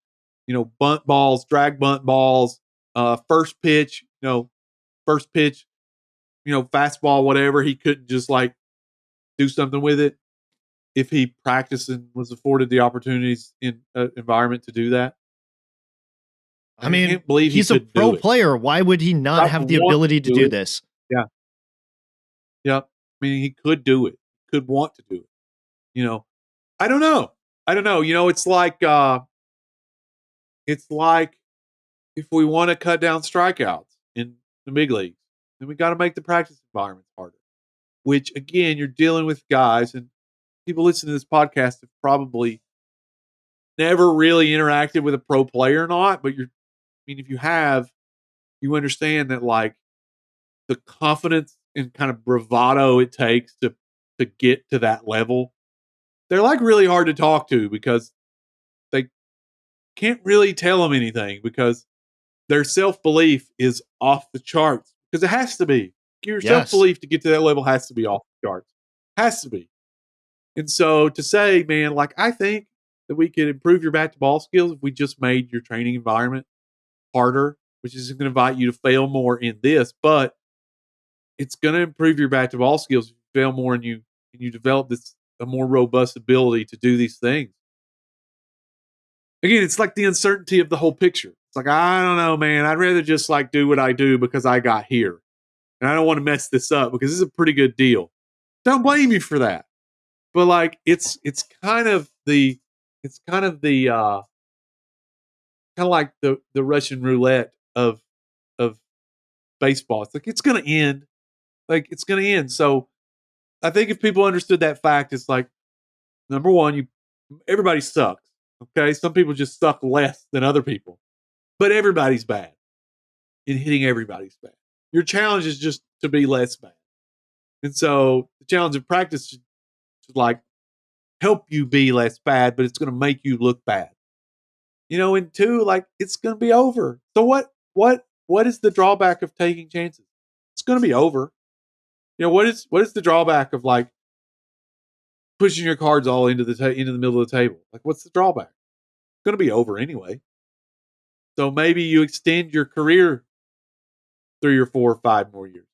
bunt balls, drag bunt balls, first pitch, fastball, whatever. He couldn't just like do something with it if he practiced and was afforded the opportunities in an environment to do that. I mean, can't believe he's a pro player. Why would he not have the ability to do this? Yeah. I mean, he could do it. Could want to do it. I don't know. It's like if we want to cut down strikeouts in the big leagues, then we got to make the practice environments harder. Which, again, you're dealing with guys, and people listening to this podcast have probably never really interacted with a pro player or not, but if you have, you understand that like the confidence and kind of bravado it takes to get to that level, they're like really hard to talk to because they can't really tell them anything because their self-belief is off the charts, because it has to be. Your self-belief to get to that level has to be off the charts. Has to be. And so to say, man, like, I think that we could improve your back to ball skills if we just made your training environment harder which is going to invite you to fail more in this, but it's going to improve your bat to ball skills if you fail more and you develop a more robust ability to do these things. Again, it's like the uncertainty of the whole picture. It's like, I don't know, man. I'd rather just like do what I do because I got here. And I don't want to mess this up because this is a pretty good deal. Don't blame you for that. But like it's kind of like the Russian roulette of baseball. It's like it's gonna end. Like it's gonna end. So I think if people understood that fact, it's like, number one, everybody sucks. Okay. Some people just suck less than other people. But everybody's bad. And hitting everybody's bad. Your challenge is just to be less bad. And so the challenge of practice should like help you be less bad, but it's going to make you look bad. And two, like it's going to be over. So what is the drawback of taking chances? It's going to be over. What is the drawback of like pushing your cards all into the middle of the table? Like, what's the drawback? It's going to be over anyway. So maybe you extend your career 3 or 4 or 5 more years.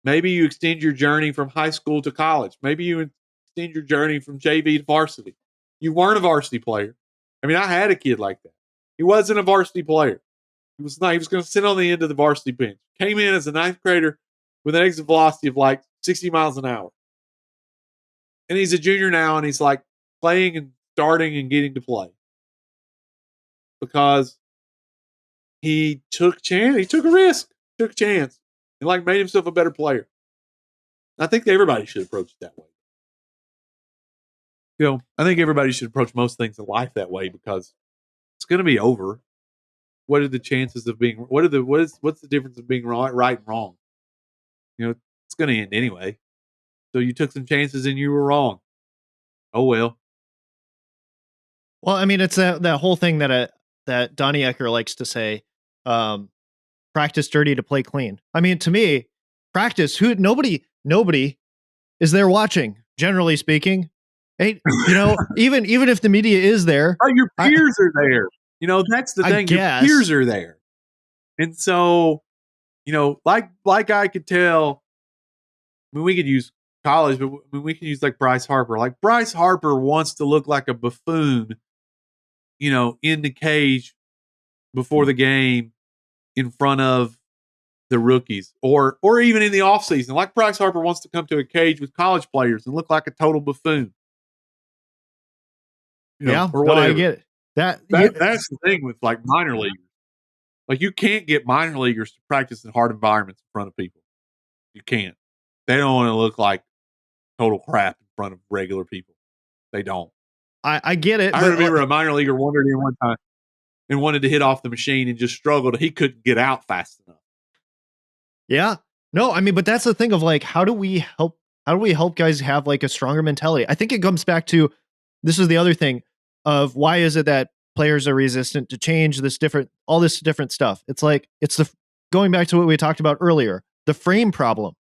Maybe you extend your journey from high school to college. Maybe you extend your journey from JV to varsity. You weren't a varsity player. I mean, I had a kid like that. He wasn't a varsity player. He was not. He was going to sit on the end of the varsity bench. Came in as a 9th grader with an exit velocity of like 60 miles an hour. And he's a junior now, and he's like playing and starting and getting to play. Because he took chance. He took a risk. Took a chance. And like made himself a better player. I think everybody should approach it that way. I think everybody should approach most things in life that way because it's going to be over. What are the chances of being? What's the difference of being right and wrong? It's going to end anyway. So you took some chances and you were wrong. Oh well. Well, I mean, it's that whole thing that Donnie Ecker likes to say, practice dirty to play clean. I mean, to me, practice. Nobody is there watching. Generally speaking, hey, even if the media is there, your peers are there. That's the thing. Your peers are there, and so like I could tell. I mean, we could use college, but we can use like Bryce Harper. Like Bryce Harper wants to look like a buffoon, in the cage before the game in front of the rookies or even in the offseason. Like Bryce Harper wants to come to a cage with college players and look like a total buffoon. Or whatever. I get it. That's the thing with like minor leaguers. Like you can't get minor leaguers to practice in hard environments in front of people. You can't. They don't want to look like total crap in front of regular people. They don't. I get it. I remember a minor leaguer wandered in one time and wanted to hit off the machine and just struggled. He couldn't get out fast enough. Yeah. No, I mean, but that's the thing of like, how do we help guys have like a stronger mentality? I think it comes back to, this is the other thing of why is it that players are resistant to change, all this different stuff. It's like, going back to what we talked about earlier, the frame problem,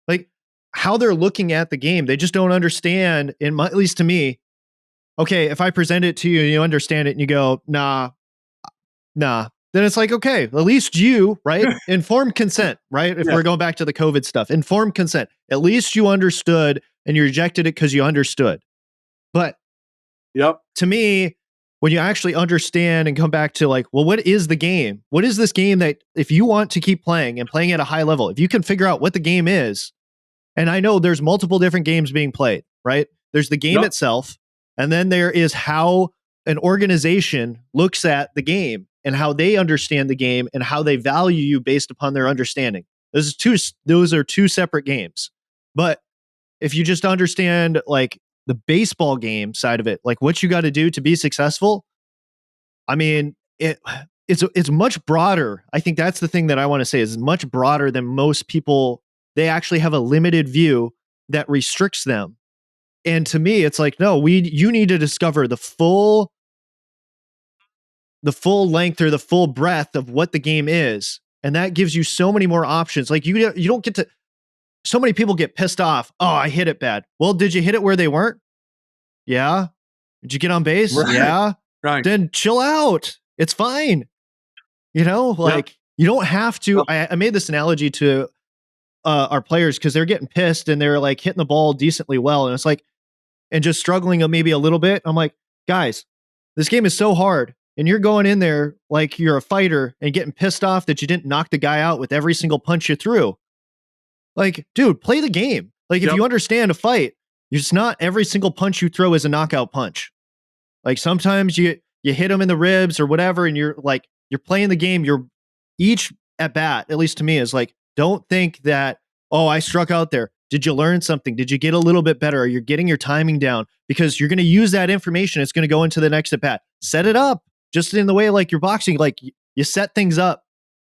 like how they're looking at the game. They just don't understand, at least to me. Okay, if I present it to you and you understand it and you go, nah, then it's like, okay, at least you, right? Informed consent, right? If we're going back to the COVID stuff, informed consent. At least you understood and you rejected it because you understood. But to me, when you actually understand and come back to like, well, what is the game? What is this game that if you want to keep playing and playing at a high level, if you can figure out what the game is, and I know there's multiple different games being played, right? There's the game itself. And then there is how an organization looks at the game and how they understand the game and how they value you based upon their understanding. Those are two separate games. But if you just understand like the baseball game side of it, like what you got to do to be successful, I mean, it's much broader. I think that's the thing that I want to say is much broader than most people. They actually have a limited view that restricts them. And to me, it's like, no, you need to discover the full length or the full breadth of what the game is. And that gives you so many more options. Like you don't get to, so many people get pissed off. Oh, I hit it bad. Well, did you hit it where they weren't? Yeah. Did you get on base? Right. Yeah. Right. Then chill out. It's fine. You know, like you don't have to. I made this analogy to our players because they're getting pissed and they're like hitting the ball decently well. And it's like, and just struggling maybe a little bit. I'm like, guys, this game is so hard. And you're going in there like you're a fighter and getting pissed off that you didn't knock the guy out with every single punch you threw. Like, dude, play the game. Like, if you understand a fight, it's not every single punch you throw is a knockout punch. Like sometimes you hit them in the ribs or whatever, and you're playing the game. You're each at bat, at least to me, is like, don't think that, oh, I struck out there. Did you learn something? Did you get a little bit better? Are you getting your timing down? Because you're going to use that information. It's going to go into the next at bat. Set it up just in the way like you're boxing. Like you set things up.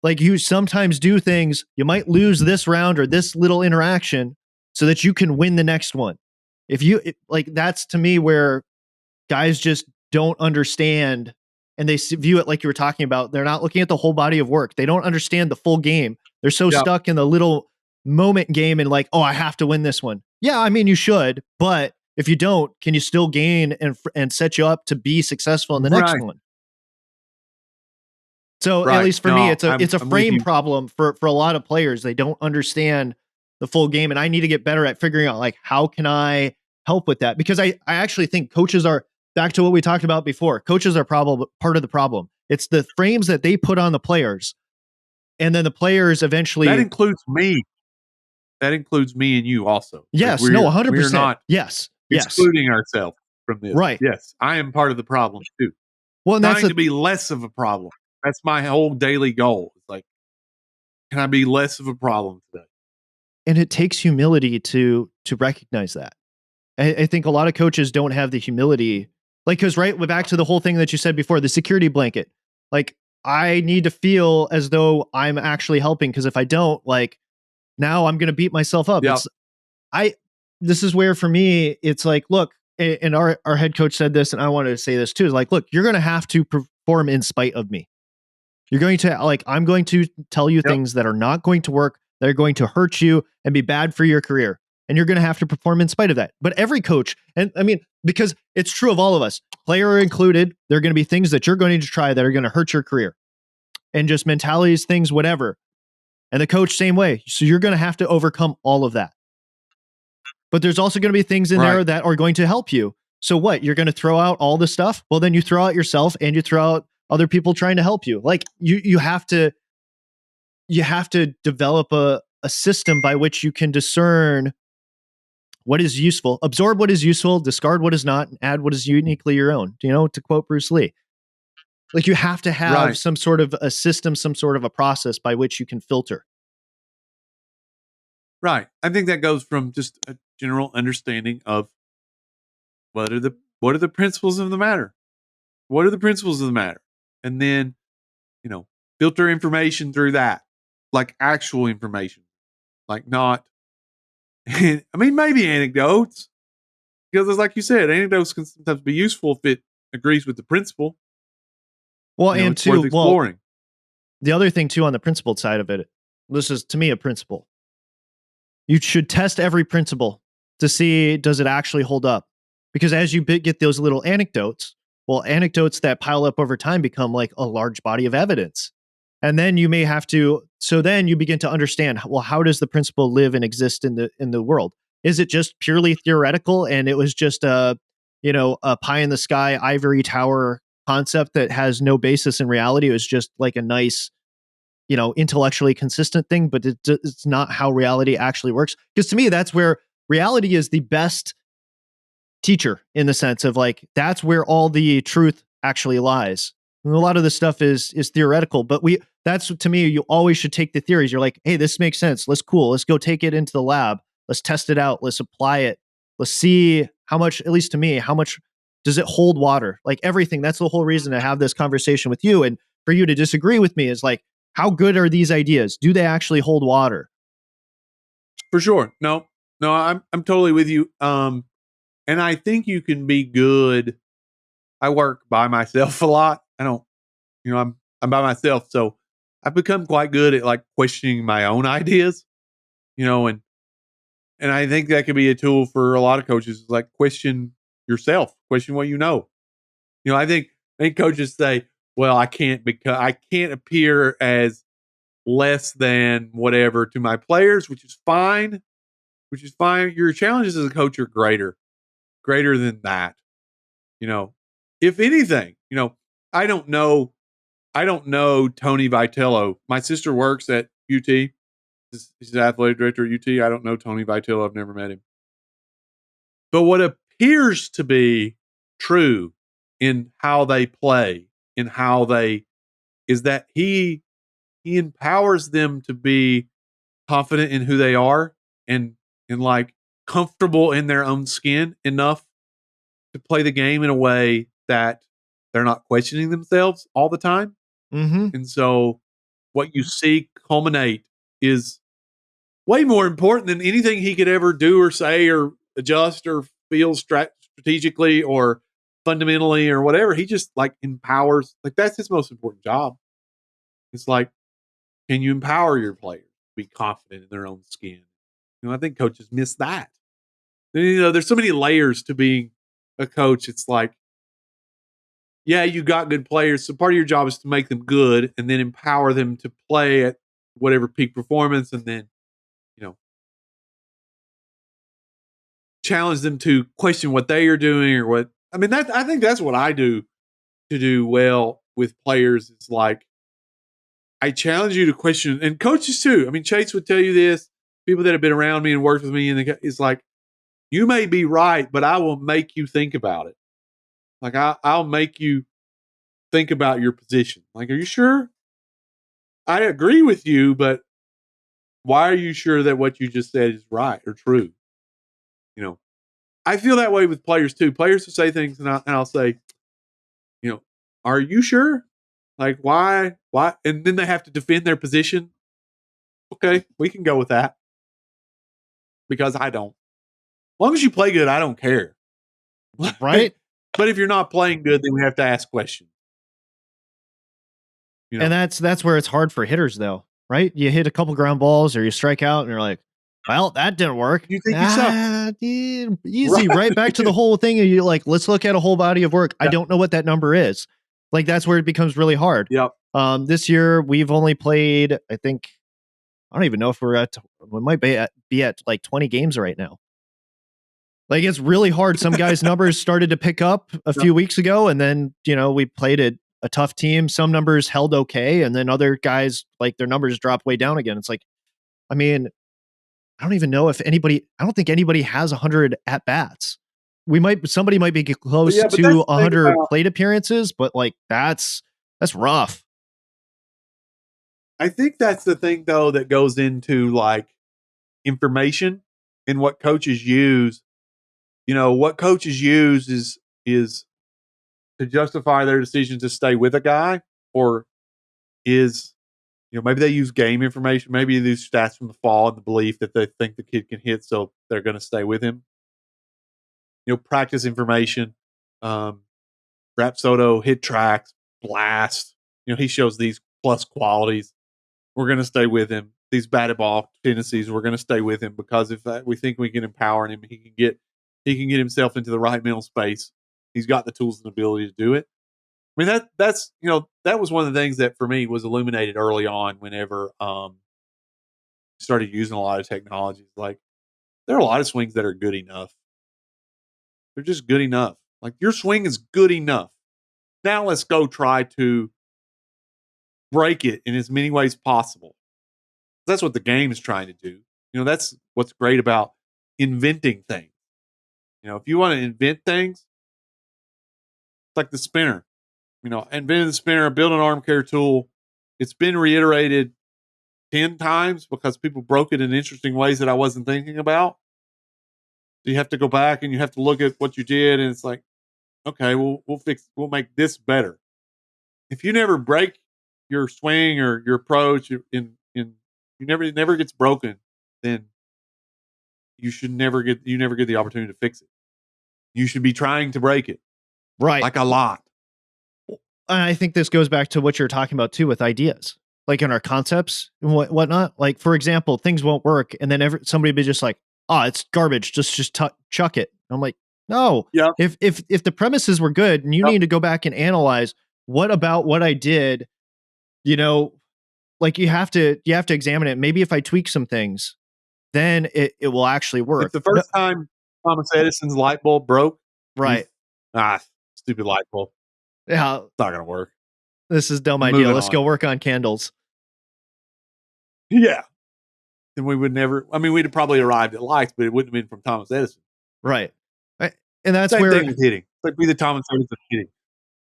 Like you sometimes do things. You might lose this round or this little interaction so that you can win the next one. Like that's to me where guys just don't understand, and they view it like you were talking about. They're not looking at the whole body of work. They don't understand the full game. They're so stuck in the little moment game and like, oh, I have to win this one. Yeah, I mean, you should, but if you don't, can you still gain and set you up to be successful in the next one? So at least for me, it's a frame problem for a lot of players. They don't understand the full game, and I need to get better at figuring out like, how can I help with that? Because I actually think coaches are, back to what we talked about before, coaches are part of the problem. It's the frames that they put on the players, and then the players eventually. That includes me. That includes me and you also. Yes, like 100%. We're not excluding ourselves from this. Right. Yes, I am part of the problem too. Well, and trying to be less of a problem. That's my whole daily goal. It's like, can I be less of a problem today? And it takes humility to recognize that. I think a lot of coaches don't have the humility. Like, because we're back to the whole thing that you said before, the security blanket. Like, I need to feel as though I'm actually helping, because if I don't, like, now I'm going to beat myself up. This is where for me, it's like, look, and our head coach said this, and I wanted to say this too, is like, look, you're going to have to perform in spite of me. You're going to, like, I'm going to tell you things that are not going to work, that are going to hurt you and be bad for your career. And you're going to have to perform in spite of that. But every coach, and I mean, because it's true of all of us, player included, there are going to be things that you're going to try that are going to hurt your career. And just mentalities, things, whatever. And the coach, same way. So you're going to have to overcome all of that. But there's also going to be things in there that are going to help you. So what? You're going to throw out all the stuff? Well, then you throw out yourself and you throw out other people trying to help you. Like you have to develop a system by which you can discern what is useful, absorb what is useful, discard what is not, and add what is uniquely your own. You know, to quote Bruce Lee. Like you have to have some sort of a system, some sort of a process by which you can filter. Right. I think that goes from just a general understanding of what are the principles of the matter? What are the principles of the matter? And then, filter information through that, like actual information, like not, I mean, maybe anecdotes, because it's like you said, anecdotes can sometimes be useful if it agrees with the principle. Well, and too, the other thing too, on the principled side of it, this is to me a principle. You should test every principle to see, does it actually hold up? Because as you get those little anecdotes, well, anecdotes that pile up over time become like a large body of evidence. And then you may have to, so then you begin to understand, well, how does the principle live and exist in the world? Is it just purely theoretical and it was just a pie in the sky ivory tower concept that has no basis in reality? It was just like a nice, intellectually consistent thing, but it's not how reality actually works. Because to me, that's where reality is the best teacher, in the sense of like, that's where all the truth actually lies. And a lot of this stuff is theoretical, but that's, to me, you always should take the theories. You're like, hey, this makes sense. Let's go take it into the lab. Let's test it out. Let's apply it. Let's see how much, at least to me, how much does it hold water? Like everything. That's the whole reason to have this conversation with you. And for you to disagree with me is like, how good are these ideas? Do they actually hold water? For sure. No, I'm totally with you. And I think you can be good. I work by myself a lot. I don't, I'm by myself. So I've become quite good at like questioning my own ideas, and I think that could be a tool for a lot of coaches, like question yourself, question what you know. I think coaches say, well, I can't because I can't appear as less than whatever to my players, which is fine. Which is fine. Your challenges as a coach are greater than that. You know, if anything, I don't know. I don't know Tony Vitello. My sister works at UT. She's the athletic director at UT. I don't know Tony Vitello. I've never met him. But what appears to be true in how they play, in how they is that he empowers them to be confident in who they are and like comfortable in their own skin enough to play the game in a way that they're not questioning themselves all the time. Mm-hmm. And so what you see culminate is way more important than anything he could ever do or say or adjust or feel strategically or fundamentally or whatever. He just like empowers, like that's his most important job. It's like, can you empower your players to be confident in their own skin? I think coaches miss that. There's so many layers to being a coach. It's like, yeah, you got good players. So part of your job is to make them good and then empower them to play at whatever peak performance and then, challenge them to question what they are doing or what. I mean, I think that's what I do to do well with players. It's like, I challenge you to question, and coaches too. I mean, Chase would tell you this, people that have been around me and worked with me, and it's like, you may be right, but I will make you think about it. Like, I'll make you think about your position. Like, are you sure? I agree with you, but why are you sure that what you just said is right or true? I feel that way with players too. Players will say things, and I'll say, are you sure? Like, why? And then they have to defend their position. Okay, we can go with that because I don't. As long as you play good, I don't care. Right? But if you're not playing good, then we have to ask questions. And that's where it's hard for hitters, though, right? You hit a couple ground balls or you strike out, and you're like, well, that didn't work. You think you suck. Easy, right back to the whole thing. And you're like, let's look at a whole body of work. Yeah. I don't know what that number is. Like, that's where it becomes really hard. Yep. This year, we've only played, I don't even know if we might be at like 20 games right now. Like, it's really hard. Some guys' numbers started to pick up a few weeks ago, and then, we played a tough team. Some numbers held okay, and then other guys, like, their numbers dropped way down again. It's like, I mean, I don't even know if I don't think anybody has 100 at bats. Somebody might be close to 100 plate appearances, but like, that's rough. I think that's the thing though, that goes into like information and what coaches use. What coaches use is to justify their decision to stay with a guy, or is, maybe they use game information. Maybe they use stats from the fall and the belief that they think the kid can hit, so they're going to stay with him. Practice information. Rapsodo hit tracks, blast. He shows these plus qualities. We're going to stay with him. These batted ball tendencies, we're going to stay with him because if we think we can empower him, he can get himself into the right mental space. He's got the tools and ability to do it. I mean, that's that was one of the things that for me was illuminated early on whenever started using a lot of technologies. Like, there are a lot of swings that are good enough. They're just good enough. Like, your swing is good enough. Now let's go try to break it in as many ways possible. That's what the game is trying to do. That's what's great about inventing things. If you want to invent things, it's like the spinner. Inventing the spinner, build an arm care tool. It's been reiterated 10 times because people broke it in interesting ways that I wasn't thinking about. So you have to go back and you have to look at what you did, and it's like, okay, we'll make this better. If you never break your swing or your approach it never gets broken, then you never get the opportunity to fix it. You should be trying to break it. Right. Like, a lot. I think this goes back to what you're talking about too with ideas, like in our concepts and whatnot. Like, for example, things won't work, and then somebody be just like, "Oh, it's garbage. Just chuck it." I'm like, no. Yeah. If the premises were good, and you need to go back and analyze what about what I did, you know, like you have to examine it. Maybe if I tweak some things, then it will actually If work. the No, first time Thomas Edison's light bulb broke, you right. stupid light bulb, Yeah, it's not gonna work. this is a dumb idea. Moving Let's on. go work on candles. Yeah. Then we would never. I mean, we'd have probably arrived at lights, but it wouldn't have been from Thomas Edison. Right. And that's Same where thing with hitting. It's like be the Thomas Edison of hitting.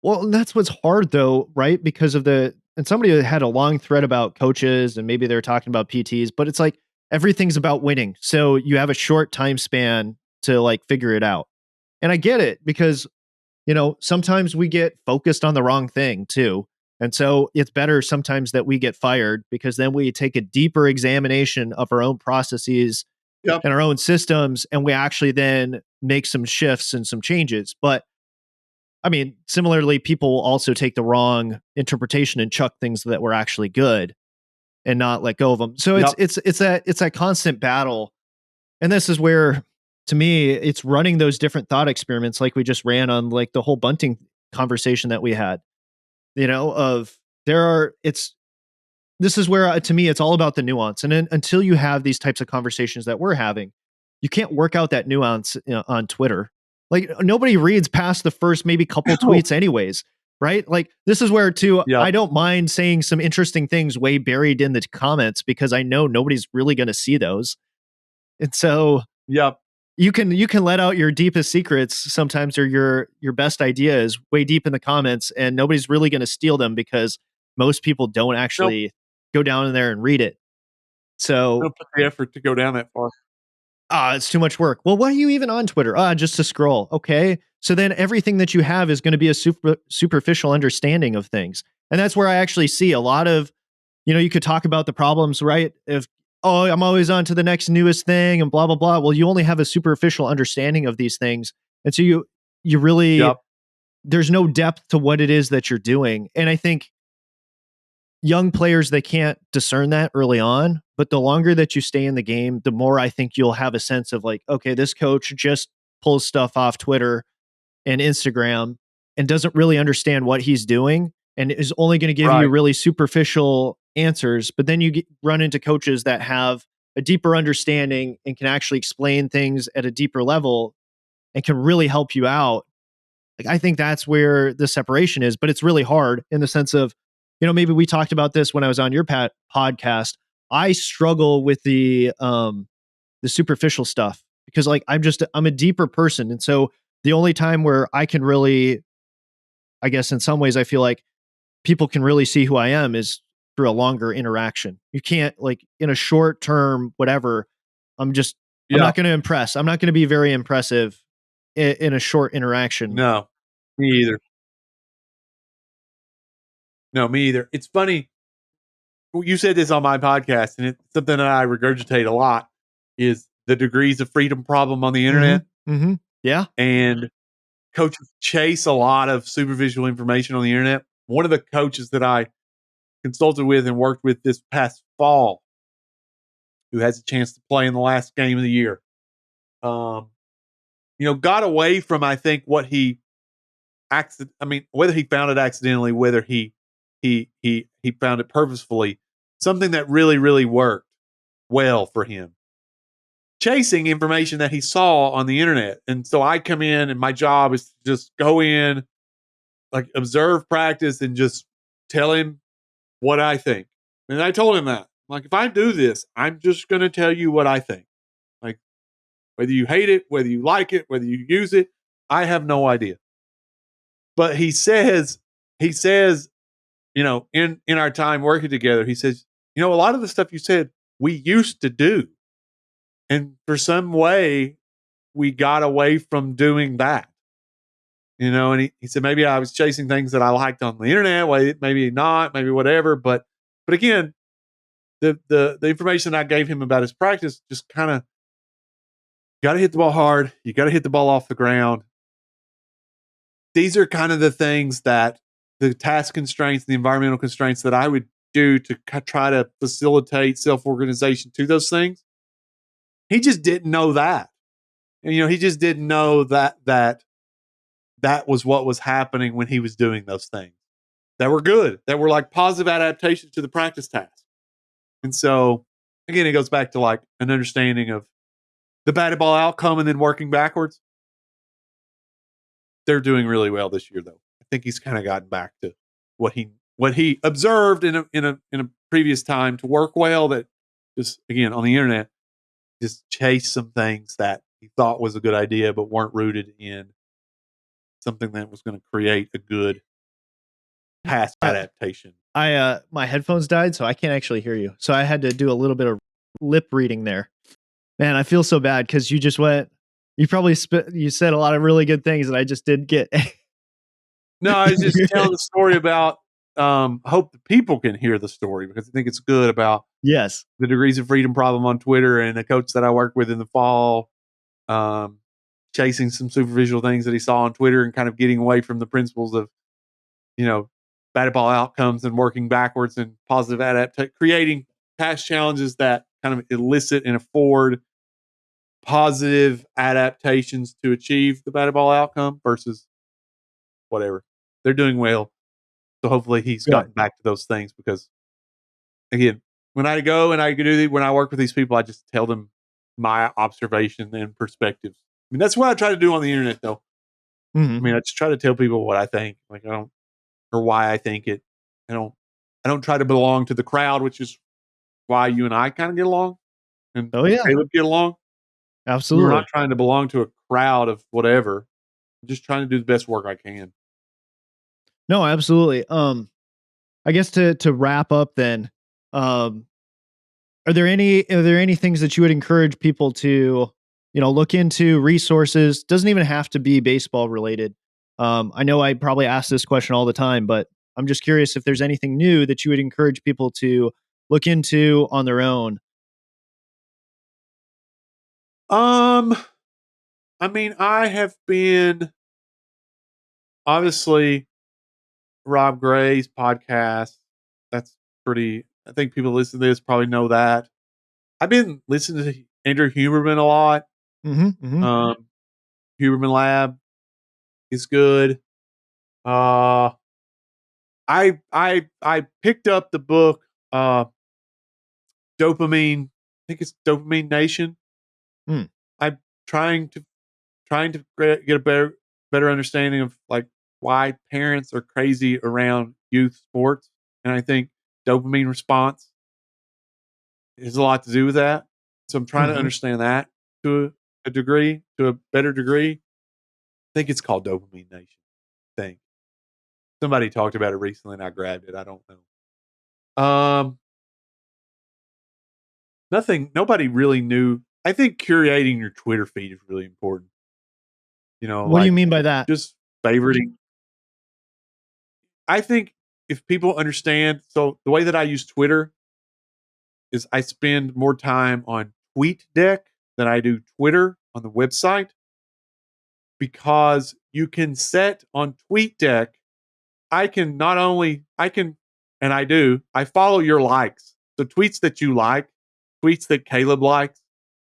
well, and that's what's hard though, right? Because of and somebody had a long thread about coaches and maybe they're talking about PTs, but it's like everything's about winning. So you have a short time span to like figure it out. And I get it because, sometimes we get focused on the wrong thing too. And so it's better sometimes that we get fired because then we take a deeper examination of our own processes Yep. and our own systems and we actually then make some shifts and some changes. But I mean, similarly, people will also take the wrong interpretation and chuck things that were actually good and not let go of them. So Yep. it's that constant battle. And this is where, to me, it's running those different thought experiments like we just ran on like the whole bunting conversation that we had, this is where to me, it's all about the nuance. And then, until you have these types of conversations that we're having, you can't work out that nuance on Twitter. Like nobody reads past the first maybe couple tweets anyways, right? Like this is where too, Yep. I don't mind saying some interesting things way buried in the comments because I know nobody's really going to see those. And so Yep. you can let out your deepest secrets sometimes, or your best ideas way deep in the comments, and nobody's really going to steal them because most people don't actually go down in there and read it. So Don't put the effort to go down that far. it's too much work. Well, why are you even on Twitter? Just to scroll. Okay. So then everything that you have is going to be a superficial understanding of things. And that's where I actually see a lot of, you could talk about the problems, right? If, I'm always on to the next newest thing and blah, blah, blah. Well, you only have a superficial understanding of these things. And so you really, Yep. there's no depth to what it is that you're doing. And I think young players, they can't discern that early on, but the longer that you stay in the game, the more I think you'll have a sense of like, okay, this coach just pulls stuff off Twitter and Instagram and doesn't really understand what he's doing and is only going to give you really superficial answers. But then you run into coaches that have a deeper understanding and can actually explain things at a deeper level and can really help you out. Like, I think that's where the separation is, but it's really hard in the sense of, maybe we talked about this when I was on your podcast. I struggle with the superficial stuff because like I'm a deeper person. And so the only time where I can really, I guess in some ways I feel like people can really see who I am is through a longer interaction. You can't like in a short term, whatever, I'm not going to impress. I'm not going to be very impressive in a short interaction. No, me either. No, me either. It's funny. You said this on my podcast, and it's something that I regurgitate a lot is the degrees of freedom problem on the internet. Mm-hmm. Yeah. And coaches chase a lot of superficial information on the internet. One of the coaches that I consulted with and worked with this past fall, who has a chance to play in the last game of the year, got away from, I think, what he whether he found it accidentally, whether he found it purposefully, something that really, really worked well for him. Chasing information that he saw on the internet. And so I come in and my job is to just go in, like observe practice and just tell him what I think. And I told him that. Like, if I do this, I'm just going to tell you what I think. Like, whether you hate it, whether you like it, whether you use it, I have no idea. But he says, in our time working together, he says, a lot of the stuff you said, we used to do. And for some way, we got away from doing that. And he said, maybe I was chasing things that I liked on the internet, maybe not, maybe whatever. But again, the information I gave him about his practice just kind of got to hit the ball hard. You got to hit the ball off the ground. These are kind of the things that the task constraints, the environmental constraints that I would do to try to facilitate self-organization to those things. He just didn't know that. And, he just didn't know that was what was happening when he was doing those things. that were good, that were like positive adaptations to the practice task. And so, again, it goes back to like an understanding of the batted ball outcome and then working backwards. They're doing really well this year, though. I think he's kind of gotten back to what he observed in a previous time to work well. That just, again, on the internet, just chase some things that he thought was a good idea, but weren't rooted in something that was going to create a good past adaptation. My headphones died, so I can't actually hear you. So I had to do a little bit of lip reading there. Man, I feel so bad because you just went. You probably you said a lot of really good things that I just didn't get. No, I was just telling the story about. Hope the people can hear the story because I think it's good about Yes, the degrees of freedom problem on Twitter and a coach that I worked with in the fall, chasing some superficial things that he saw on Twitter and kind of getting away from the principles of, batted ball outcomes and working backwards and positive adaptation, creating past challenges that kind of elicit and afford positive adaptations to achieve the batted ball outcome versus whatever. They're doing well. So hopefully he's gotten back to those things because, again, when I go and when I work with these people, I just tell them my observation and perspectives. I mean, that's what I try to do on the internet, though. Mm-hmm. I mean, I just try to tell people what I think, or why I think it. I don't try to belong to the crowd, which is why you and I kind of get along, and Caleb get along. Absolutely, we're not trying to belong to a crowd of whatever. I'm just trying to do the best work I can. No, absolutely. I guess to wrap up then, are there any things that you would encourage people to, look into, resources? Doesn't even have to be baseball related. I know I probably ask this question all the time, but I'm just curious if there's anything new that you would encourage people to look into on their own. I mean, I have been obviously Rob Gray's podcast. That's pretty. I think people listen to this probably know that. I've been listening to Andrew Huberman a lot. Mm-hmm, mm-hmm. Huberman Lab is good. I picked up the book Dopamine. I think it's Dopamine Nation. I'm trying to get a better understanding of like why parents are crazy around youth sports, and I think dopamine response has a lot to do with that. So I'm trying to understand that to a degree, to a better degree. I think it's called Dopamine Nation. I think somebody talked about it recently, and I grabbed it. I don't know. Nobody really knew. I think curating your Twitter feed is really important. What do you mean by that? Just favoriting. I think if people understand, so the way that I use Twitter is I spend more time on TweetDeck than I do Twitter on the website, because you can set on TweetDeck, I follow your likes. So tweets that you like, tweets that Caleb likes,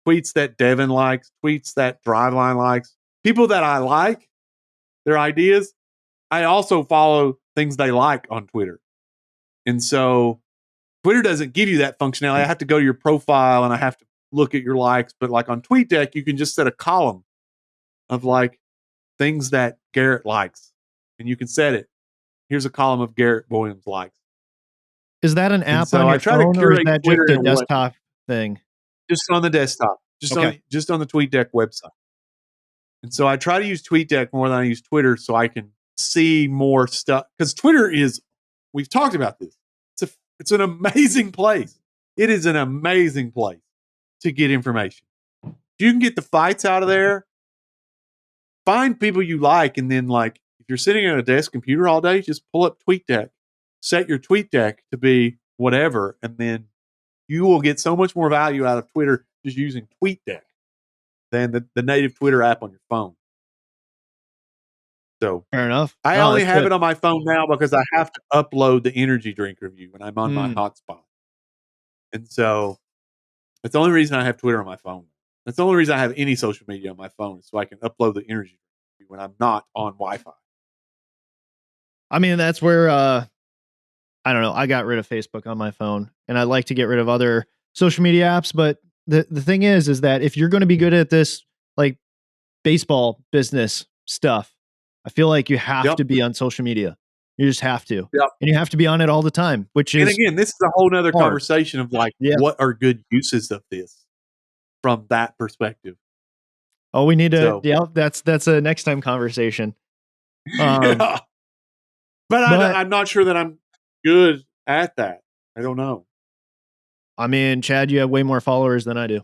tweets that Devin likes, tweets that Driveline likes, people that I like, their ideas. I also follow things they like on Twitter. And so Twitter doesn't give you that functionality. I have to go to your profile and I have to look at your likes. But like on TweetDeck, you can just set a column of like things that Garrett likes. And you can set it. Here's a column of Garrett Williams likes. Is that an app so on I your try to phone, or is curate that Twitter just a in a way. desktop thing? Just on the desktop. Just on the TweetDeck website. And so I try to use TweetDeck more than I use Twitter so I can see more stuff. Because Twitter we've talked about this. It's an amazing place. It is an amazing place to get information. If you can get the fights out of there, find people you like, and then like if you're sitting at a desk computer all day, just pull up TweetDeck, set your TweetDeck to be whatever, and then you will get so much more value out of Twitter just using TweetDeck than the native Twitter app on your phone. So Fair enough. I only have it on my phone now because I have to upload the energy drink review when I'm on my hotspot. And so that's the only reason I have Twitter on my phone. That's the only reason I have any social media on my phone, is so I can upload the energy drink review when I'm not on Wi-Fi. I mean, that's where I don't know. I got rid of Facebook on my phone, and I like to get rid of other social media apps. But the thing is that if you're going to be good at this, like baseball business stuff, I feel like you have Yep. to be on social media. You just have to, Yep. and you have to be on it all the time. Which And is again, this is a whole nother hard. conversation of like, Yeah. what are good uses of this from that perspective? Oh, we need to. So- Yeah, that's a next time conversation. Yeah. But I'm not sure that I'm good at that. I don't know. I mean, Chad, you have way more followers than I do.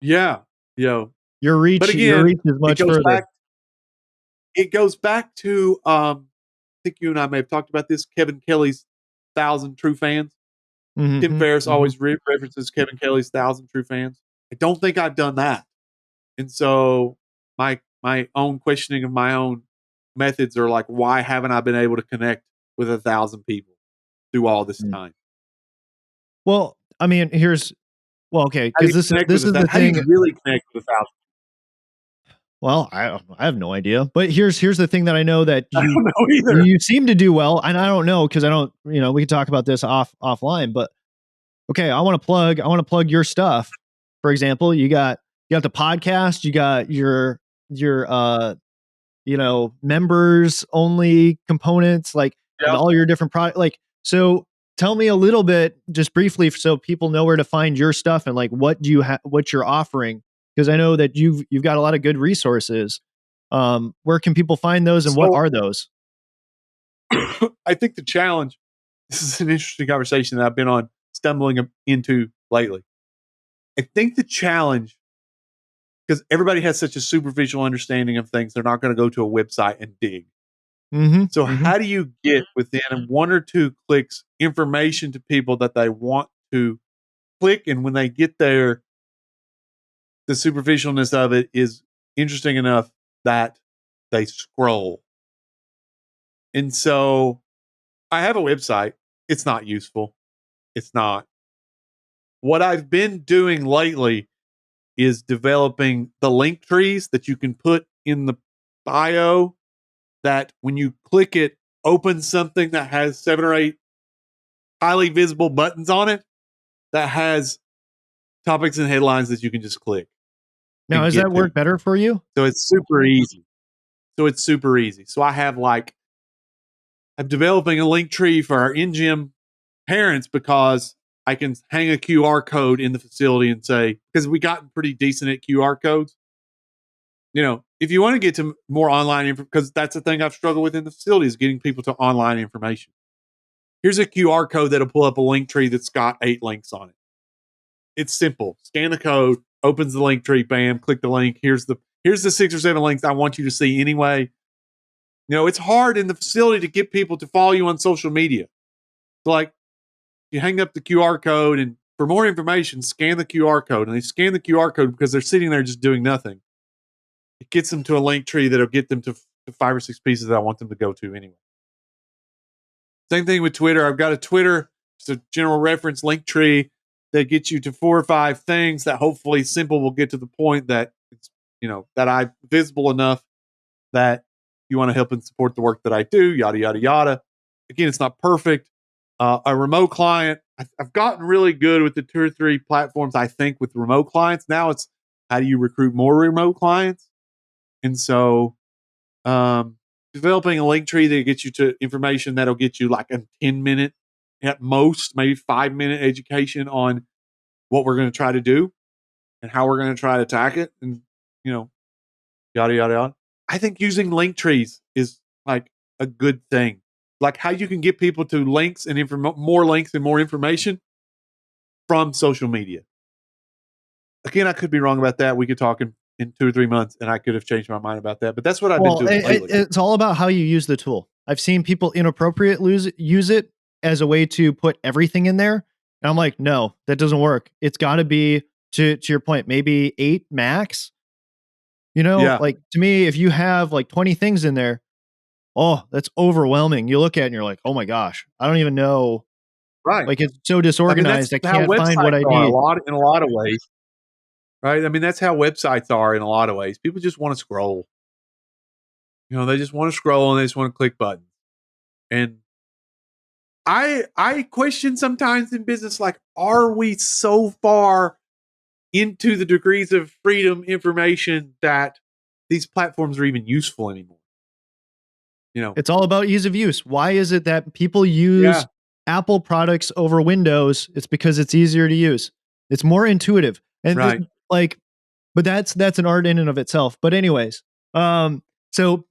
Yeah. Your reach, But again, your reach is much further. It goes back to I think you and I may have talked about this. Kevin Kelly's 1,000 True Fans. Mhm, Tim Ferriss mhm. always references Kevin Kelly's 1,000 True Fans. I don't think I've done that, and so my own questioning of my own methods are like, why haven't I been able to connect with 1,000 people through all this time? Well, I mean, okay, How do because you this connect is with the How do thing. you really connect with 1,000? Well, I have no idea, but here's the thing that I know that I don't know either. you seem to do well, and I don't know because I don't. We can talk about this offline, but okay, I want to plug your stuff. For example, you got the podcast, you got your members only components, like, and all your different product, like, so tell me a little bit just briefly so people know where to find your stuff and like what you're offering, because I know that you've got a lot of good resources. Where can people find those and what So- are those? I think the challenge, this is an interesting conversation that I've been on stumbling into lately. I think the challenge, because everybody has such a superficial understanding of things, they're not going to go to a website and dig. So how do you get within one or two clicks information to people that they want to click? And when they get there, the superficialness of it is interesting enough that they scroll. And so I have a website. It's not useful. It's not. What I've been doing lately is developing the link trees that you can put in the bio, that when you click it, opens something that has 7 or 8 highly visible buttons on it that has topics and headlines that you can just click. Now, does that work better for you? So it's super easy. So I have I'm developing a link tree for our in-gym parents because I can hang a QR code in the facility and say, because we got pretty decent at QR codes. If you want to get to more online info, because that's the thing I've struggled with in the facility is getting people to online information. Here's a QR code that'll pull up a link tree that's got 8 links on it. It's simple. Scan the code, opens the link tree, bam, click the link. Here's the 6 or 7 links I want you to see anyway. It's hard in the facility to get people to follow you on social media. So like, you hang up the QR code, and for more information, scan the QR code. And they scan the QR code because they're sitting there just doing nothing. It gets them to a link tree that'll get them to 5 or 6 pieces that I want them to go to anyway. Same thing with Twitter. I've got a Twitter, just a general reference link tree that gets you to 4 or 5 things that hopefully simple will get to the point that it's, that I'm visible enough that you want to help and support the work that I do, yada, yada, yada. Again, it's not perfect. A remote client, I've gotten really good with the 2 or 3 platforms, I think, with remote clients. Now it's how do you recruit more remote clients? And so developing a link tree that gets you to information that'll get you like a 10-minute, at most, maybe 5-minute education on what we're going to try to do and how we're going to try to attack it, and, yada, yada, yada. I think using link trees is like a good thing. Like how you can get people to links and more links and more information from social media. Again, I could be wrong about that. We could talk in 2 or 3 months and I could have changed my mind about that. But that's what I've been doing lately. It's all about how you use the tool. I've seen people inappropriately use it as a way to put everything in there. And I'm like, no, that doesn't work. It's got to be, to your point, maybe 8 max. Like to me, if you have like 20 things in there, oh, that's overwhelming. You look at it and you're like, oh my gosh, I don't even know. Right. Like it's so disorganized. I can't find what I need. In a lot of ways. Right. I mean, that's how websites are in a lot of ways. People just want to scroll. They just want to scroll and they just want to click buttons. And I question sometimes in business, like, are we so far into the degrees of freedom information that these platforms are even useful anymore? You know, It's all about ease of use. Why is it that people use Yeah. Apple products over Windows? It's because it's easier to use. It's more intuitive. And Right. but that's an art in and of itself. But anyways, so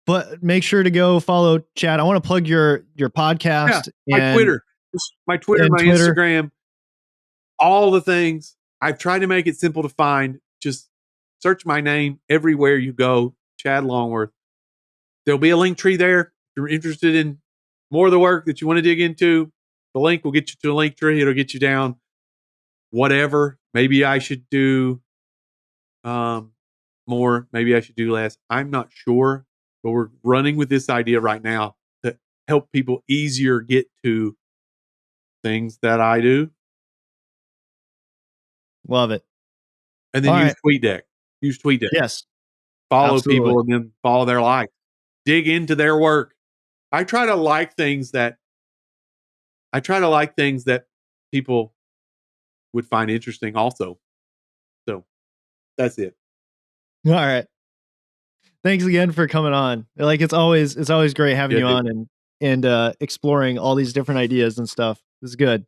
but make sure to go follow Chad. I want to plug your Yeah, podcast my Twitter, my Twitter, and my Twitter. Instagram, all the things. I've tried to make it simple to find. Just search my name everywhere you go, Chad Longworth. There'll be a link tree there. If you're interested in more of the work that you want to dig into, the link will get you to a link tree. It'll get you down whatever. Maybe I should do more. Maybe I should do less. I'm not sure, but we're running with this idea right now to help people easier get to things that I do. Love it. And then All use right. TweetDeck. Use TweetDeck. Yes. Follow absolutely. people and then follow their life. Dig into their work. I try to like things that people would find interesting also. So that's it. All right. Thanks again for coming on. Like it's always great having Yeah, you dude. on and exploring all these different ideas and stuff. This is good.